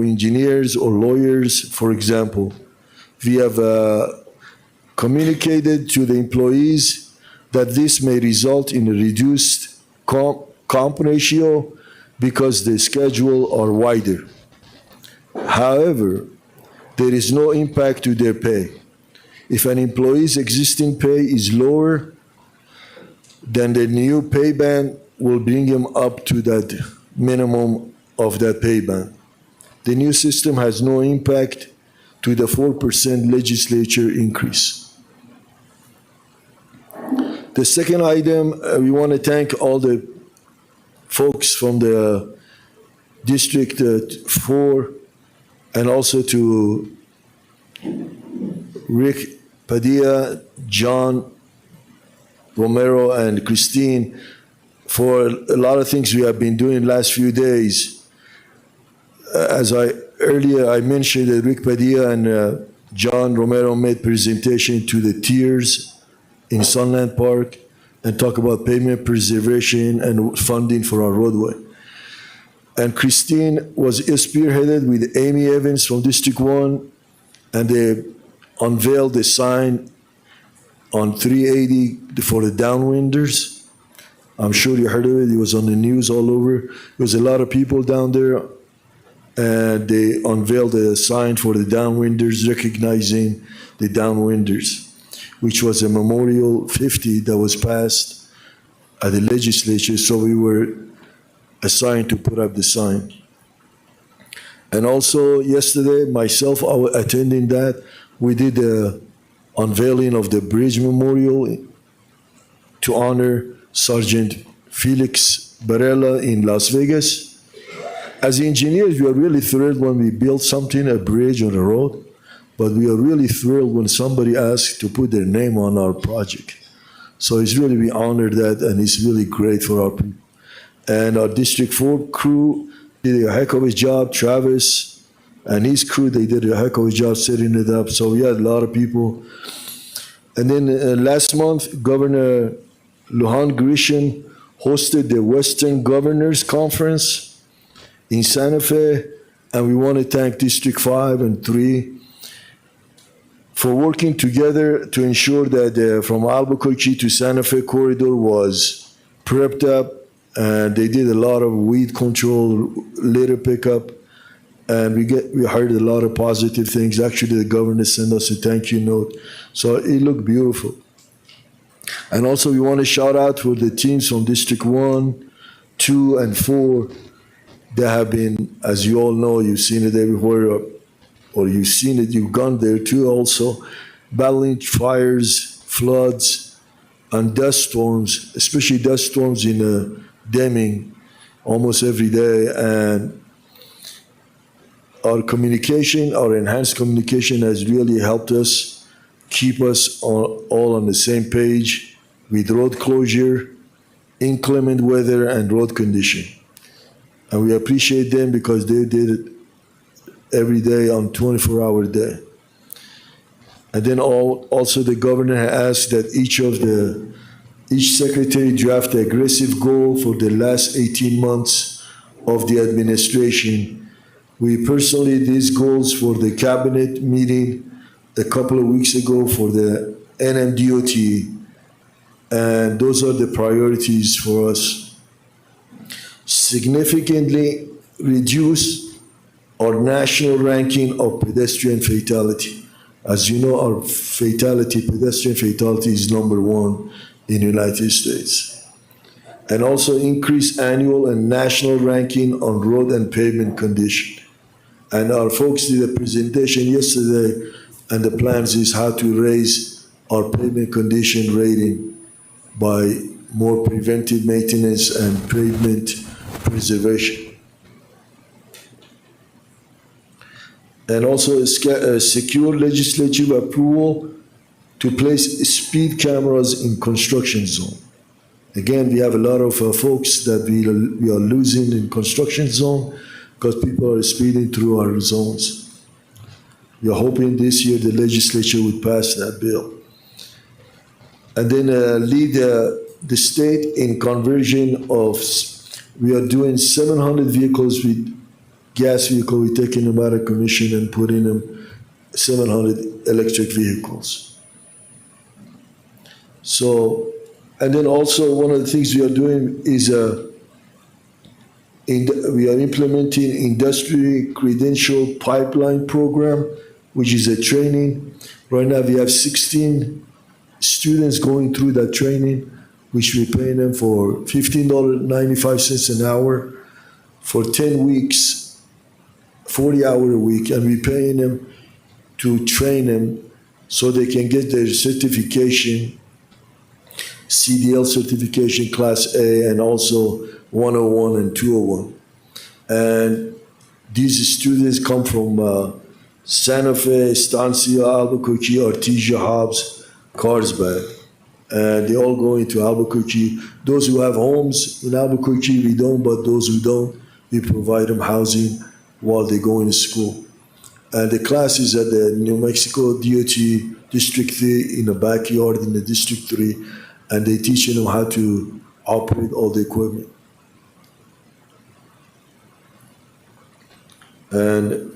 engineers or lawyers, for example. We have communicated to the employees that this may result in a reduced comp ratio because the schedule are wider. However, there is no impact to their pay. If an employee's existing pay is lower, then the new pay band will bring him up to that minimum of that pay band. The new system has no impact to the 4% legislature increase. The second item, we want to thank all the folks from the District 4 and also to Rick Padilla, John Romero, and Christine for a lot of things we have been doing last few days. As earlier I mentioned that Rick Padilla and John Romero made presentation to the tiers in Sunland Park and talk about pavement preservation and funding for our roadway. And Christine was spearheaded with Amy Evans from District 1, and they unveiled a sign on 380 for the downwinders. I'm sure you heard of it. It was on the news all over. There was a lot of people down there, and they unveiled a sign for the downwinders, recognizing the downwinders, which was a Memorial 50 that was passed at the legislature. So we were assigned to put up the sign. And also yesterday, myself, I was attending that. We did a unveiling of the bridge memorial to honor Sergeant Felix Barella in Las Vegas. As engineers, we are really thrilled when we build something, a bridge or a road, but we are really thrilled when somebody asks to put their name on our project. So it's really, we honor that, and it's really great for our people. And our District 4 crew did a heck of a job. Travis and his crew, they did a heck of a job setting it up. So we had a lot of people. And then last month, Governor Lujan Grisham hosted the Western Governors Conference in Santa Fe, and we want to thank District 5 and 3 for working together to ensure that from Albuquerque to Santa Fe corridor was prepped up, and they did a lot of weed control, litter pickup, and we heard a lot of positive things. Actually, the governor sent us a thank you note, so it looked beautiful. And also, we want to shout out for the teams from District 1, 2, and 4 that have been, as you all know, you've seen it everywhere, or you've seen it, you've gone there too also, battling fires, floods, and dust storms, especially dust storms in Deming almost every day. And our communication, our enhanced communication has really helped us keep us all on the same page with road closure, inclement weather, and road condition. And we appreciate them because they did it every day on 24-hour day. And then also the governor asked that each secretary draft an aggressive goal for the last 18 months of the administration. We personally did these goals for the cabinet meeting a couple of weeks ago for the NMDOT, and those are the priorities for us. Significantly reduce our national ranking of pedestrian fatality. As you know, our pedestrian fatality is #1 in the United States. And also increase annual and national ranking on road and pavement condition. And our folks did a presentation yesterday, and the plans is how to raise our pavement condition rating by more preventive maintenance and pavement preservation. And also secure legislative approval to place speed cameras in construction zone. Again, we have a lot of folks that we are losing in construction zone because people are speeding through our zones. We are hoping this year the legislature would pass that bill. And then lead the state in conversion of, we are doing 700 vehicles with gas vehicle, we're taking them out of commission and putting them 700 electric vehicles. So, and then also one of the things we are doing is we are implementing industry credential pipeline program, which is a training. Right now we have 16 students going through that training, which we're paying them for $15.95 an hour for 10 weeks, 40 hours a week, and we're paying them to train them so they can get their certification, CDL certification class A, and also 101 and 201. And these students come from Santa Fe, Estancia, Albuquerque, Artesia, Hobbs, Carlsbad. And they all go into Albuquerque. Those who have homes in Albuquerque, we don't, but those who don't, we provide them housing while they go into school. And the class is at the New Mexico DOT District 3 in the backyard in the District 3, and they teaching them how to operate all the equipment. And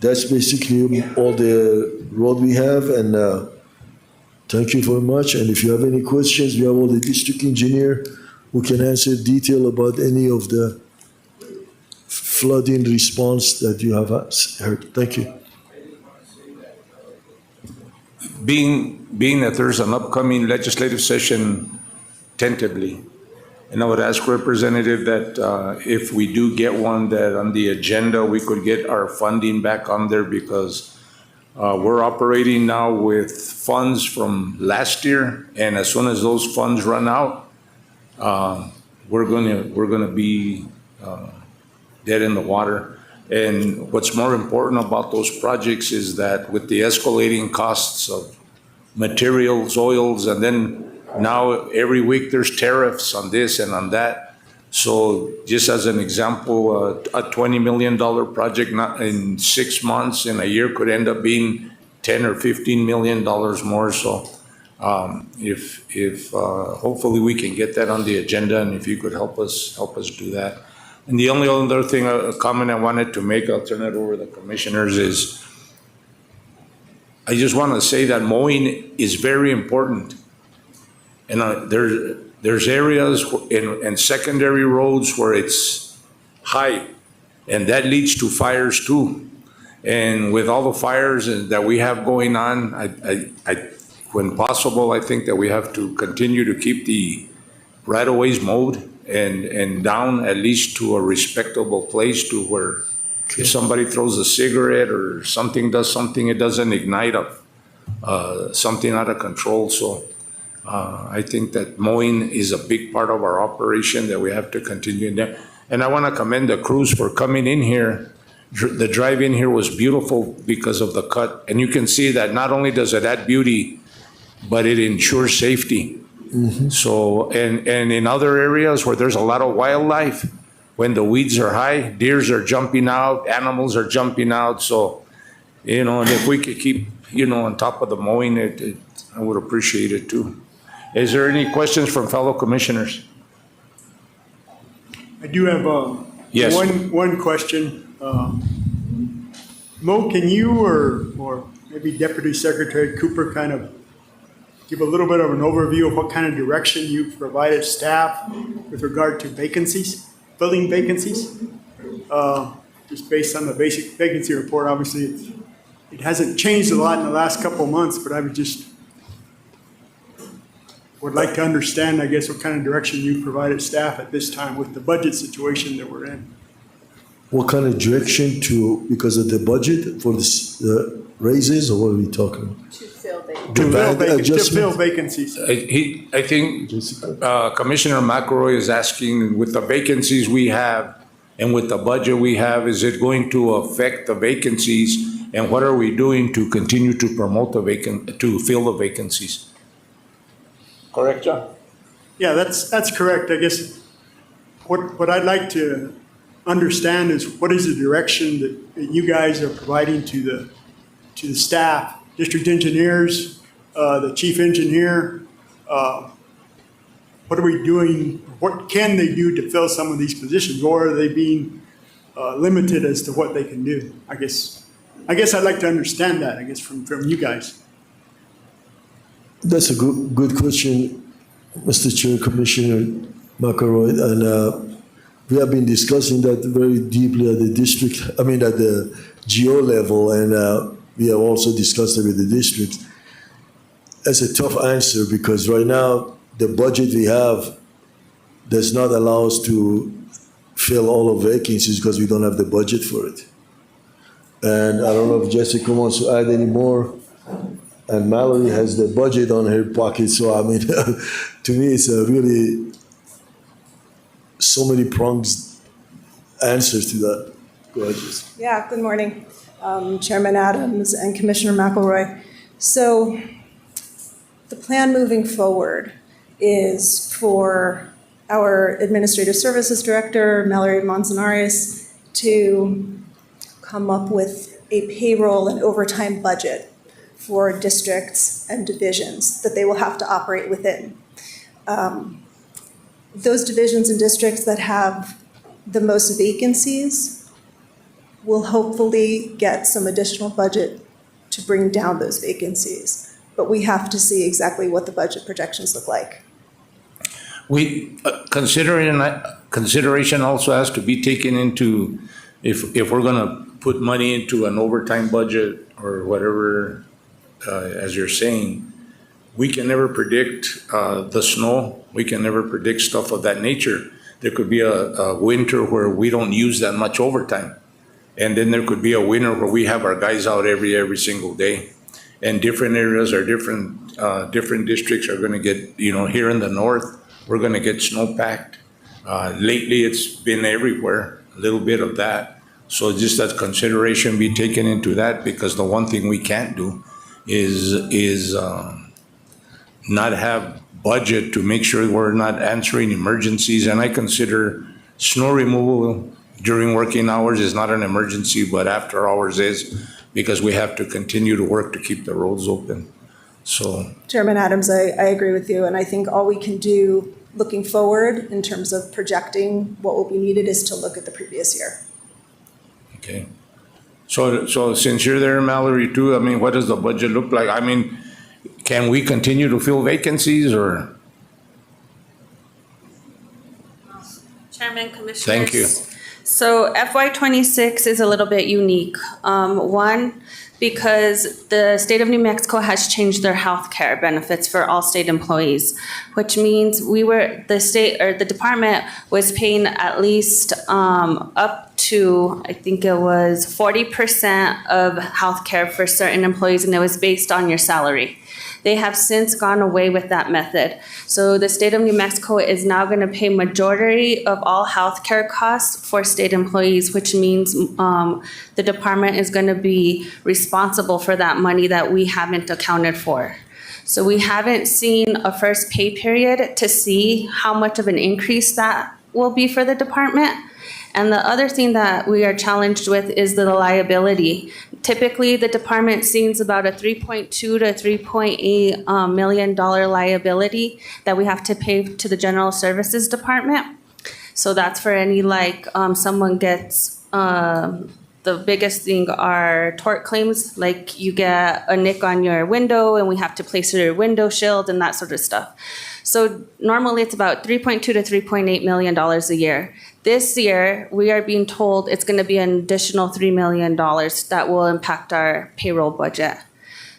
that's basically all the road we have, and thank you very much. And if you have any questions, we have all the district engineer who can answer detail about any of the flooding response that you have heard. Thank you. Being that there's an upcoming legislative session tentatively, and I would ask Representative that if we do get one, that on the agenda, we could get our funding back on there, because we're operating now with funds from last year, and as soon as those funds run out, we're gonna be dead in the water. And what's more important about those projects is that with the escalating costs of materials, oils, and then now every week there's tariffs on this and on that. So just as an example, a $20 million project not in 6 months, in a year, could end up being $10 or $15 million more. So if hopefully we can get that on the agenda, and if you could help us do that. And the only other thing, a comment I wanted to make, I'll turn it over to the commissioners, is I just want to say that mowing is very important. And there's areas and secondary roads where it's high, and that leads to fires too. And with all the fires that we have going on, when possible, I think that we have to continue to keep the right-of-ways mowed and down at least to a respectable place, to where if somebody throws a cigarette or something does something, it doesn't ignite up something out of control. So I think that mowing is a big part of our operation that we have to continue in there. And I want to commend the crews for coming in here. The drive in here was beautiful because of the cut. And you can see that not only does it add beauty, but it ensures safety. Mm-hmm. So, and in other areas where there's a lot of wildlife, when the weeds are high, deers are jumping out, animals are jumping out. So, and if we could keep, on top of the mowing, I would appreciate it too. Is there any questions from fellow commissioners? I do have Yes. one question. Mo, can you or maybe Deputy Secretary Cooper kind of give a little bit of an overview of what kind of direction you've provided staff with regard to vacancies, filling vacancies? Just based on the basic vacancy report, obviously it hasn't changed a lot in the last couple of months, but I would like to understand, I guess, what kind of direction you provided staff at this time with the budget situation that we're in. What kind of direction because of the budget for the raises, or what are we talking about? To fill vacancies. I think Commissioner McElroy is asking, with the vacancies we have and with the budget we have, is it going to affect the vacancies? And what are we doing to continue to promote to fill the vacancies? Correct, John? Yeah, that's correct. I guess what I'd like to understand is what is the direction that you guys are providing to the staff, district engineers, the chief engineer. What are we doing? What can they do to fill some of these positions, or are they being limited as to what they can do? I guess I'd like to understand that, I guess, from you guys. That's a good question, Mr. Chair, Commissioner McElroy, and we have been discussing that very deeply at the GO level, and we have also discussed it with the district. That's a tough answer, because right now the budget we have does not allow us to fill all of vacancies because we don't have the budget for it. And I don't know if Jessica wants to add any more. And Mallory has the budget on her pocket, so to me, it's a really so many prongs answers to that. Go ahead, Jessica. Yeah, good morning, Chairman Adams and Commissioner McElroy. So the plan moving forward is for our Administrative Services Director, Mallory Manzanares, to come up with a payroll and overtime budget for districts and divisions that they will have to operate within. Those divisions and districts that have the most vacancies we'll hopefully get some additional budget to bring down those vacancies. But we have to see exactly what the budget projections look like. We, consideration also has to be taken into, if we're gonna put money into an overtime budget or whatever, as you're saying, we can never predict the snow. We can never predict stuff of that nature. There could be a winter where we don't use that much overtime. And then there could be a winter where we have our guys out every single day. And different areas are different districts are gonna get, here in the north, we're gonna get snowpacked. Lately, it's been everywhere, a little bit of that. So just that consideration be taken into that, because the one thing we can't do is not have budget to make sure we're not answering emergencies. And I consider snow removal during working hours is not an emergency, but after hours is, because we have to continue to work to keep the roads open. So, Chairman Adams, I agree with you, and I think all we can do looking forward in terms of projecting what will be needed is to look at the previous year. okay. So since you're there, Mallory, too, I mean, what does the budget look like? I mean, can we continue to fill vacancies or? Chairman, Commissioners. Thank you. So FY26 is a little bit unique. One, because the state of New Mexico has changed their health care benefits for all state employees, which means the department was paying at least up to, I think it was 40% of health care for certain employees, and it was based on your salary. They have since gone away with that method. So the state of New Mexico is now going to pay majority of all healthcare costs for state employees, which means the department is going to be responsible for that money that we haven't accounted for. So we haven't seen a first pay period to see how much of an increase that will be for the department. And the other thing that we are challenged with is the liability. Typically, the department sees about a $3.2 to $3.8 million liability that we have to pay to the General Services Department. So that's for any, someone gets, the biggest thing are tort claims, like you get a nick on your window and we have to place your window shield and that sort of stuff. So normally it's about $3.2 to $3.8 million a year. This year, we are being told it's going to be an additional $3 million that will impact our payroll budget.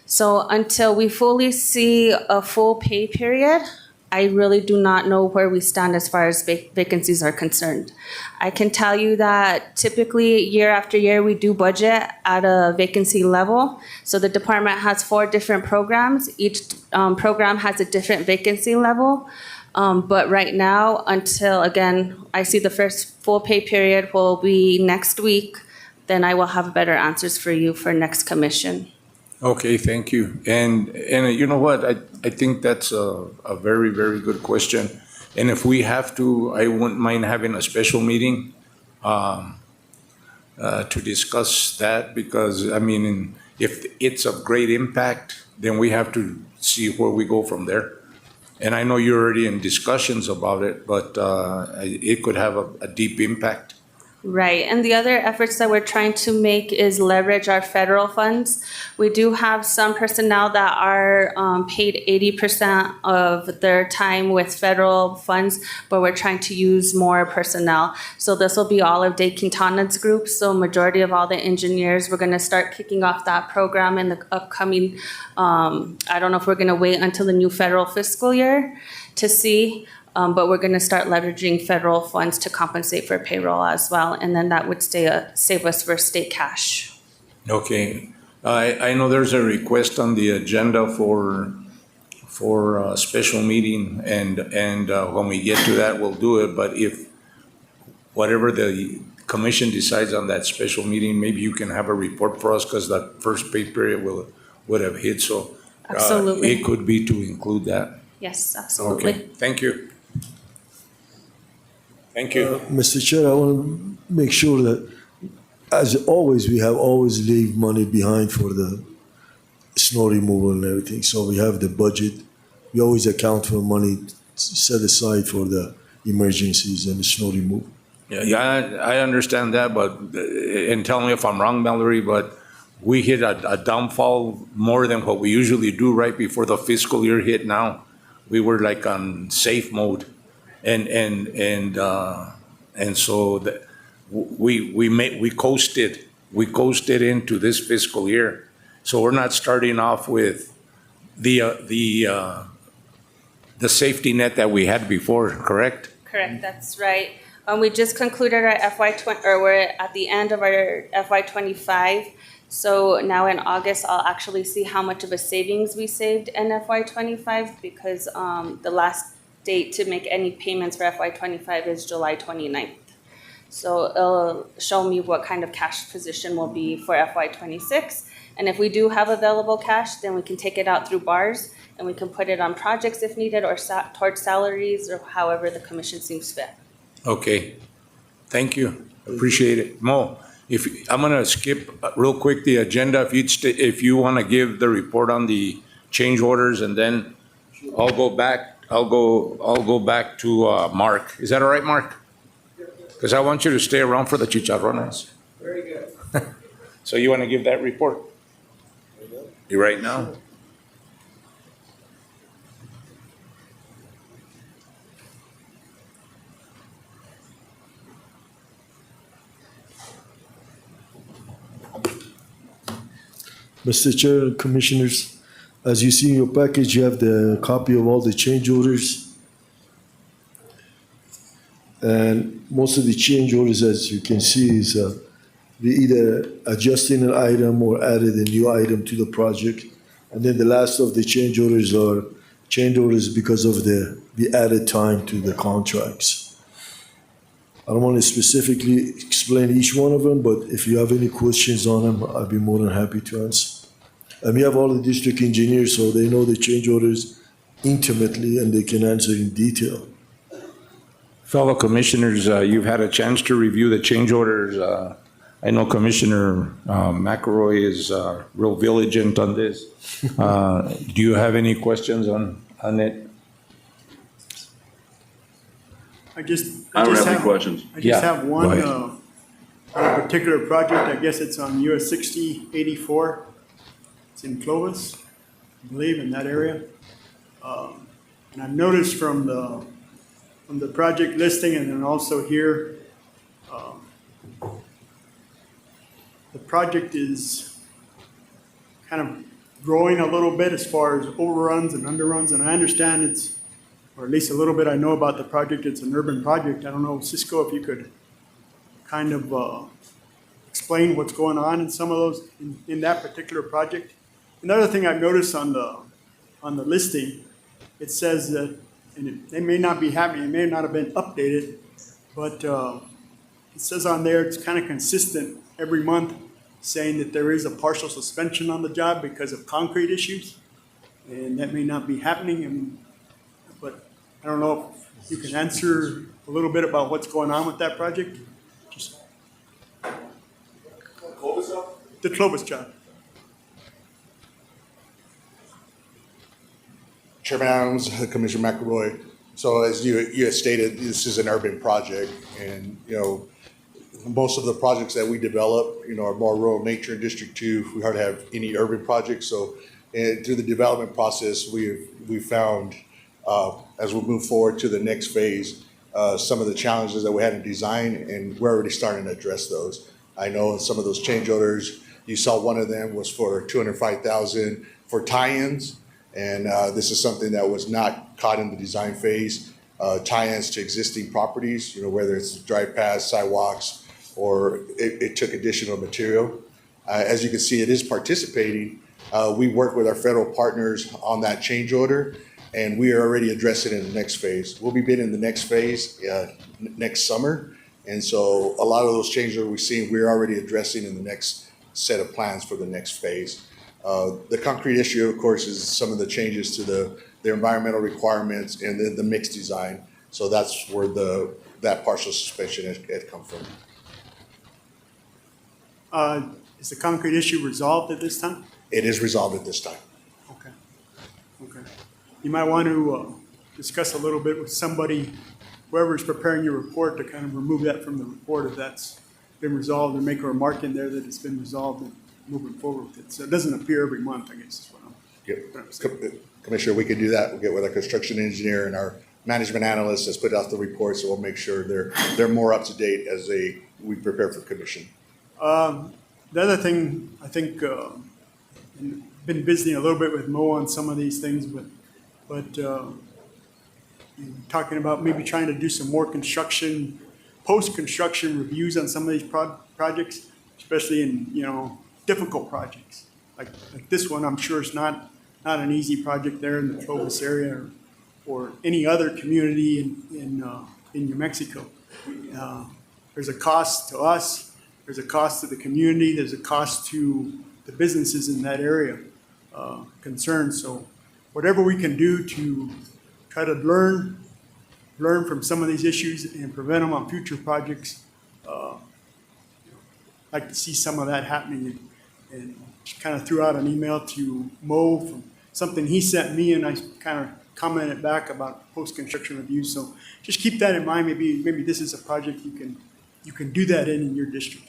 So until we fully see a full pay period, I really do not know where we stand as far as vacancies are concerned. I can tell you that typically year after year, we do budget at a vacancy level. So the department has 4 different programs. Each program has a different vacancy level. But right now, until, again, I see the first full pay period will be next week, then I will have better answers for you for next commission. Okay, thank you. And you know what? I think that's a very, very good question. And if we have to, I wouldn't mind having a special meeting to discuss that, because, I mean, if it's of great impact, then we have to see where we go from there. And I know you're already in discussions about it, but it could have a deep impact. Right, and the other efforts that we're trying to make is leverage our federal funds. We do have some personnel that are paid 80% of their time with federal funds, but we're trying to use more personnel. So this will be all of Dave Quintana's group. So majority of all the engineers, we're gonna start kicking off that program in the upcoming, I don't know if we're gonna wait until the new federal fiscal year to see. But we're going to start leveraging federal funds to compensate for payroll as well, and then that would save us for state cash. Okay. I know there's a request on the agenda for a special meeting, and when we get to that, we'll do it. But if whatever the commission decides on that special meeting, maybe you can have a report for us, because that first pay period would have hit. So absolutely, it could be to include that. Yes, absolutely. Okay, thank you. Thank you. Mr. Chair, I want to make sure that, as always, we have always leave money behind for the snow removal and everything. So we have the budget. We always account for money set aside for the emergencies and the snow removal. Yeah, I understand that, but, and tell me if I'm wrong, Mallory, but we hit a downfall more than what we usually do right before the fiscal year hit now. We were like on safe mode. And so we coasted into this fiscal year. So we're not starting off with the safety net that we had before, correct? Correct, that's right. We just concluded our or we're at the end of our FY '25. So now in August, I'll actually see how much of a savings we saved in FY '25 because the last date to make any payments for FY '25 is July 29th. So it'll show me what kind of cash position will be for FY '26. And if we do have available cash, then we can take it out through bars and we can put it on projects if needed or towards salaries or however the commission seems fit. Okay, thank you, appreciate it. Mo, I'm gonna skip real quick the agenda, if you wanna give the report on the change orders, and then I'll go back to Mark. Is that all right, Mark? Because I want you to stay around for the chicharrones. Very good. So you wanna give that report? You right now? Mr. Chair, Commissioners, as you see in your package, you have the copy of all the change orders. And most of the change orders, as you can see, is we either adjusting an item or added a new item to the project. And then the last of the change orders are change orders because of the added time to the contracts. I don't want to specifically explain each one of them, but if you have any questions on them, I'd be more than happy to answer. And we have all the district engineers, so they know the change orders intimately and they can answer in detail. Fellow commissioners, you've had a chance to review the change orders. I know Commissioner McElroy is real vigilant on this. Do you have any questions on it? I don't have any questions. I just have one on a particular project. I guess it's on US 6084. It's in Clovis, I believe, in that area. And I've noticed from the project listing and then also here, the project is kind of growing a little bit as far as overruns and underruns. And I understand it's, or at least a little bit I know about the project, it's an urban project. I don't know, Cisco, if you could kind of explain what's going on in some of those, in that particular project. Another thing I've noticed on the listing, it says that, and it may not be happening, it may not have been updated, but it says on there it's kind of consistent every month saying that there is a partial suspension on the job because of concrete issues. And that may not be happening, but I don't know if you can answer a little bit about what's going on with that project. Just the Clovis job. Chairman Adams, Commissioner McElroy. So as you had stated, this is an urban project, and most of the projects that we develop, are more rural nature in District 2. We hardly have any urban projects. So through the development process, we found as we move forward to the next phase, some of the challenges that we had in design, and we're already starting to address those. I know in some of those change orders, you saw one of them was for $205,000 for tie-ins. And this is something that was not caught in the design phase, tie-ins to existing properties, whether it's drive paths, sidewalks, or it took additional material. As you can see, it is participating. We work with our federal partners on that change order, and we are already addressing it in the next phase. We'll be bidding the next phase next summer. And so a lot of those changes that we've seen, we're already addressing in the next set of plans for the next phase. The concrete issue, of course, is some of the changes to the environmental requirements and then the mixed design. So that's where that partial suspension had come from. Is the concrete issue resolved at this time? It is resolved at this time. Okay. You might want to discuss a little bit with somebody whoever's preparing your report to kind of remove that from the report if that's been resolved, and make a remark in there that it's been resolved and moving forward with it. So it doesn't appear every month, I guess is what I'm. Commissioner, we could do that. We'll get with our construction engineer and our management analyst that's put out the report, so we'll make sure they're more up to date as we prepare for commission. The other thing, I think, been visiting a little bit with Mo on some of these things, but talking about maybe trying to do some more post-construction reviews on some of these projects, especially in, difficult projects. Like this one, I'm sure it's not an easy project there in the Clovis area or any other community in New Mexico. There's a cost to us, there's a cost to the community, there's a cost to the businesses in that area concerned. So whatever we can do to try to learn from some of these issues and prevent them on future projects, I'd like to see some of that happening. And kind of threw out an email to Mo from something he sent me, and I kind of commented back about post-construction reviews. So just keep that in mind. Maybe this is a project you can do that in your district.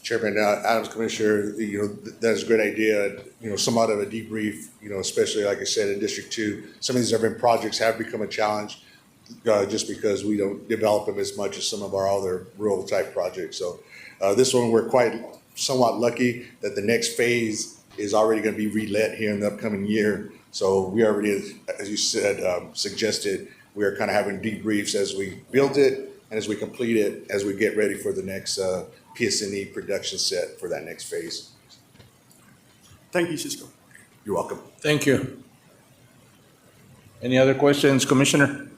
Chairman Adams, Commissioner, that's a great idea. Somewhat of a debrief. Especially like I said in District 2, some of these urban projects have become a challenge just because we don't develop them as much as some of our other rural type projects. So this one we're somewhat lucky that the next phase is already going to be relet here in the upcoming year. So we already, as you said, suggested, we are kind of having debriefs as we build it and as we complete it, as we get ready for the next PS&E production set for that next phase. Thank you, Cisco. You're welcome. Thank you. Any other questions, Commissioner?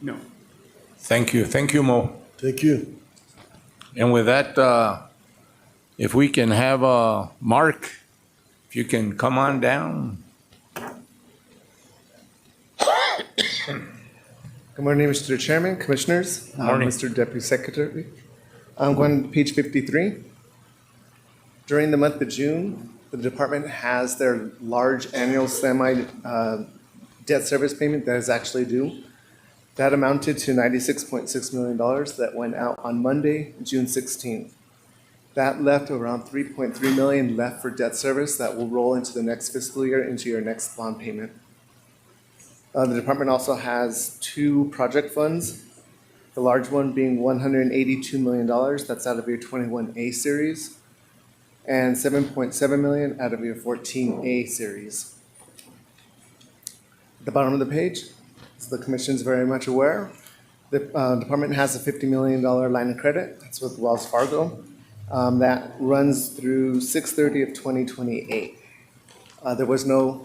No. Thank you. Thank you, Mo. Thank you. And with that, if we can have Mark, if you can come on down. Good morning, Mr. Chairman, Commissioners, Morning. Mr. Deputy Secretary. I'm going to page 53. During the month of June, the department has their large annual debt service payment that is actually due. That amounted to $96.6 million that went out on Monday, June 16th. That left around $3.3 million left for debt service that will roll into the next fiscal year into your next bond payment. The department also has two project funds, the large one being $182 million, that's out of your 21A series, and $7.7 million out of your 14A series. At the bottom of the page, as the Commission is very much aware, the department has a $50 million line of credit, that's with Wells Fargo, that runs through 6/30 of 2028. There was no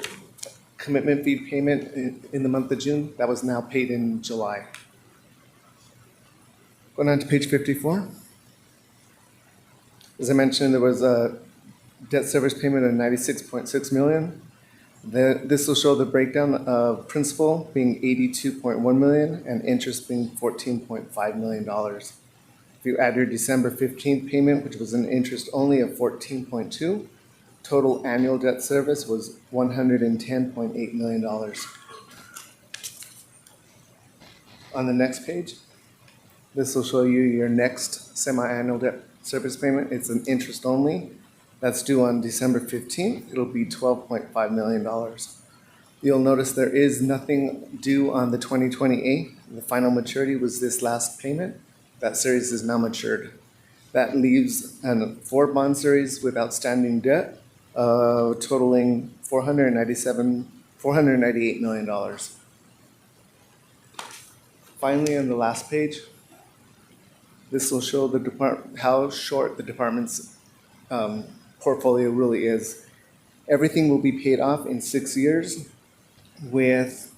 commitment fee payment in the month of June. That was now paid in July. Going on to page 54. As I mentioned, there was a debt service payment of $96.6 million. This will show the breakdown of principal being $82.1 million and interest being $14.5 million. If you add your December 15th payment, which was an interest only of $14.2, total annual debt service was $110.8 million. On the next page, this will show you your next semi-annual debt service payment. It's an interest only. That's due on December 15th. It'll be $12.5 million. You'll notice there is nothing due on the 2028. The final maturity was this last payment. That series is now matured. That leaves 4 bond series with outstanding debt, totaling $498 million. Finally, on the last page, this will show how short the department's portfolio really is. Everything will be paid off in 6 years, with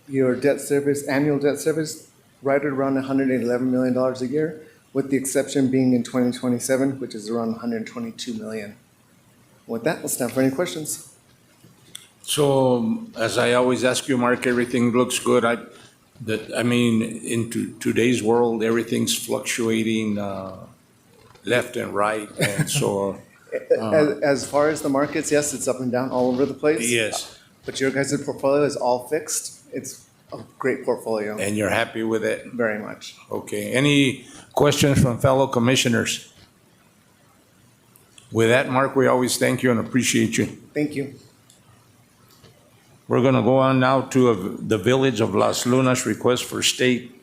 your debt service, annual debt service, right at around $111 million a year, with the exception being in 2027, which is around $122 million. With that, let's stand for any questions. So, as I always ask you, Mark, everything looks good. In today's world, everything's fluctuating left and right, and so. As far as the markets, yes, it's up and down all over the place. Yes. But your guys' portfolio is all fixed. It's a great portfolio. And you're happy with it? Very much. Okay. Any questions from fellow commissioners? With that, Mark, we always thank you and appreciate you. Thank you. We're going to go on now to the Village of Las Lunas request for state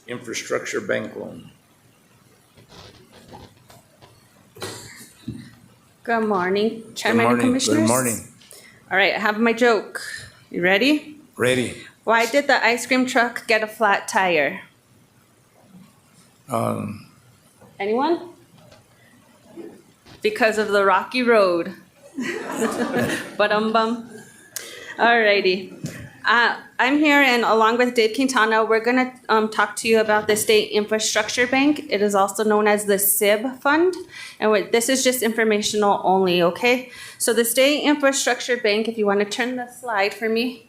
infrastructure bank loan. Good morning, Chairman and morning. Commissioners. Good morning. All right, I have my joke. You ready? Ready? Why did the ice cream truck get a flat tire? Anyone? Because of the rocky road. Bum. Alrighty. I'm here, and along with Dave Quintana, we're going to talk to you about the State Infrastructure Bank. It is also known as the SIB Fund, and this is just informational only, okay? So the State Infrastructure Bank, if you want to turn the slide for me,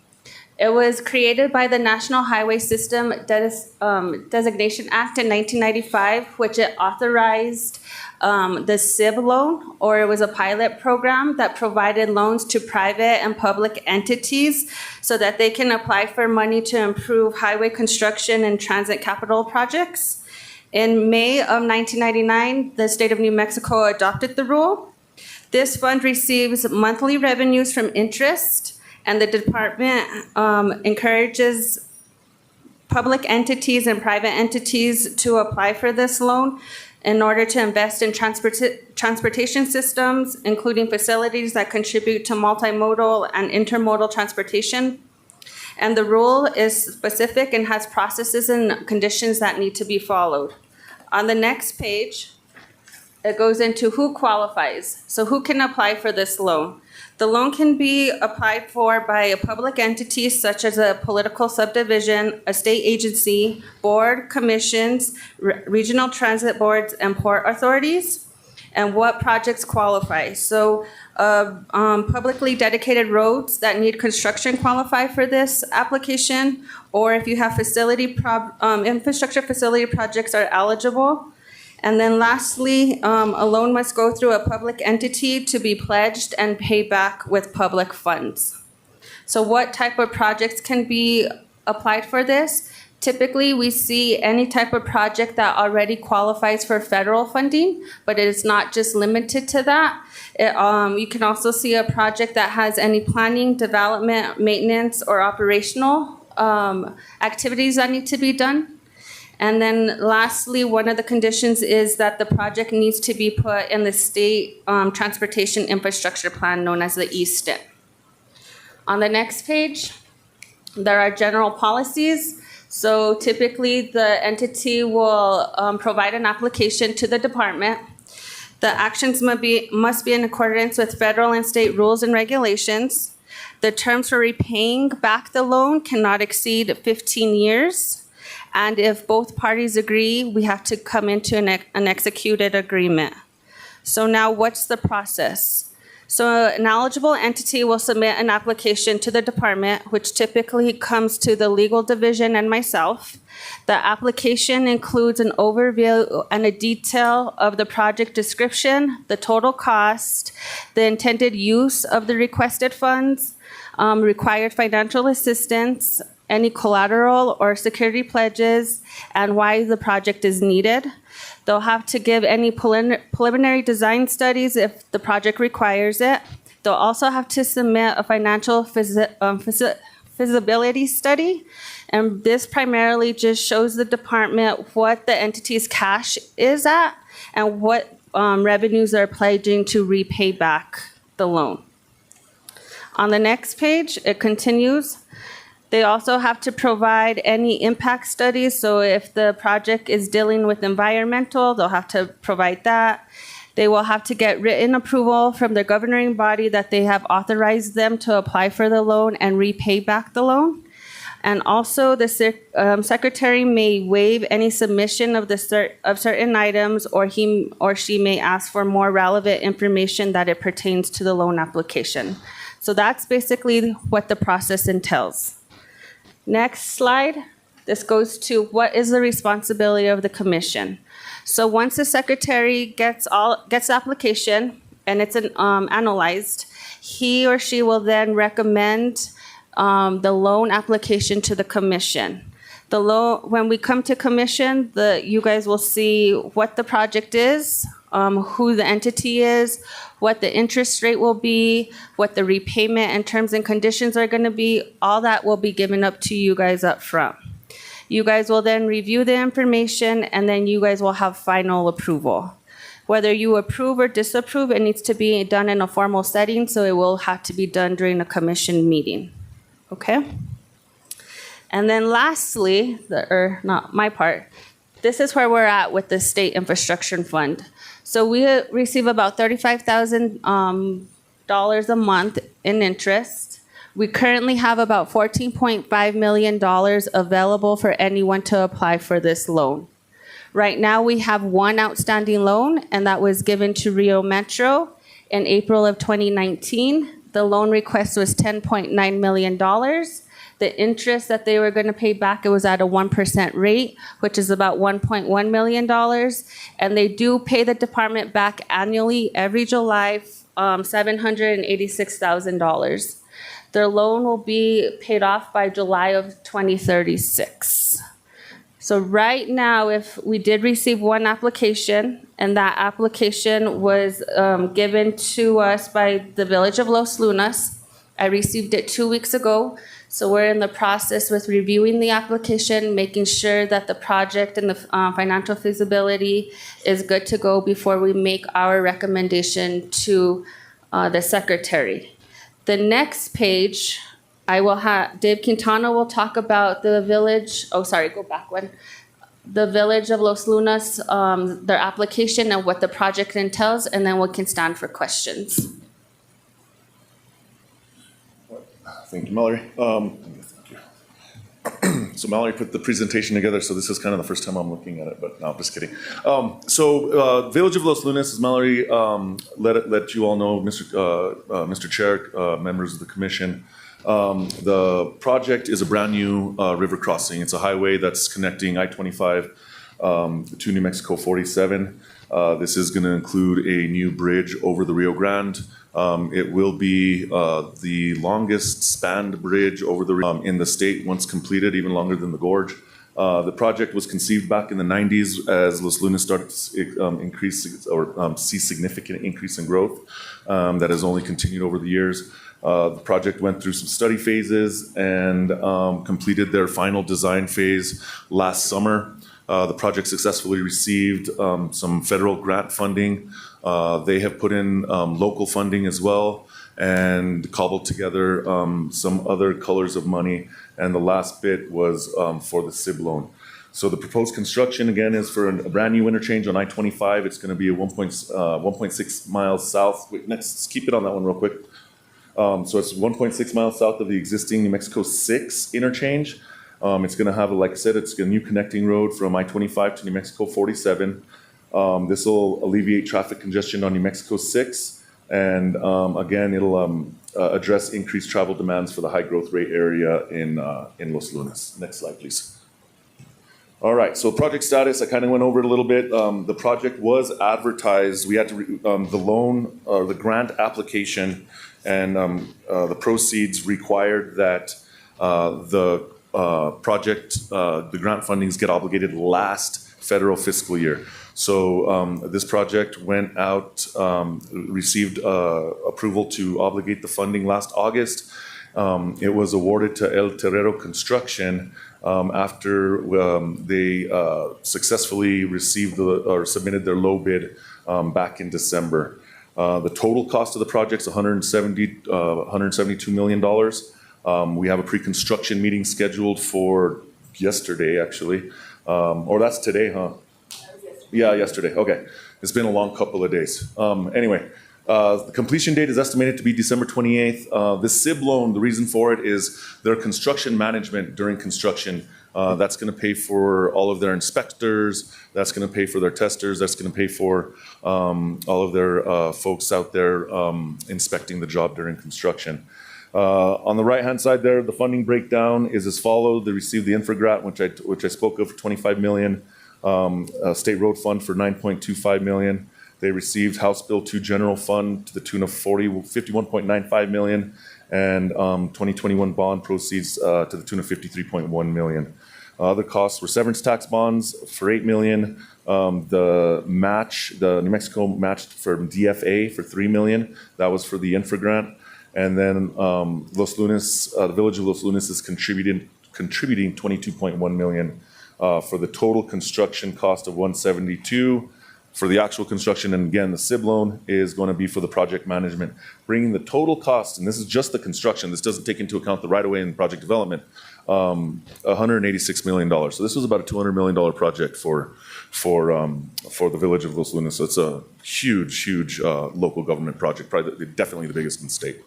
it was created by the National Highway System Designation Act in 1995, which it authorized the SIB loan, or it was a pilot program that provided loans to private and public entities so that they can apply for money to improve highway construction and transit capital projects. In May of 1999, the state of New Mexico adopted the rule. This fund receives monthly revenues from interest, and the department encourages public entities and private entities to apply for this loan in order to invest in transportation systems, including facilities that contribute to multimodal and intermodal transportation. And the rule is specific and has processes and conditions that need to be followed. On the next page, it goes into who qualifies. So who can apply for this loan? The loan can be applied for by a public entity such as a political subdivision, a state agency, board, commissions, regional transit boards, and port authorities. And what projects qualify? So publicly dedicated roads that need construction qualify for this application, or if you have infrastructure facility projects are eligible. And then lastly, a loan must go through a public entity to be pledged and paid back with public funds. So what type of projects can be applied for this? Typically, we see any type of project that already qualifies for federal funding, but it is not just limited to that. You can also see a project that has any planning, development, maintenance, or operational activities that need to be done. And then lastly, one of the conditions is that the project needs to be put in the state transportation infrastructure plan known as the ESTIP. On the next page, there are general policies. So typically the entity will provide an application to the department. The actions must be in accordance with federal and state rules and regulations. The terms for repaying back the loan cannot exceed 15 years. And if both parties agree, we have to come into an executed agreement. So now what's the process? So an eligible entity will submit an application to the department, which typically comes to the legal division and myself. The application includes an overview and a detail of the project description, the total cost, the intended use of the requested funds, required financial assistance, any collateral or security pledges, and why the project is needed. They'll have to give any preliminary design studies if the project requires it. They'll also have to submit a financial feasibility study, and this primarily just shows the department what the entity's cash is at and what revenues are pledging to repay back the loan. On the next page, it continues. They also have to provide any impact studies. So if the project is dealing with environmental, they'll have to provide that. They will have to get written approval from the governing body that they have authorized them to apply for the loan and repay back the loan. And also the secretary may waive any submission of certain items, or he or she may ask for more relevant information that it pertains to the loan application. So that's basically what the process entails. Next slide. This goes to what is the responsibility of the commission. So once the secretary gets the application and it's analyzed, he or she will then recommend the loan application to the commission. The loan, when we come to commission, you guys will see what the project is, who the entity is, what the interest rate will be, what the repayment and terms and conditions are going to be. All that will be given up to you guys up front. You guys will then review the information, and then you guys will have final approval. Whether you approve or disapprove, it needs to be done in a formal setting, so it will have to be done during a commission meeting. Okay? And then lastly, or not my part, this is where we're at with the state infrastructure fund. So we receive about $35,000 a month in interest. We currently have about $14.5 million available for anyone to apply for this loan. Right now, we have one outstanding loan, and that was given to Rio Metro in April of 2019. The loan request was $10.9 million. The interest that they were going to pay back, it was at a 1% rate, which is about $1.1 million. And they do pay the department back annually every July, $786,000. Their loan will be paid off by July of 2036. So right now, if we did receive one application, and that application was given to us by the Village of Los Lunas. I received it 2 weeks ago. So we're in the process with reviewing the application, making sure that the project and the financial feasibility is good to go before we make our recommendation to the secretary. The next page, I will have, Dave Quintana will talk about the village, oh, sorry, go back one. The Village of Los Lunas, their application and what the project entails, and then we can stand for questions. Thank you, Mallory. So Mallory put the presentation together, so this is kind of the first time I'm looking at it, but no, I'm just kidding. Village of Los Lunas, as Mallory let you all know, Mr. Chair, members of the commission, the project is a brand new river crossing. It's a highway that's connecting I-25 to New Mexico 47. This is going to include a new bridge over the Rio Grande. It will be the longest spanned bridge over the in the state once completed, even longer than the gorge. The project was conceived back in the 90s as Los Lunas started to increase or see significant increase in growth that has only continued over the years. The project went through some study phases and completed their final design phase last summer. The project successfully received some federal grant funding. They have put in local funding as well and cobbled together some other colors of money. And the last bit was for the SIB loan. So the proposed construction, again, is for a brand new interchange on I-25. It's going to be a 1.6 miles south. Wait, let's keep it on that one real quick. So it's 1.6 miles south of the existing New Mexico 6 interchange. It's going to have, like I said, it's a new connecting road from I-25 to New Mexico 47. This will alleviate traffic congestion on New Mexico 6. And again, it'll address increased travel demands for the high growth rate area in Los Lunas. Next slide, please. All right, so project status, I kind of went over it a little bit. The project was advertised. We had to, the loan or the grant application and the proceeds required that the project, the grant fundings get obligated last federal fiscal year. So this project went out, received approval to obligate the funding last August. It was awarded to El Terrero Construction after they successfully received or submitted their low bid back in December. The total cost of the project is $172 million. We have a pre-construction meeting scheduled for yesterday, actually. Or that's today, huh? Yeah, yesterday. Okay. It's been a long couple of days. Anyway, the completion date is estimated to be December 28th. The SIB loan, the reason for it is their construction management during construction. That's going to pay for all of their inspectors. That's going to pay for their testers. That's going to pay for all of their folks out there inspecting the job during construction. On the right-hand side there, the funding breakdown is as follows. They received the infra grant, which I spoke of, for $25 million. State road fund for $9.25 million. They received House Bill 2 general fund to the tune of $51.95 million, and 2021 bond proceeds to the tune of 53.1 million. Other costs were severance tax bonds for 8 million. The New Mexico matched for DFA for 3 million. That was for the infra grant. And then Los Lunas, the village of Los Lunas is contributing 22.1 million for the total construction cost of 172 for the actual construction. And again, the SIB loan is going to be for the project management, bringing the total cost, and this is just the construction, this doesn't take into account the right-of-way and project development, $186 million. So this was about a $200 million project for the village of Los Lunas. So it's a huge local government project, probably definitely the biggest in the state.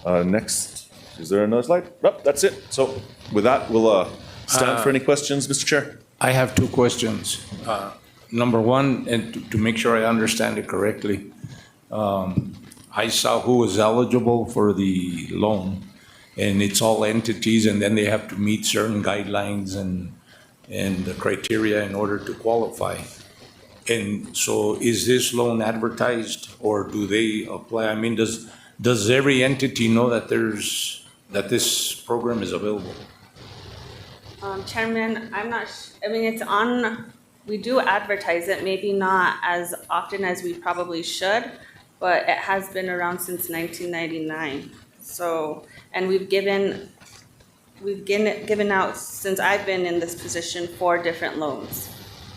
Next, is there another slide? Nope, that's it. So with that, we'll stand for any questions, Mr. Chair. I have two questions. Number one, and to make sure I understand it correctly, I saw who was eligible for the loan, and it's all entities, and then they have to meet certain guidelines and the criteria in order to qualify. And so is this loan advertised, or do they apply? I mean, does every entity know that this program is available? Chairman, I'm not, I mean, it's on, we do advertise it, maybe not as often as we probably should, but it has been around since 1999. So, and we've given out, since I've been in this position, 4 different loans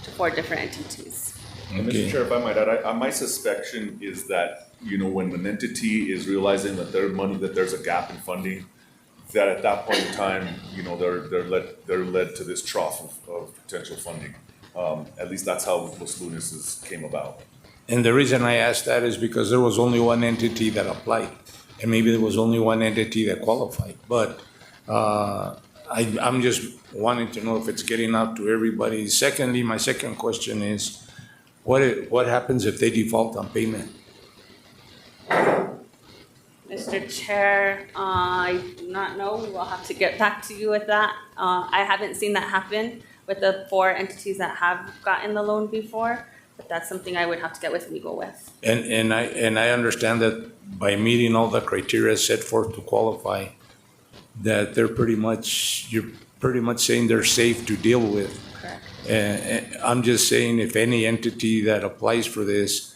to 4 different entities. And Mr. Chair, if I might add, my suspicion is that, when an entity is realizing that there's a gap in funding, that at that point in time, they're led to this trough of potential funding. At least that's how Los Lunas came about. And the reason I asked that is because there was only one entity that applied, and maybe there was only one entity that qualified. But I'm just wanting to know if it's getting out to everybody. Secondly, my second question is, what happens if they default on payment? Mr. Chair, I do not know. We'll have to get back to you with that. I haven't seen that happen with the 4 entities that have gotten the loan before, but that's something I would have to get with legal with. And I understand that by meeting all the criteria set forth to qualify, that you're pretty much saying they're safe to deal with. Correct. And I'm just saying, if any entity that applies for this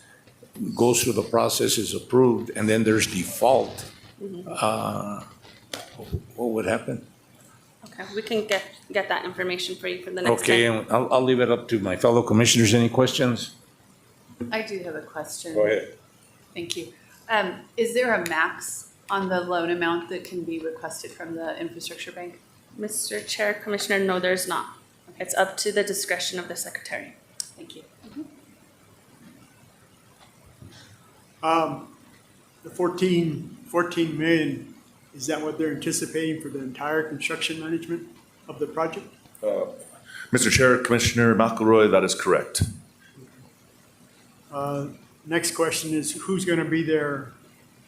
goes through the process, is approved, and then there's default, what would happen? Okay, we can get that information for you for the next Okay, time. and I'll leave it up to my fellow commissioners. Any questions? I do have a question. Go ahead. Thank you. Is there a max on the loan amount that can be requested from the infrastructure bank? Mr. Chair, Commissioner, no, there's not. It's up to the discretion of the secretary. Thank you. The 14 million, is that what they're anticipating for the entire construction management of the project? Mr. Chair, Commissioner McElroy, that is correct. Next question is, who's going to be there?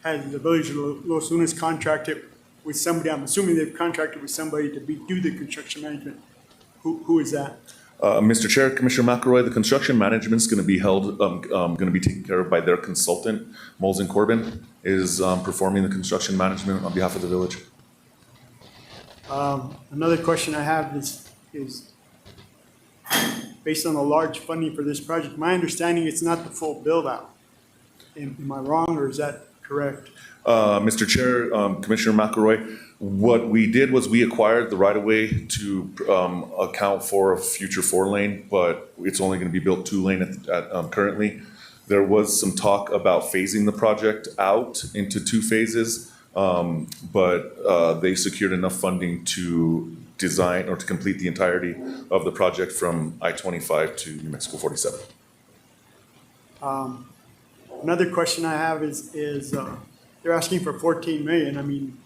Has the village of Los Lunas contracted with somebody? I'm assuming they've contracted with somebody to do the construction management. Who is that? Mr. Chair, Commissioner McElroy, the construction management is going to be going to be taken care of by their consultant. Moles and Corbin is performing the construction management on behalf of the village. Another question I have is based on the large funding for this project. My understanding, it's not the full build out. Am I wrong, or is that correct? Mr. Chair, Commissioner McElroy, what we did was we acquired the right-of-way to account for a future 4-lane, but it's only going to be built 2-lane currently. There was some talk about phasing the project out into 2 phases, but they secured enough funding to design or to complete the entirety of the project from I-25 to New Mexico 47. Another question I have is they're asking for 14 million. I mean,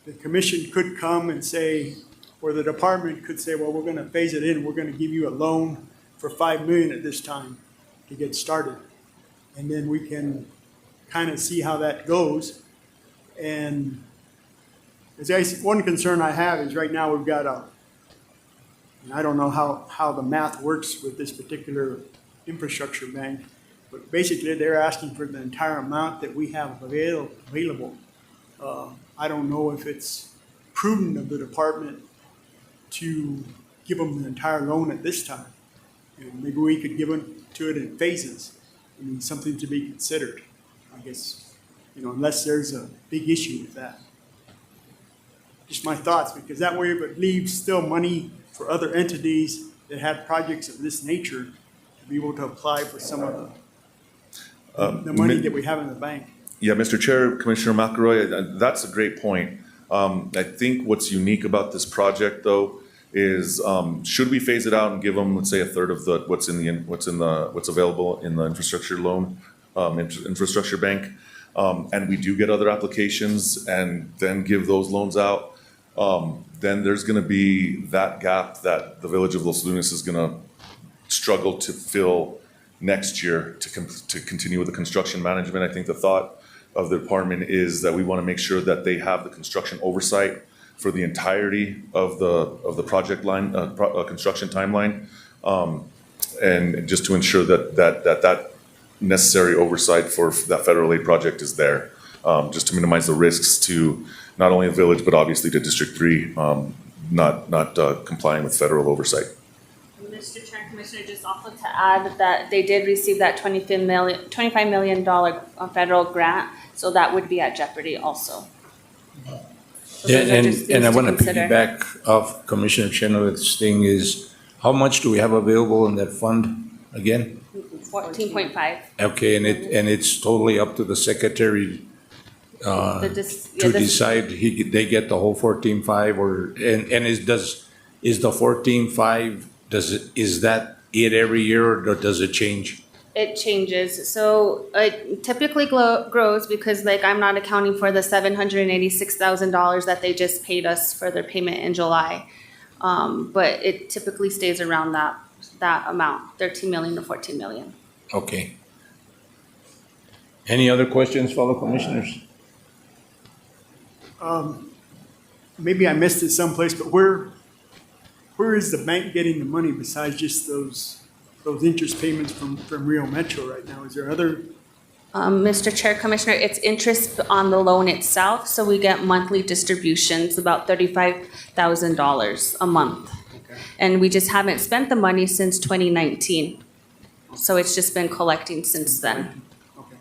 the commission could come and say, or the department could say, well, we're going to phase it in. We're going to give you a loan for 5 million at this time to get started. And then we can kind of see how that goes. And one concern I have is right now we've got and I don't know how the math works with this particular infrastructure bank, but basically they're asking for the entire amount that we have available. I don't know if it's prudent of the department to give them the entire loan at this time. You know, maybe we could give them to it in phases. I mean, something to be considered, I guess, you know, unless there's a big issue with that. Just my thoughts, because that way it would leave still money for other entities that have projects of this nature to be able to apply for some of the money that we have in the bank. Yeah, Mr. Chair, Commissioner McElroy, that's a great point. I think what's unique about this project, though, is should we phase it out and give them, let's say, a third of the what's available in the infrastructure loan, infrastructure bank, and we do get other applications and then give those loans out, then there's going to be that gap that the Village of Los Lunas is going to struggle to fill next year to continue with the construction management. I think the thought of the department is that we want to make sure that they have the construction oversight for the entirety of the project line, construction timeline, and just to ensure that necessary oversight for that federal aid project is there, just to minimize the risks to not only the village but obviously to District 3 not complying with federal oversight. Mr. Chair, Commissioner, just also to add that they did receive that $25 million federal grant, so that would be at jeopardy also. So those are just And I things want to consider. piggyback off Commissioner Chenoweth's thing is, how much do we have available in that fund again? 14.5. Okay, and it's totally up to the secretary to decide they get the whole 14.5 or is the 14.5 is that it every year or does it change? It changes. So it typically grows because like I'm not accounting for the $786,000 that they just paid us for their payment in July. But it typically stays around that amount, 13 million to 14 million. Okay. Any other questions, fellow commissioners? Maybe I missed it someplace, but where is the bank getting the money besides just those interest payments from Rio Metro right now? Is there other? Mr. Chair, Commissioner, it's interest on the loan itself. So we get monthly distributions, about $35,000 a month. Okay. And we just haven't spent the money since 2019. So it's just been collecting since then. Okay.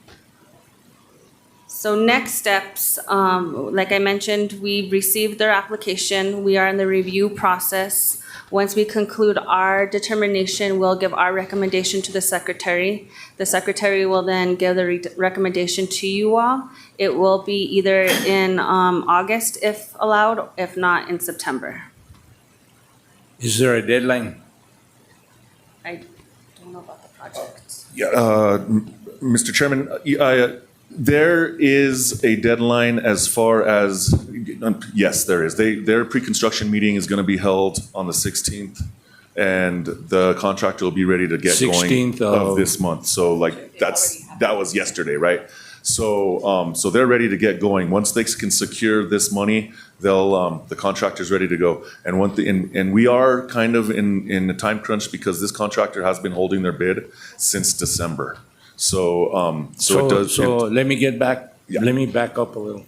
So next steps, like I mentioned, we received their application. We are in the review process. Once we conclude our determination, we'll give our recommendation to the secretary. The secretary will then give the recommendation to you all. It will be either in August if allowed, if not in September. Is there a deadline? I don't know about the project. Yeah, Mr. Chairman, there is a deadline as far as, yes, there is. Their pre-construction meeting is going to be held on the 16th, and the contractor will be ready to get going 16th of this month. So like that was yesterday, right? So so they're ready to get going. Once they can secure this money, they'll the contractor's ready to go. And we are kind of in a time crunch because this contractor has been holding their bid since December. So it does. So let me get back. Yeah. Let me back up a little.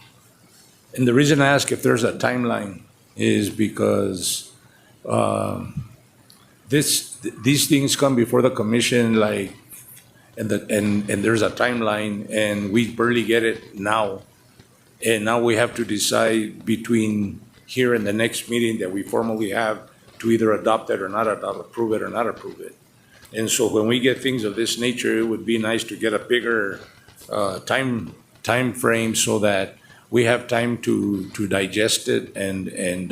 And the reason I ask if there's a timeline is because these things come before the commission, like, and there's a timeline, and we barely get it now, and now we have to decide between here and the next meeting that we formally have to either adopt it or not adopt, approve it or not approve it. And so when we get things of this nature, it would be nice to get a bigger time frame so that we have time to digest it and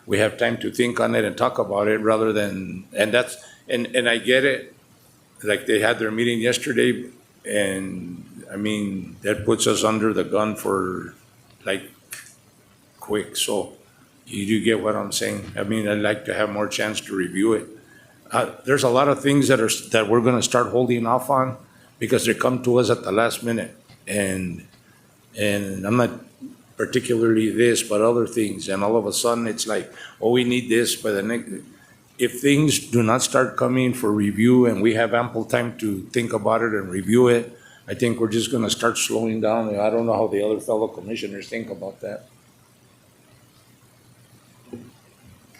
we have time to think on it and talk about it rather than, and I get it. Like they had their meeting yesterday and I mean, that puts us under the gun for like quick. So you do get what I'm saying? I mean, I'd like to have more chance to review it. There's a lot of things that we're going to start holding off on because they come to us at the last minute, and I'm not particularly this, but other things, and all of a sudden it's like, oh, we need this by the next. If things do not start coming for review and we have ample time to think about it and review it, I think we're just gonna start slowing down. I don't know how the other fellow commissioners think about that.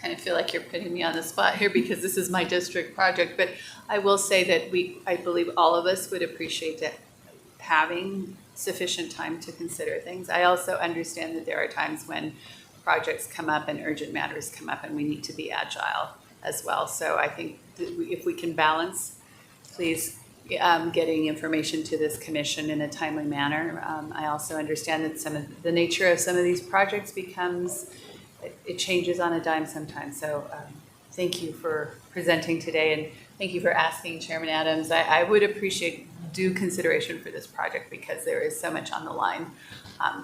Kind of feel like you're putting me on the spot here because this is my district project, but I will say that I believe all of us would appreciate having sufficient time to consider things. I also understand that there are times when projects come up and urgent matters come up and we need to be agile as well. So I think that if we can balance, please, getting information to this commission in a timely manner. I also understand that some of the nature of some of these projects becomes, it changes on a dime sometimes. So thank you for presenting today, and thank you for asking Chairman Adams. I would appreciate due consideration for this project because there is so much on the line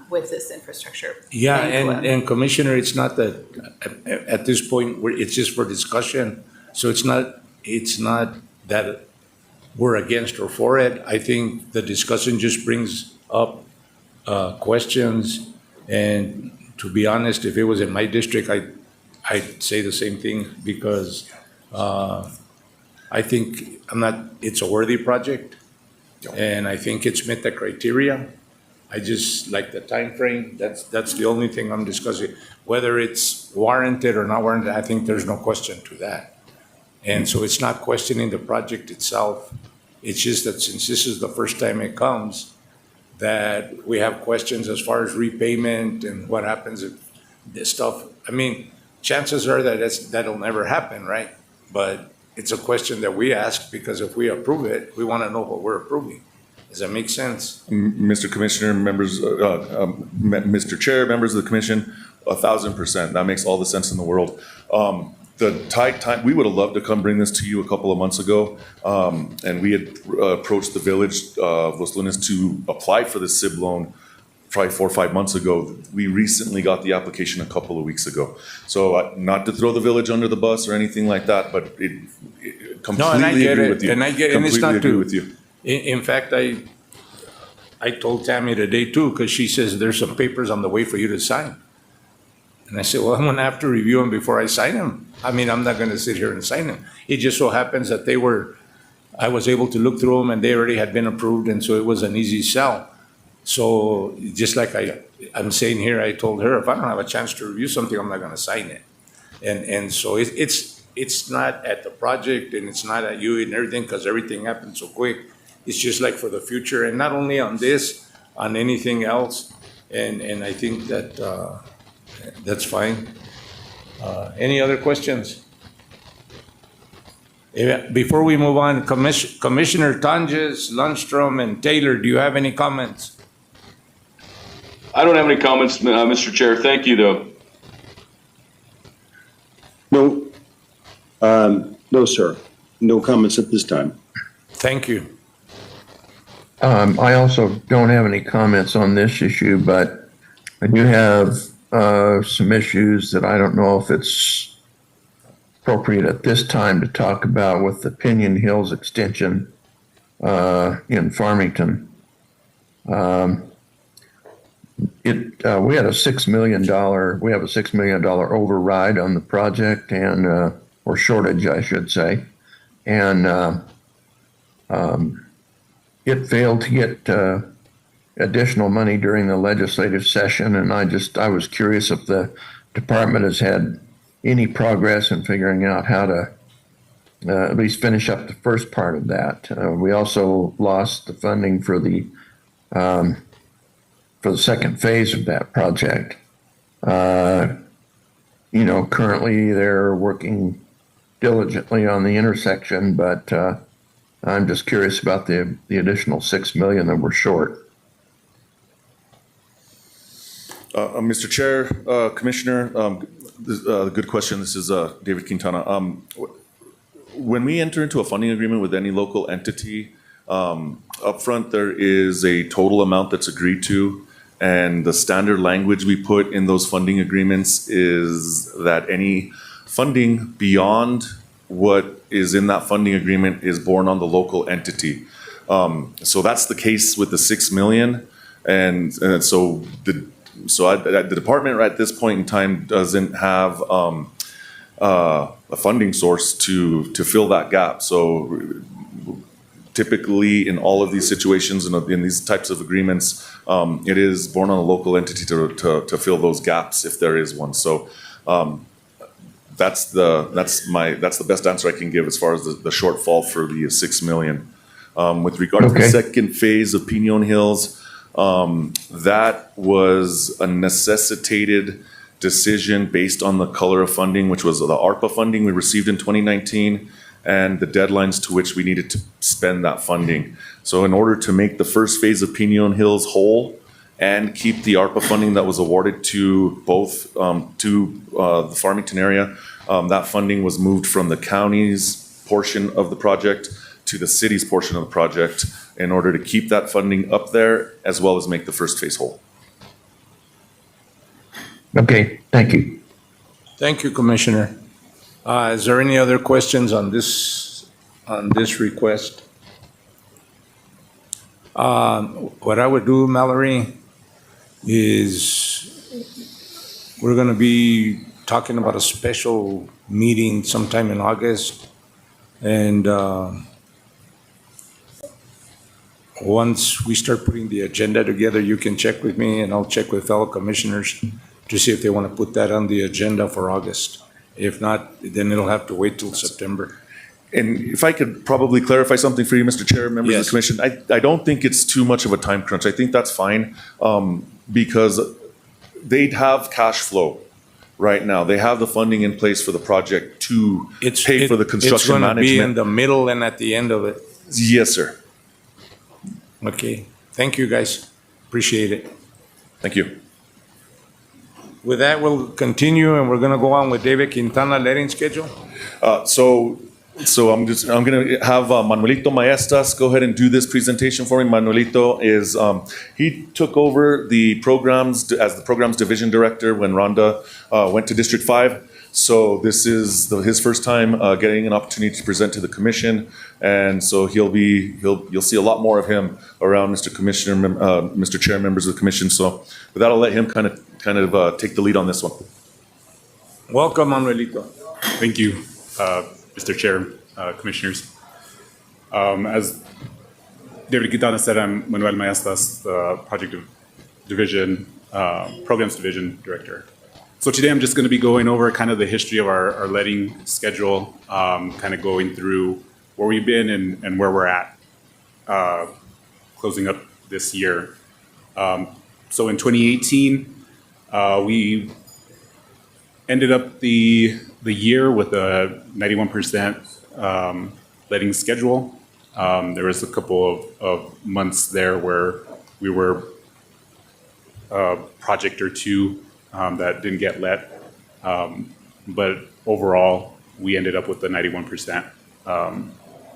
with this infrastructure. Yeah, Thank you. and Commissioner, it's not that, at this point, it's just for discussion. So it's not that we're against or for it. I think the discussion just brings up questions. And to be honest, if it was in my district, I'd say the same thing because I think it's a worthy project. And I think it's met the criteria. I just like the time frame. That's the only thing I'm discussing. Whether it's warranted or not warranted, I think there's no question to that. And so it's not questioning the project itself. It's just that since this is the first time it comes, that we have questions as far as repayment and what happens if this stuff. I mean, chances are that that'll never happen, right? But it's a question that we ask because if we approve it, we want to know what we're approving. Does that make sense? Mr. Commissioner, members, Mr. Chair, members of the commission, 1,000%. That makes all the sense in the world. The tight time, we would have loved to come bring this to you a couple of months ago. And we had approached the village of Los Lunas to apply for the SIB loan probably 4 or 5 months ago. We recently got the application a couple of weeks ago. So not to throw the village under the bus or anything like that, but completely agree with you. And I get it. And it's not agree with you. In fact, I told Tammy today too, because she says there's some papers on the way for you to sign. And I said, well, I'm gonna have to review them before I sign them. I mean, I'm not gonna sit here and sign them. It just so happens that I was able to look through them and they already had been approved, and so it was an easy sell. So just like I'm saying here, I told her, if I don't have a chance to review something, I'm not gonna sign it. And so it's not at the project and it's not at you and everything, because everything happened so quick. It's just like for the future, and not only on this, on anything else. And I think that that's fine. Any other questions? Before we move on, Commissioner Tonjes, Lundstrom, and Taylor, do you have any comments? I don't have any comments, Mr. Chair. Thank you, though. No, sir. No comments at this time. Thank you. I also don't have any comments on this issue, but I do have some issues that I don't know if it's appropriate at this time to talk about with the Pinion Hills extension in Farmington. We had a $6 million override on the project and or shortage, I should say, and it failed to get additional money during the legislative session, and I was curious if the department has had any progress in figuring out how to at least finish up the first part of that. We also lost the funding for the second phase of that project. Currently they're working diligently on the intersection, but I'm just curious about the additional $6 million that we're short. Mr. Chair, Commissioner, good question. This is David Quintana. When we enter into a funding agreement with any local entity, upfront there is a total amount that's agreed to, and the standard language we put in those funding agreements is that any funding beyond what is in that funding agreement is borne on the local entity. So that's the case with the $6 million, and so the department at this point in time doesn't have a funding source to fill that gap. So typically in all of these situations and in these types of agreements, it is borne on a local entity to fill those gaps if there is one. So that's the best answer I can give as far as the shortfall for the 6 million. With regard to the second phase of Pinon Hills, that was a necessitated decision based on the color of funding, which was the ARPA funding we received in 2019 and the deadlines to which we needed to spend that funding. So in order to make the first phase of Pinon Hills whole and keep the ARPA funding that was awarded to both the Farmington area, that funding was moved from the county's portion of the project to the city's portion of the project in order to keep that funding up there as well as make the first phase whole. Okay, thank you. Thank you, Commissioner. Is there any other questions on this request? What I would do, Mallory, is we're going to be talking about a special meeting sometime in August. And once we start putting the agenda together, you can check with me and I'll check with fellow commissioners to see if they want to put that on the agenda for August. If not, then it'll have to wait till September. And if I could probably clarify something for you, Mr. Chair, members of the commission, I don't think it's too much of a time crunch. I think that's fine because they'd have cash flow right now. They have the funding in place for the project to pay for the construction management. It's going to be in the middle and at the end of it. Yes, sir. Okay. Thank you, guys. Appreciate it. Thank you. With that, we'll continue and we're going to go on with David Quintana letting schedule. So I'm going to have Manuelito Maestas go ahead and do this presentation for me. Manuelito is, he took over the programs as the programs division director when Rhonda went to District 5. So this is his first time getting an opportunity to present to the commission. And so you'll see a lot more of him around Mr. Commissioner, Mr. Chair, members of the commission. So with that, I'll let him kind of take the lead on this one. Welcome, Manuelito. Thank you, Mr. Chair, Commissioners. As David Quintana said, I'm Manuel Maestas, the Programs Division Director. So today I'm just going to be going over kind of the history of our letting schedule, kind of going through where we've been and where we're at, closing up this year. So in 2018, we ended up the year with a 91% letting schedule. There was a couple of months there where we were a project or two that didn't get let. But overall, we ended up with the 91%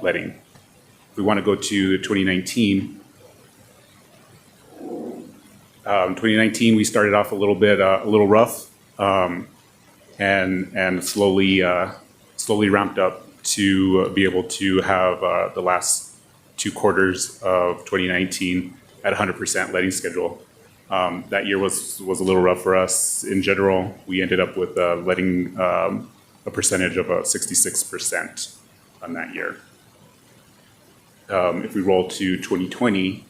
letting. If we want to go to 2019, 2019, we started off a little rough, and slowly ramped up to be able to have the last 2 quarters of 2019 at 100% letting schedule. That year was a little rough for us in general. We ended up with letting a percentage of 66% on that year. If we roll to 2020,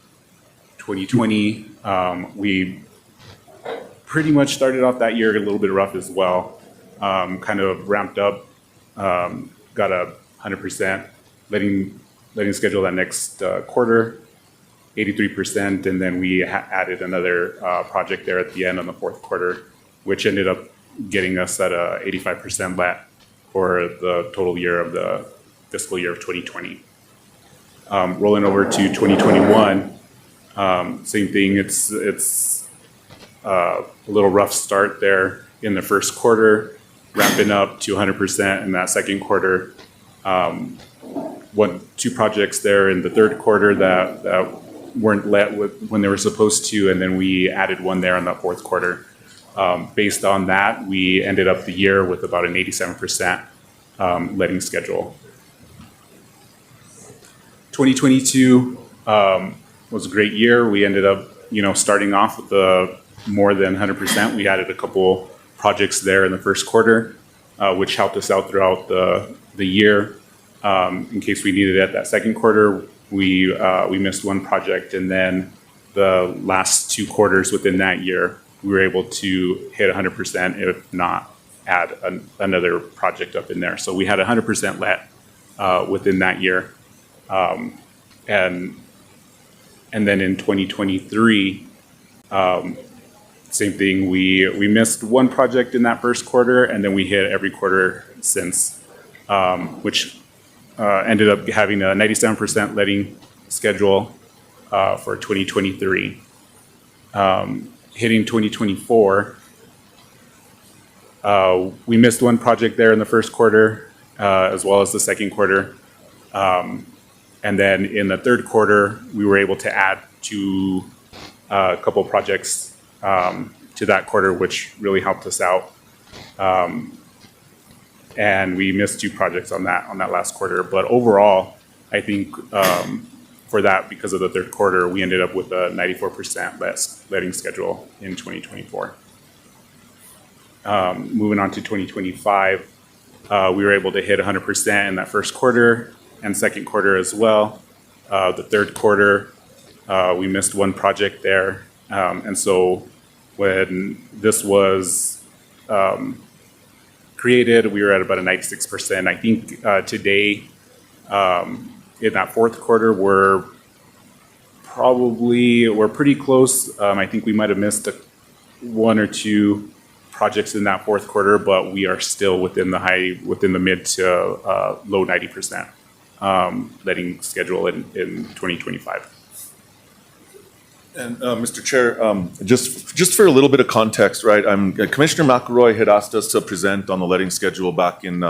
we pretty much started off that year a little bit rough as well. Kind of ramped up, got a 100% letting schedule that next quarter, 83%, and then we added another project there at the end on the 4th quarter, which ended up getting us at a 85% let for the total year of the fiscal year of 2020. Rolling over to 2021, same thing. It's a little rough start there in the 1st quarter, ramping up to 100% in that 2nd quarter. 2 projects there in the 3rd quarter that weren't let when they were supposed to, and then we added one there in the 4th quarter. Based on that, we ended up the year with about an 87% letting schedule. 2022 was a great year. We ended up, starting off with more than 100%. We added a couple projects there in the 1st quarter, which helped us out throughout the year. In case we needed it that 2nd quarter, we missed one project, and then the last 2 quarters within that year, we were able to hit 100%, if not add another project up in there. So we had 100% let within that year. And then in 2023, same thing. We missed one project in that first quarter, and then we hit every quarter since, which ended up having a 97% letting schedule for 2023. Hitting 2024, we missed one project there in the first quarter, as well as the second quarter. And then in the third quarter, we were able to add to a couple projects to that quarter, which really helped us out. And we missed 2 projects on that last quarter. But overall, I think for that, because of the third quarter, we ended up with a 94% letting schedule in 2024. Moving on to 2025, we were able to hit 100% in that first quarter and second quarter as well. The third quarter, we missed one project there. And so when this was created, we were at about a 96%. I think today, in that fourth quarter, we're pretty close. I think we might have missed 1 or 2 projects in that fourth quarter, but we are still within the mid to low 90% letting schedule in 2025. And Mr. Chair, just for a little bit of context, right? Commissioner McElroy had asked us to present on the letting schedule back in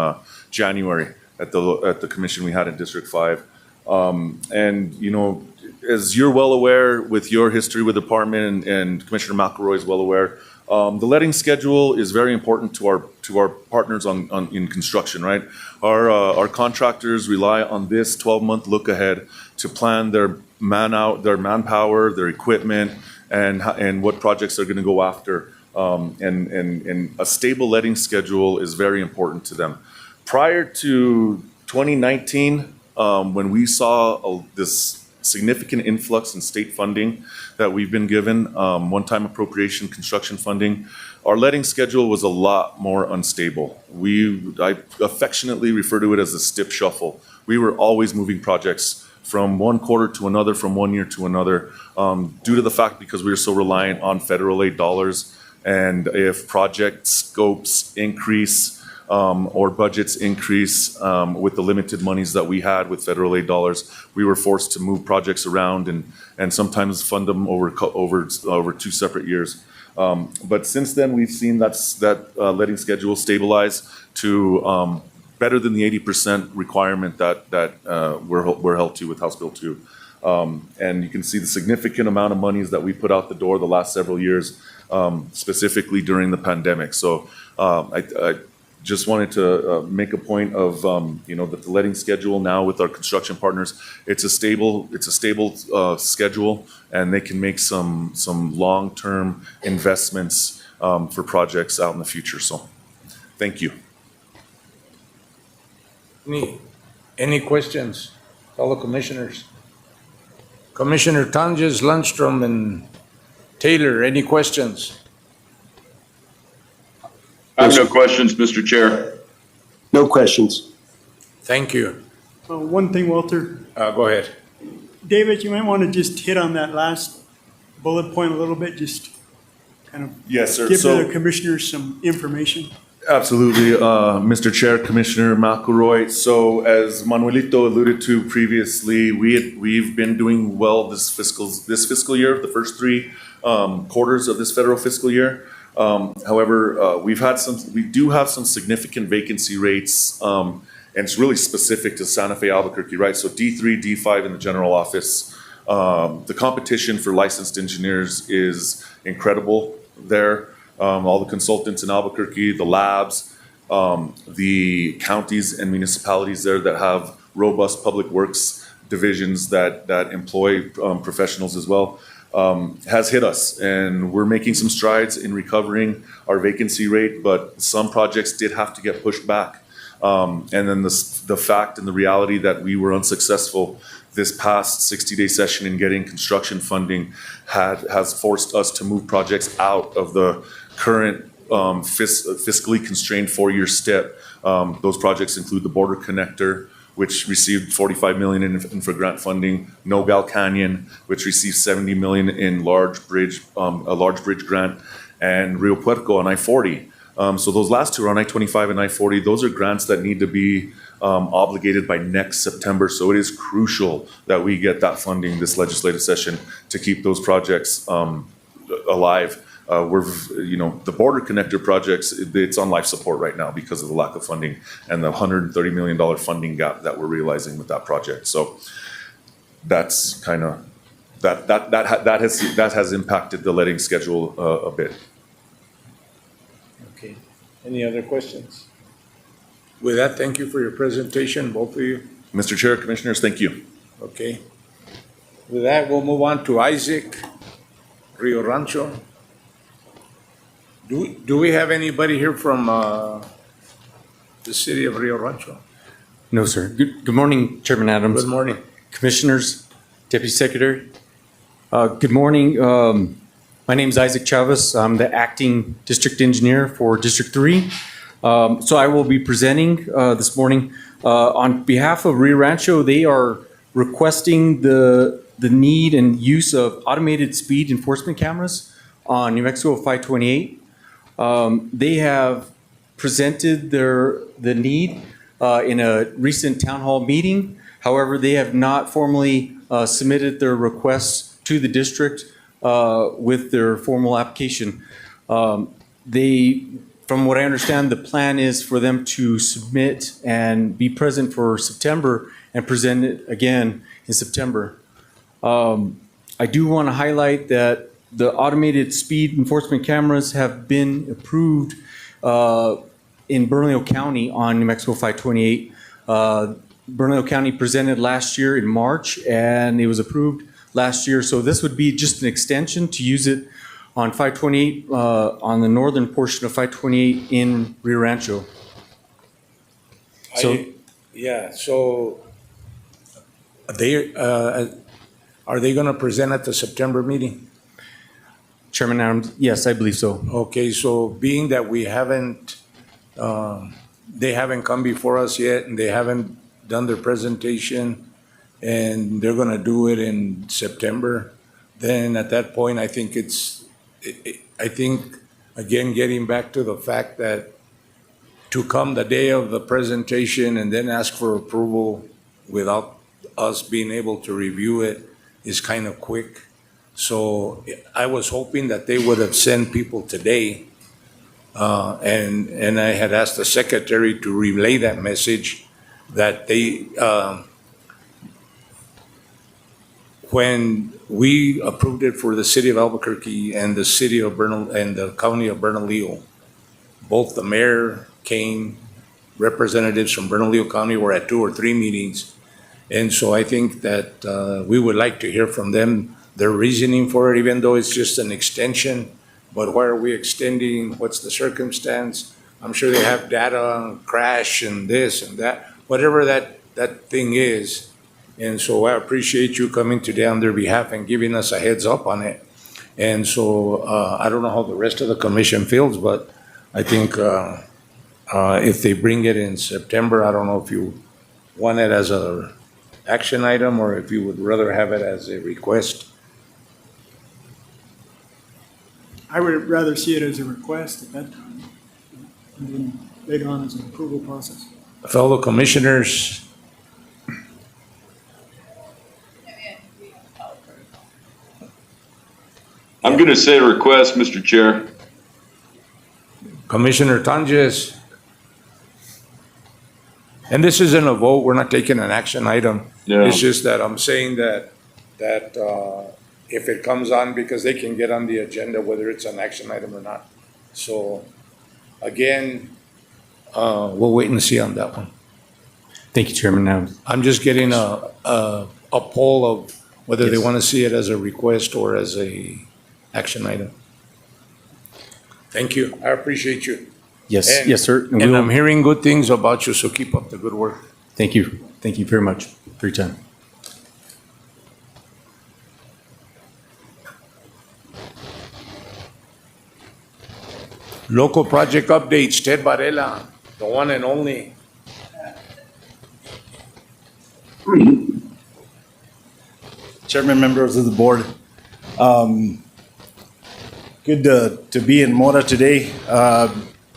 January at the commission we had in District 5. And you know, as you're well aware with your history with the department, and Commissioner McElroy is well aware, the letting schedule is very important to our partners in construction, right? Our contractors rely on this 12-month look ahead to plan their manpower, their equipment, and what projects they're going to go after. And a stable letting schedule is very important to them. Prior to 2019, when we saw this significant influx in state funding that we've been given, one-time appropriation construction funding, our letting schedule was a lot more unstable. I affectionately refer to it as the stip shuffle. We were always moving projects from one quarter to another, from one year to another, due to the fact because we were so reliant on federal aid dollars. And if project scopes increase, or budgets increase with the limited monies that we had with federal aid dollars, we were forced to move projects around and sometimes fund them over 2 separate years. But since then, we've seen that letting schedule stabilize to better than the 80% requirement that we're held to with House Bill 2. And you can see the significant amount of monies that we put out the door the last several years, specifically during the pandemic. So I just wanted to make a point of that the letting schedule now with our construction partners, it's a stable schedule, and they can make some long-term investments for projects out in the future. So, thank you. Any questions, fellow commissioners? Commissioner Tonjes, Lundstrom, and Taylor, any questions? I have no questions, Mr. Chair. No questions. Thank you. One thing, Walter. Go ahead. David, you might want to just hit on that last bullet point a little bit, just kind of yes, sir. give the commissioners some information. Absolutely, Mr. Chair, Commissioner McElroy. So as Manuelito alluded to previously, we've been doing well this fiscal year, the first 3 quarters of this federal fiscal year. However, we do have some significant vacancy rates, and it's really specific to Santa Fe, Albuquerque, right? So D3, D5 in the general office. The competition for licensed engineers is incredible there. All the consultants in Albuquerque, the labs, the counties and municipalities there that have robust public works divisions that employ professionals as well, has hit us. And we're making some strides in recovering our vacancy rate, but some projects did have to get pushed back And then the fact and the reality that we were unsuccessful this past 60-day session in getting construction funding has forced us to move projects out of the current fiscally constrained 4-year step. Those projects include the border connector, which received $45 million in infra grant funding, Nogal Canyon, which received $70 million in a large bridge grant, and Rio Puerco on I-40. So those last two are on I-25 and I-40. Those are grants that need to be obligated by next September. So it is crucial that we get that funding this legislative session to keep those projects alive. The border connector projects, it's on life support right now because of the lack of funding and the $130 million funding gap that we're realizing with that project. So that's kind of, that has impacted the letting schedule a bit. Okay. Any other questions? With that, thank you for your presentation, both of you. Mr. Chair, Commissioners, thank you. Okay. With that, we'll move on to Isaac, Rio Rancho. Do we have anybody here from the city of Rio Rancho? No, sir. Good morning, Chairman Adams. Good morning. Commissioners, Deputy Secretary. Good morning. My name is Isaac Chavez. I'm the acting district engineer for District 3. So I will be presenting this morning on behalf of Rio Rancho. They are requesting the need and use of automated speed enforcement cameras on New Mexico 528. They have presented the need in a recent town hall meeting. However, they have not formally submitted their requests to the district with their formal application. From what I understand, the plan is for them to submit and be present for September and present it again in September. I do want to highlight that the automated speed enforcement cameras have been approved in Bernalillo County on New Mexico 528. Bernalillo County presented last year in March, and it was approved last year. So this would be just an extension to use it on 528, on the northern portion of 528 in Rio Rancho. So, So are they going to present at the September meeting? Chairman Adams, yes, I believe so. Okay, so being that we haven't, they haven't come before us yet, and they haven't done their presentation, and they're going to do it in September, then at that point, I think again, getting back to the fact that to come the day of the presentation and then ask for approval without us being able to review it is kind of quick. So I was hoping that they would have sent people today, and I had asked the secretary to relay that message that they, when we approved it for the city of Albuquerque and the city of and the county of Bernalillo, both the mayor came, representatives from Bernalillo County were at 2 or 3 meetings. And so I think that we would like to hear from them, their reasoning for it, even though it's just an extension. But why are we extending? What's the circumstance? I'm sure they have data on crash and this and that, whatever that thing is. And so I appreciate you coming today on their behalf and giving us a heads up on it. And so I don't know how the rest of the commission feels, but I think if they bring it in September, I don't know if you want it as a action item or if you would rather have it as a request. I would rather see it as a request at that time, and then later on as an approval process. Fellow commissioners, I'm going to say a request, Mr. Chair. Commissioner Tanges. And this isn't a vote, we're not taking an action item. Yeah. It's just that I'm saying that if it comes on, because they can get on the agenda whether it's an action item or not. So again, we'll wait and see on that one. Thank you, Chairman Adams. I'm just getting a poll of whether they Yes. want to see it as a request or as a action item. Thank you, I appreciate you. Yes, And- yes, sir. And we'll- I'm hearing good things about you, so keep up the good work. Thank you. Thank you very much for your time. Local project updates, Ted Varela, the one and only. Chairman, members of the board. Good to be in Mora today.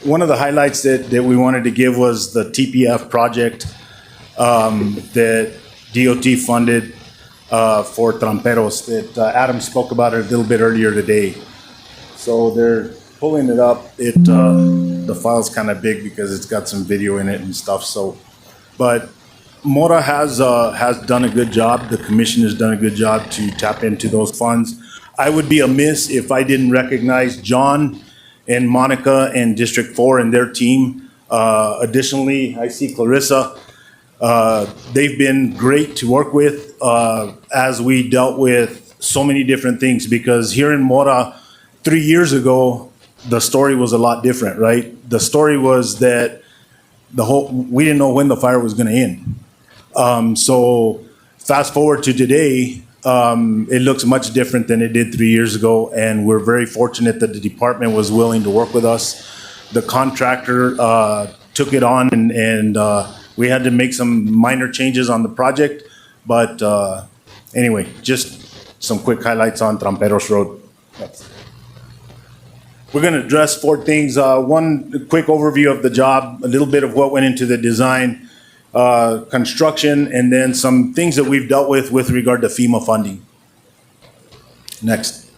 One of the highlights that we wanted to give was the TPF project that DOT funded for Tramperos that Adam spoke about it a little bit earlier today. So they're pulling it up. The file's kind of big because it's got some video in it and stuff. But Mora has done a good job. The commission has done a good job to tap into those funds. I would be amiss if I didn't recognize John and Monica and District 4 and their team. Additionally, I see Clarissa. They've been great to work with as we dealt with so many different things, because here in Mora 3 years ago, the story was a lot different, right? The story was that we didn't know when the fire was going to end. So fast forward to today, it looks much different than it did 3 years ago, and we're very fortunate that the department was willing to work with us. The contractor took it on, and we had to make some minor changes on the project. But anyway, just some quick highlights on Tramperos Road. We're going to address 4 things. One quick overview of the job, a little bit of what went into the design, construction, and then some things that we've dealt with regard to FEMA funding. Next.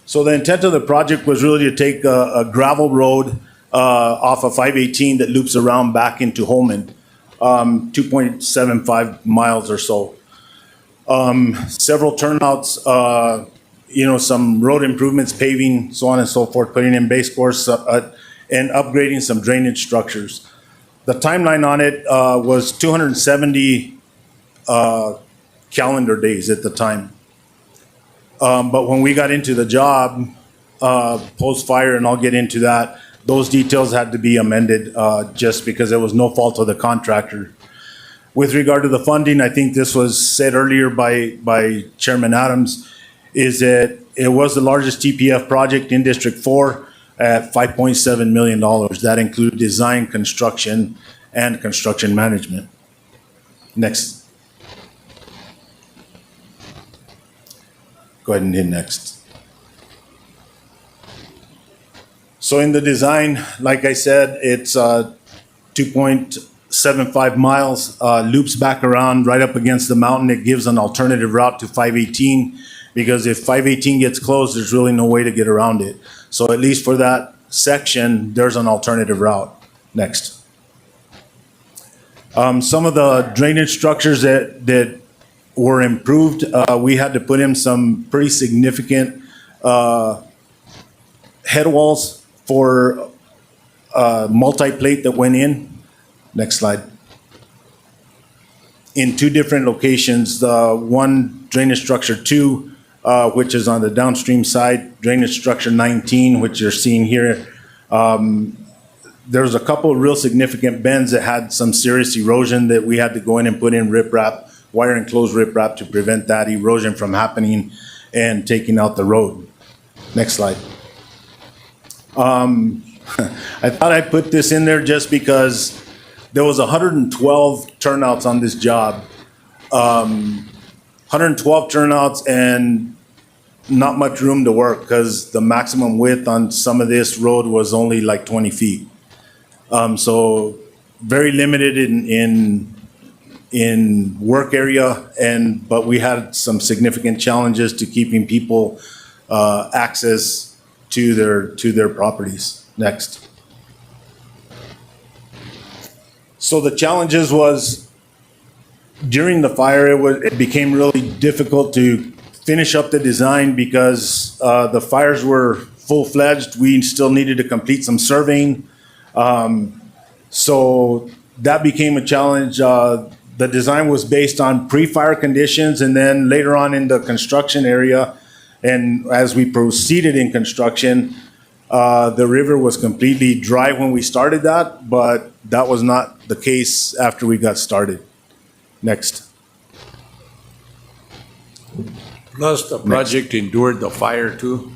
So the intent of the project was really to take a gravel road off of 518 that loops around back into Holman, 2.75 miles or so. Several turnouts, some road improvements, paving, so on and so forth, putting in base course, and upgrading some drainage structures. The timeline on it was 270 calendar days at the time. But when we got into the job, post-fire, and I'll get into that, those details had to be amended just because there was no fault of the contractor. With regard to the funding, I think this was said earlier by Chairman Adams, is that it was the largest TPF project in District 4 at $5.7 million. That included design, construction, and construction management. Next. Go ahead and hit next. So in the design, like I said, it's 2.75 miles, loops back around right up against the mountain. It gives an alternative route to 518, because if 518 gets closed, there's really no way to get around it. So at least for that section, there's an alternative route. Next. Some of the drainage structures that were improved, we had to put in some pretty significant head walls for multi-plate that went in. Next slide. In 2 different locations, one drainage structure 2, which is on the downstream side, drainage structure 19, which you're seeing here. There's a couple of real significant bends that had some serious erosion that we had to go in and put in riprap, wire enclosed riprap, to prevent that erosion from happening and taking out the road. Next slide. I thought I'd put this in there just because there was 112 turnouts on this job. 112 turnouts and not much room to work, because the maximum width on some of this road was only like 20 feet. So very limited in work area, but we had some significant challenges to keeping people access to their properties. Next. So the challenges was during the fire, it became really difficult to finish up the design because the fires were full-fledged. We still needed to complete some surveying. So that became a challenge. The design was based on pre-fire conditions, and then later on in the construction area, and as we proceeded in construction, The river was completely dry when we started that, but that was not the case after we got started. Next. Plus, the project endured the fire too.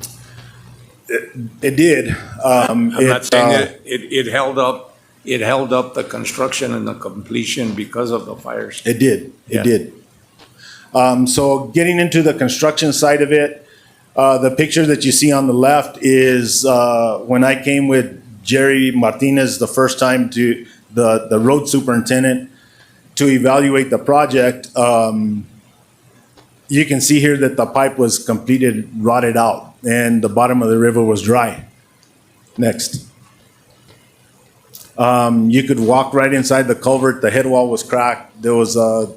It did. I'm not saying it held up. It held up the construction and the completion because of the fires. It did. Yeah. It did. So getting into the construction side of it, the picture that you see on the left is when I came with Jerry Martinez the first time to the road superintendent to evaluate the project. You can see here that the pipe was completed, rotted out, and the bottom of the river was dry. Next. You could walk right inside the culvert. The head wall was cracked. There was a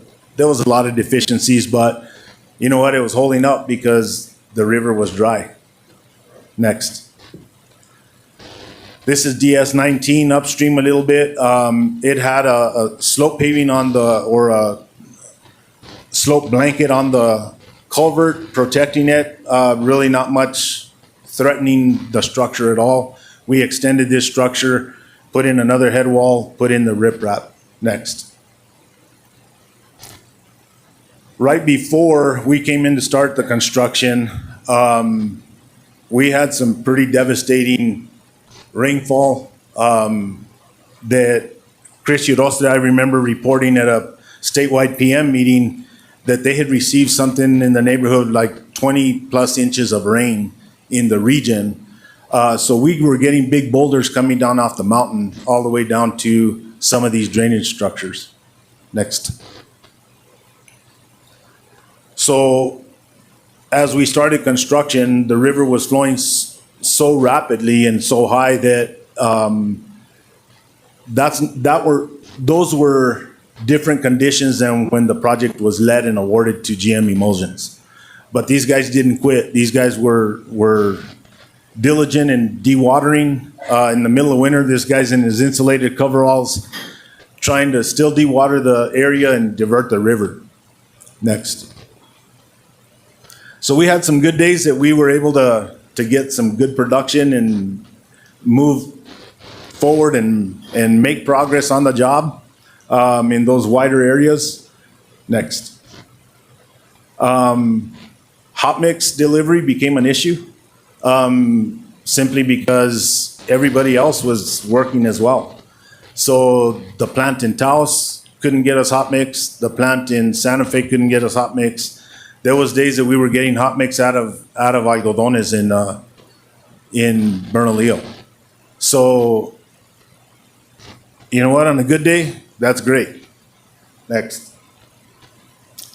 lot of deficiencies, but you know what? It was holding up because the river was dry. Next. This is DS-19 upstream a little bit. It had a slope paving or a slope blanket on the culvert protecting it. Really not much threatening the structure at all. We extended this structure, put in another head wall, put in the riprap. Next. Right before we came in to start the construction, we had some pretty devastating rainfall that Chris Urostra, I remember reporting at a statewide PM meeting that they had received something in the neighborhood like 20 plus inches of rain in the region. So we were getting big boulders coming down off the mountain all the way down to some of these drainage structures. Next. So as we started construction, the river was flowing so rapidly and so high that those were different conditions than when the project was led and awarded to GM Emulsions. But these guys didn't quit. These guys were diligent in dewatering. In the middle of winter, this guy's in his insulated coveralls trying to still dewater the area and divert the river. Next. So we had some good days that we were able to get some good production and move forward and make progress on the job in those wider areas. Next. Hot mix delivery became an issue simply because everybody else was working as well. So the plant in Taos couldn't get us hot mix. The plant in Santa Fe couldn't get us hot mix. There was days that we were getting hot mix out of Algodones in Bernalillo. So, you know what? On a good day, that's great. Next.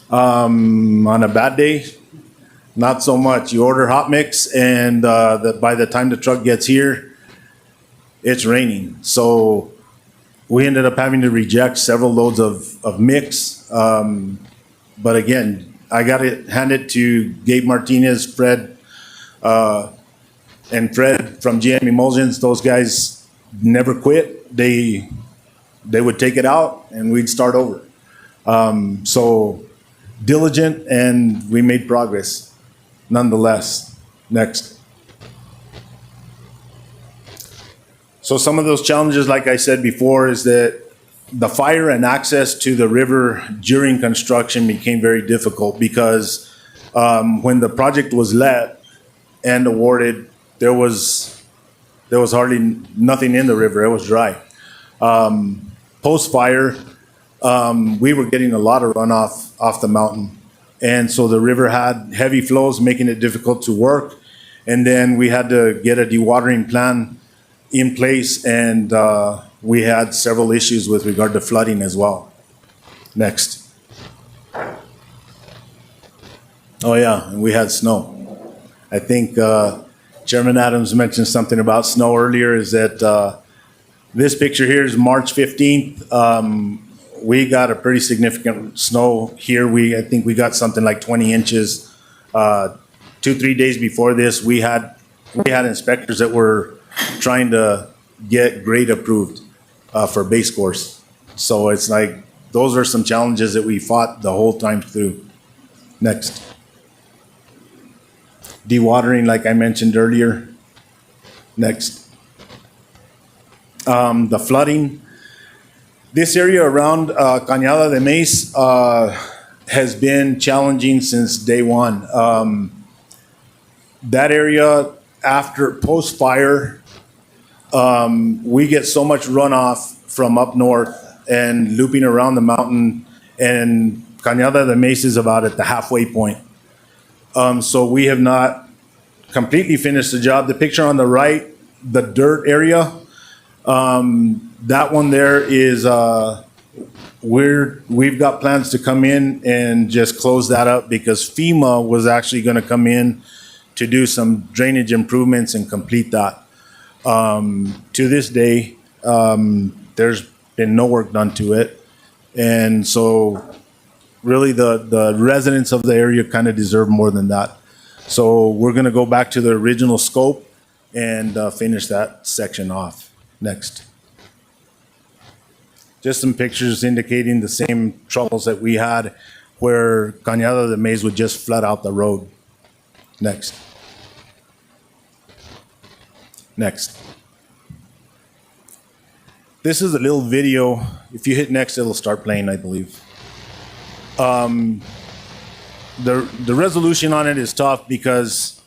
On a bad day, not so much. You order hot mix, and by the time the truck gets here, it's raining. So we ended up having to reject several loads of mix. But again, I got to hand it to Gabe Martinez, Fred, and Fred from GM Emulsions. Those guys never quit. They would take it out and we'd start over. So diligent, and we made progress nonetheless. Next. So some of those challenges, like I said before, is that the fire and access to the river during construction became very difficult because when the project was let and awarded, there was hardly nothing in the river. It was dry. Post-fire, we were getting a lot of runoff off the mountain. And so the river had heavy flows, making it difficult to work. And then we had to get a dewatering plan in place, and we had several issues with regard to flooding as well. Next. Oh yeah, and we had snow. I think Chairman Adams mentioned something about snow earlier, is that this picture here is March 15th. We got a pretty significant snow here. I think we got something like 20 inches. 2-3 days before this, we had inspectors that were trying to get grade approved for base course. So it's like, those are some challenges that we fought the whole time through. Next. Dewatering, like I mentioned earlier. Next. The flooding. This area around Cañada de Maíz has been challenging since day one. That area, after post-fire, we get so much runoff from up north and looping around the mountain, and Cañada de Maíz is about at the halfway point. So we have not completely finished the job. The picture on the right, the dirt area, that one there is, we've got plans to come in and just close that up because FEMA was actually gonna come in to do some drainage improvements and complete that. To this day, there's been no work done to it. And so really the residents of the area kind of deserve more than that. So we're gonna go back to the original scope and finish that section off. Next. Just some pictures indicating the same troubles that we had where Cañada de Maíz would just flood out the road. Next. Next. This is a little video. If you hit next, it'll start playing, I believe. The resolution on it is tough because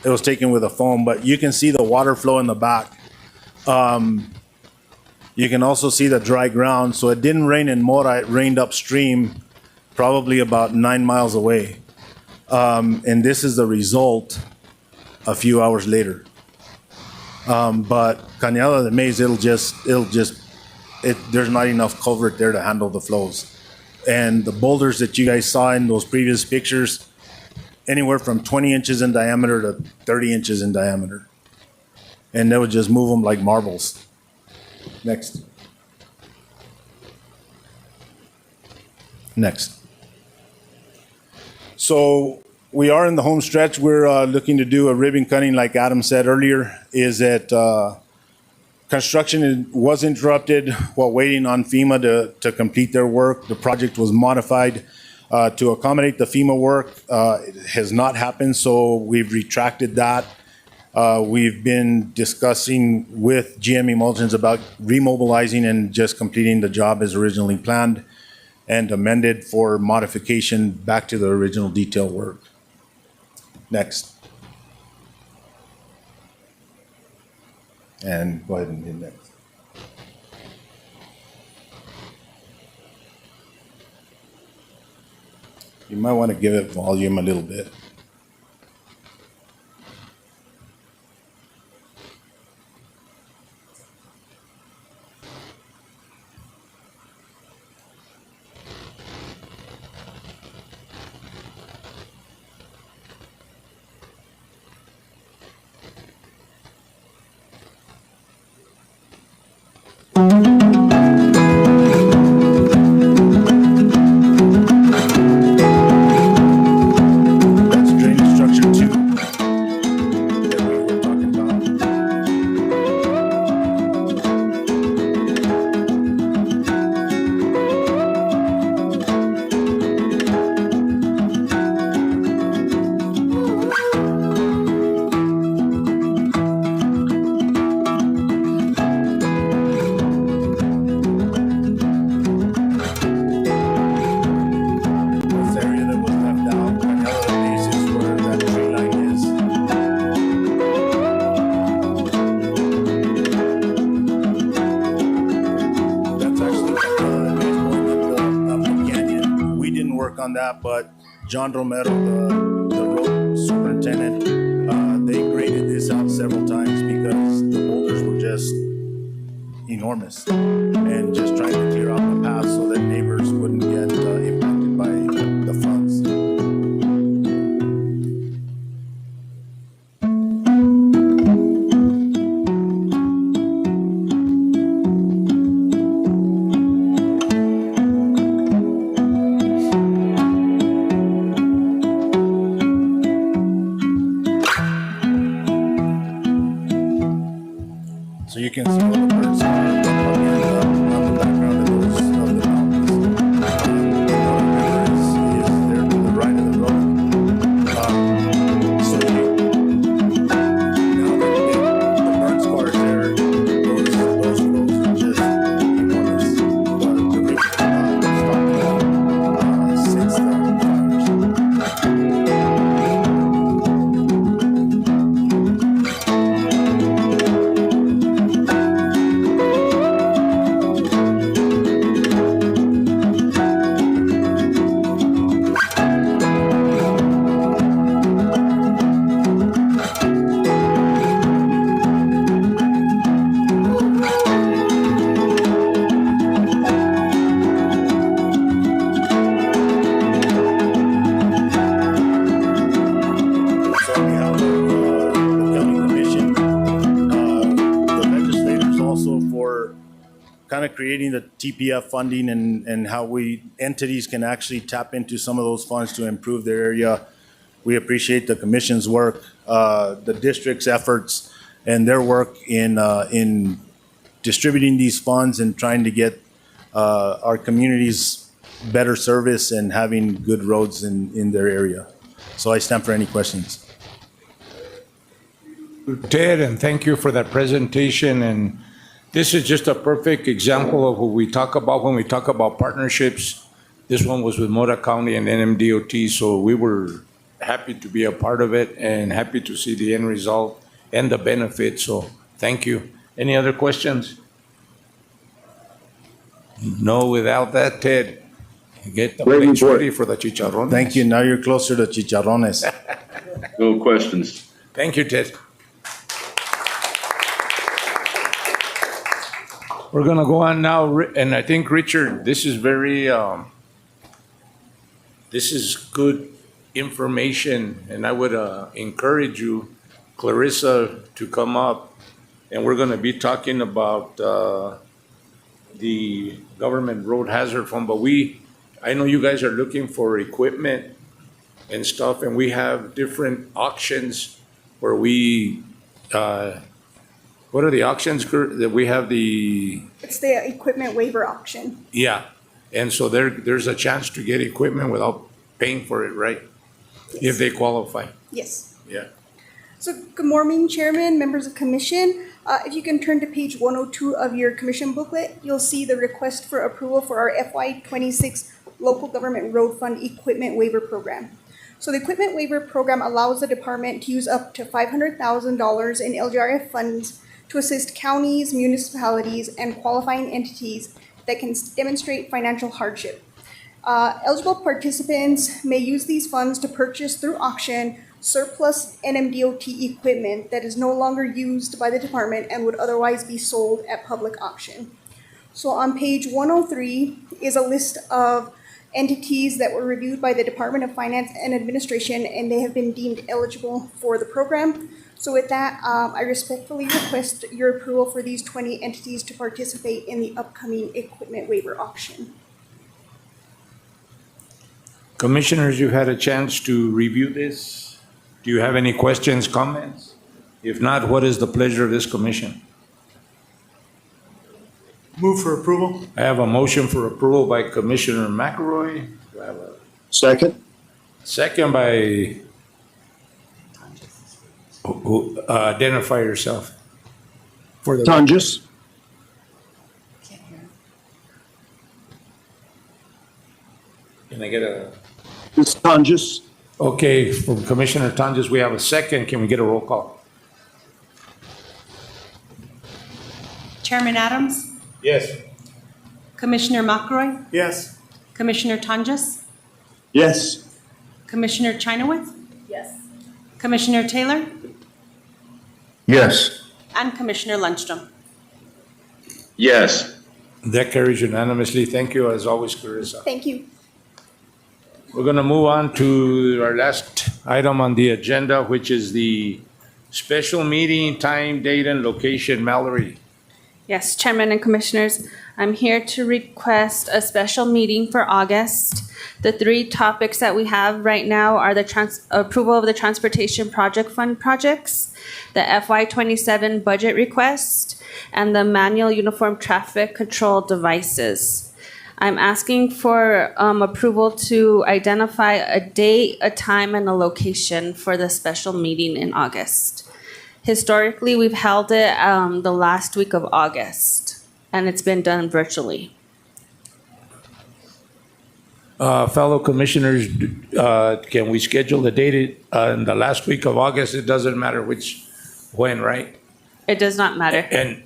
it was taken with a phone, but you can see the water flow in the back. You can also see the dry ground. So it didn't rain in Mora, it rained upstream, probably about 9 miles away. And this is the result a few hours later. But Cañada de Maíz, there's not enough culvert there to handle the flows. And the boulders that you guys saw in those previous pictures, anywhere from 20 inches in diameter to 30 inches in diameter. And they would just move them like marbles. Next. Next. So we are in the home stretch. We're looking to do a ribbon cutting, like Adam said earlier, is that construction was interrupted while waiting on FEMA to complete their work. The project was modified to accommodate the FEMA work. It has not happened, so we've retracted that. We've been discussing with GM Emulsions about remobilizing and just completing the job as originally planned and amended for modification back to the original detail work. Next. And go ahead and hit next. You might want to give it volume a little bit. That's drainage structure 2 that we were talking about. This area that was left out, Cañada de Maíz is where that tree line is. That's actually Cañada de Maíz going up the canyon. We didn't work on that, but John Romero, the road superintendent, they graded this out several times because the boulders were just enormous and just trying to clear out the path so that neighbors wouldn't get impacted by the floods. So you can see all the birds on the background of those of the mountains. The Mora River is there to the right of the road. So now that the creating the TPF funding and how entities can actually tap into some of those funds to improve their area. We appreciate the commission's work, the district's efforts, and their work in distributing these funds and trying to get our communities better service and having good roads in their area. So I stand for any questions. Ted, and thank you for that presentation. And this is just a perfect example of what we talk about when we talk about partnerships. This one was with Mora County and NMDOT, so we were happy to be a part of it and happy to see the end result and the benefits. So thank you. Any other questions? No, without that, Ted, get the Great plates report. ready for the chicharrones. Thank you. Now you're closer to chicharrones. No questions. Thank you, Ted. We're gonna go on now, and I think, Richard, this is very, this is good information, and I would encourage you, Clarissa, to come up, and we're gonna be talking about the government road hazard fund, but I know you guys are looking for equipment and stuff, and we have different auctions where we, what are the auctions, Kurt? That we have the, It's the equipment waiver auction. yeah, and so there's a chance to get equipment without paying for it, right? If they qualify, Yes. yeah. So good morning, Chairman, members of Commission. If you can turn to page 102 of your Commission booklet, you'll see the request for approval for our FY26 Local Government Road Fund Equipment Waiver Program. So the Equipment Waiver Program allows the department to use up to $500,000 in LGRF funds to assist counties, municipalities, and qualifying entities that can demonstrate financial hardship. Eligible participants may use these funds to purchase through auction surplus NMDOT equipment that is no longer used by the department and would otherwise be sold at public auction. So on page 103 is a list of entities that were reviewed by the Department of Finance and Administration, and they have been deemed eligible for the program. So with that, I respectfully request your approval for these 20 entities to participate in the upcoming equipment waiver auction. Commissioners, you've had a chance to review this. Do you have any questions, comments? If not, what is the pleasure of this commission? Move for approval. I have a motion for approval by Commissioner McElroy. Do I have a Second? second by, identify yourself. For the Tonjes? Can I get a, This is Tonjes. okay, from Commissioner Tonjes, we have a second. Can we get a roll call? Chairman Adams, Yes. Commissioner McElroy, Yes. Commissioner Tonjes, Yes. Commissioner Chinowith, Yes. Commissioner Taylor, Yes. and Commissioner Lundstrom. Yes. That carries unanimously. Thank you, as always, Clarissa. Thank you. We're going to move on to our last item on the agenda, which is the special meeting time, date, and location. Mallory. Yes, Chairman and Commissioners, I'm here to request a special meeting for August. The three topics that we have right now are the approval of the Transportation Project Fund projects, the FY27 budget request, and the manual uniform traffic control devices. I'm asking for approval to identify a date, a time, and a location for the special meeting in August. Historically, we've held it the last week of August, and it's been done virtually. Fellow commissioners, can we schedule the date in the last week of August? It doesn't matter when, right? It does not matter. And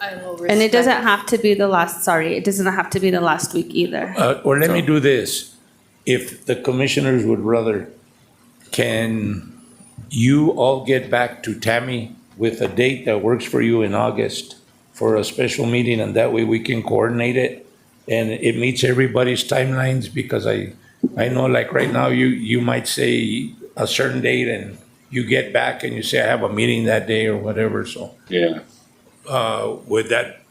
I will And it doesn't respect- have to be the last, sorry, it doesn't have to be the last week either. or let me do this. If the commissioners would rather, can you all get back to Tammy with a date that works for you in August for a special meeting, and that way we can coordinate it and it meets everybody's timelines? Because I know, like right now, you might say a certain date and you get back and you say, I have a meeting that day or whatever, so. Yeah. would that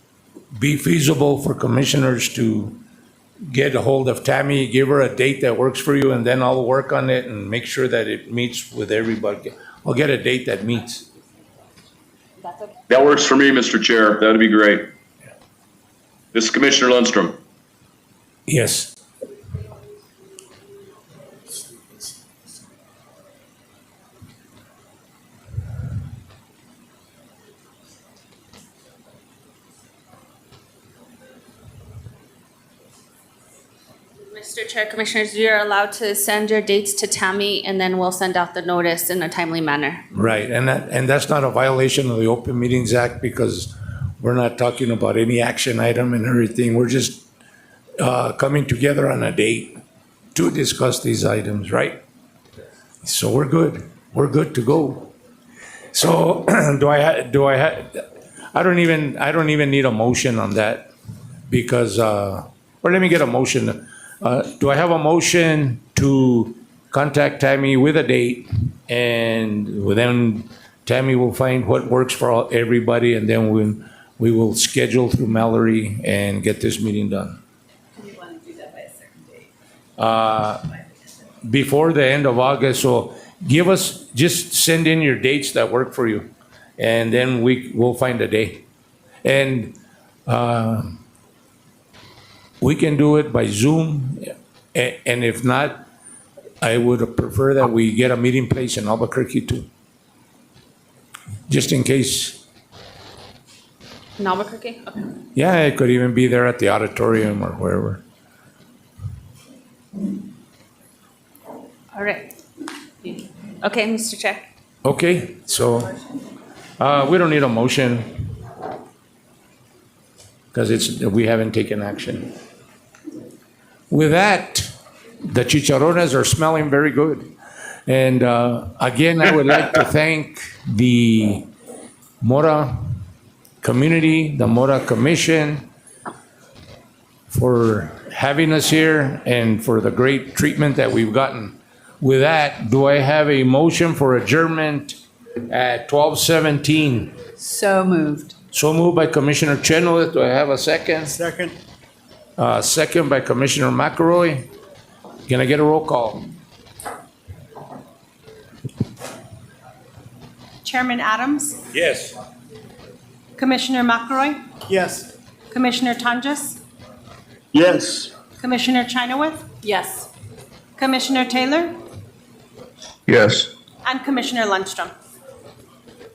be feasible for commissioners to get a hold of Tammy, give her a date that works for you, and then I'll work on it and make sure that it meets with everybody. I'll get a date that meets. That works for me, Mr. Chair. That'd be great. This is Commissioner Lundstrom. Yes. Mr. Chair, Commissioners, you're allowed to send your dates to Tammy, and then we'll send out the notice in a timely manner. Right, and that's not a violation of the Open Meetings Act because we're not talking about any action item and everything. We're just coming together on a date to discuss these items, right? So we're good. We're good to go. So I don't even need a motion on that because or let me get a motion. Do I have a motion to contact Tammy with a date, and then Tammy will find what works for everybody, and then we will schedule through Mallory and get this meeting done? Do you want to do that by a certain date? Before the end of August, so just send in your dates that work for you, and then we'll find a day. And we can do it by Zoom, and if not, I would prefer that we get a meeting place in Albuquerque too, just in case. In Albuquerque? Okay. Yeah, it could even be there at the auditorium or wherever. All right. Okay, Mr. Chair. Okay, so we don't need a motion because we haven't taken action. With that, the chicharrones are smelling very good. And again, I would like to thank the Mora community, the Mora Commission for having us here and for the great treatment that we've gotten. With that, do I have a motion for adjournment at 12:17? So moved. So moved by Commissioner Chenoweth. Do I have a second? Second. Second by Commissioner McElroy. Can I get a roll call? Chairman Adams, Yes. Commissioner McElroy, Yes. Commissioner Tonjes, Yes. Commissioner Chinoweth, Yes. Commissioner Taylor, Yes. and Commissioner Lundstrom.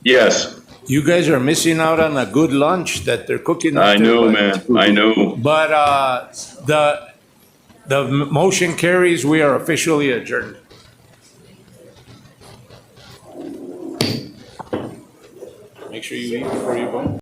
Yes, You guys are missing out on a good lunch that they're cooking up I there, know, but- man. I know. But the motion carries. We are officially adjourned. Make sure you eat before you go.